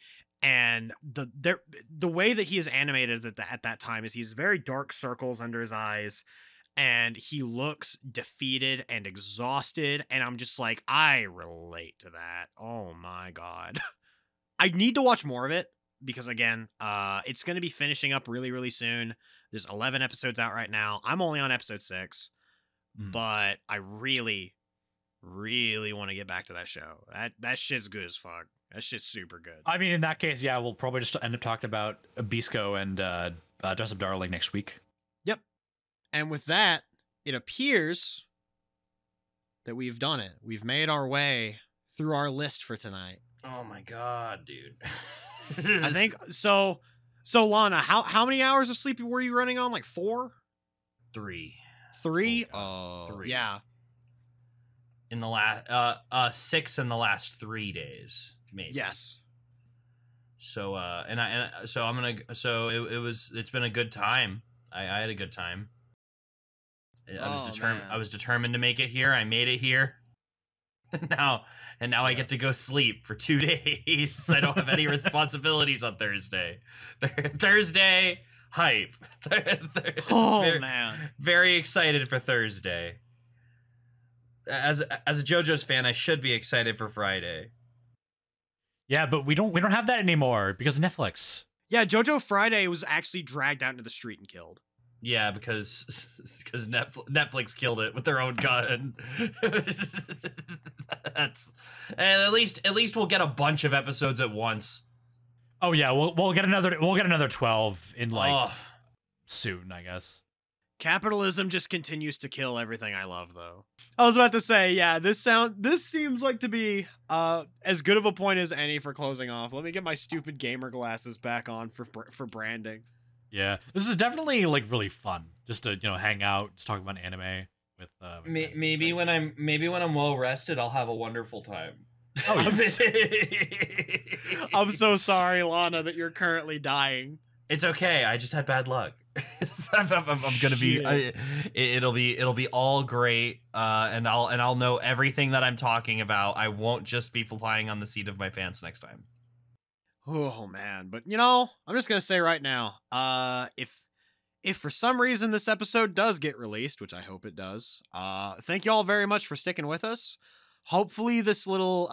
And the way that he is animated at that time is he's very dark circles under his eyes, and he looks defeated and exhausted, and I'm just like, I relate to that. Oh my god. I need to watch more of it, because again, it's going to be finishing up really, really soon. There's 11 episodes out right now. I'm only on episode 6, but I really, really want to get back to that show. That shit's good as fuck. That shit's super good. I mean, in that case, yeah, we'll probably just end up talking about Bisco and Dress Up Darling next week. Yep. And with that, it appears that we've done it. We've made our way through our list for tonight. Oh my god, dude. I think so. So Lana, how many hours of sleep were you running on? Like 4? 3. 3? Oh, 3. Yeah. In the last 6 in the last 3 days, maybe. Yes. So it's been a good time. I had a good time. I was determined to make it here. I made it here. now I get to go sleep for 2 days. I don't have any responsibilities on Thursday. Thursday hype. Man. Very excited for Thursday. As a JoJo's fan, I should be excited for Friday. Yeah, but we don't have that anymore because of Netflix. Yeah, JoJo Friday was actually dragged out into the street and killed. Yeah, because Netflix killed it with their own gun. And at least we'll get a bunch of episodes at once. Oh yeah, we'll get another 12 in like soon, I guess. Capitalism just continues to kill everything I love, though. I was about to say, yeah, this seems like to be as good of a point as any for closing off. Let me get my stupid gamer glasses back on for branding. Yeah, this is definitely like really fun, just to hang out, just talk about anime with. Maybe when I'm well rested, I'll have a wonderful time. Oh, I'm so sorry, Lana, that you're currently dying. It's okay. I just had bad luck. I'm gonna be. It'll be all great. And I'll know everything that I'm talking about. I won't just be flying on the seat of my pants next time. Oh man, but I'm just gonna say right now, if for some reason this episode does get released, which I hope it does, thank you all very much for sticking with us. Hopefully this little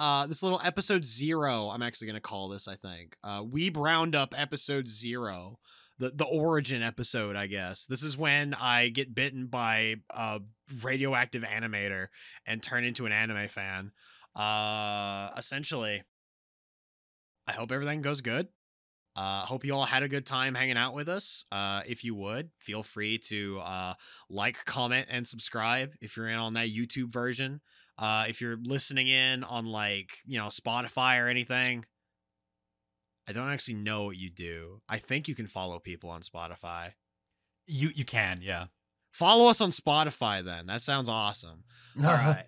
episode 0, I'm actually gonna call this, I think, Weeb Roundup episode 0, the origin episode, I guess. This is when I get bitten by a radioactive animator and turn into an anime fan. Essentially, I hope everything goes good. Hope you all had a good time hanging out with us. If you would, feel free to like, comment, and subscribe if you're in on that YouTube version. If you're listening in on Spotify or anything, I don't actually know what you do. I think you can follow people on Spotify. You can, yeah. Follow us on Spotify then. That sounds awesome. All right.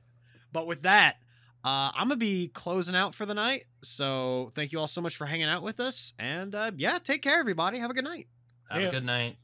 But with that, I'm going to be closing out for the night. So thank you all so much for hanging out with us. And yeah, take care, everybody. Have a good night. Have a good night.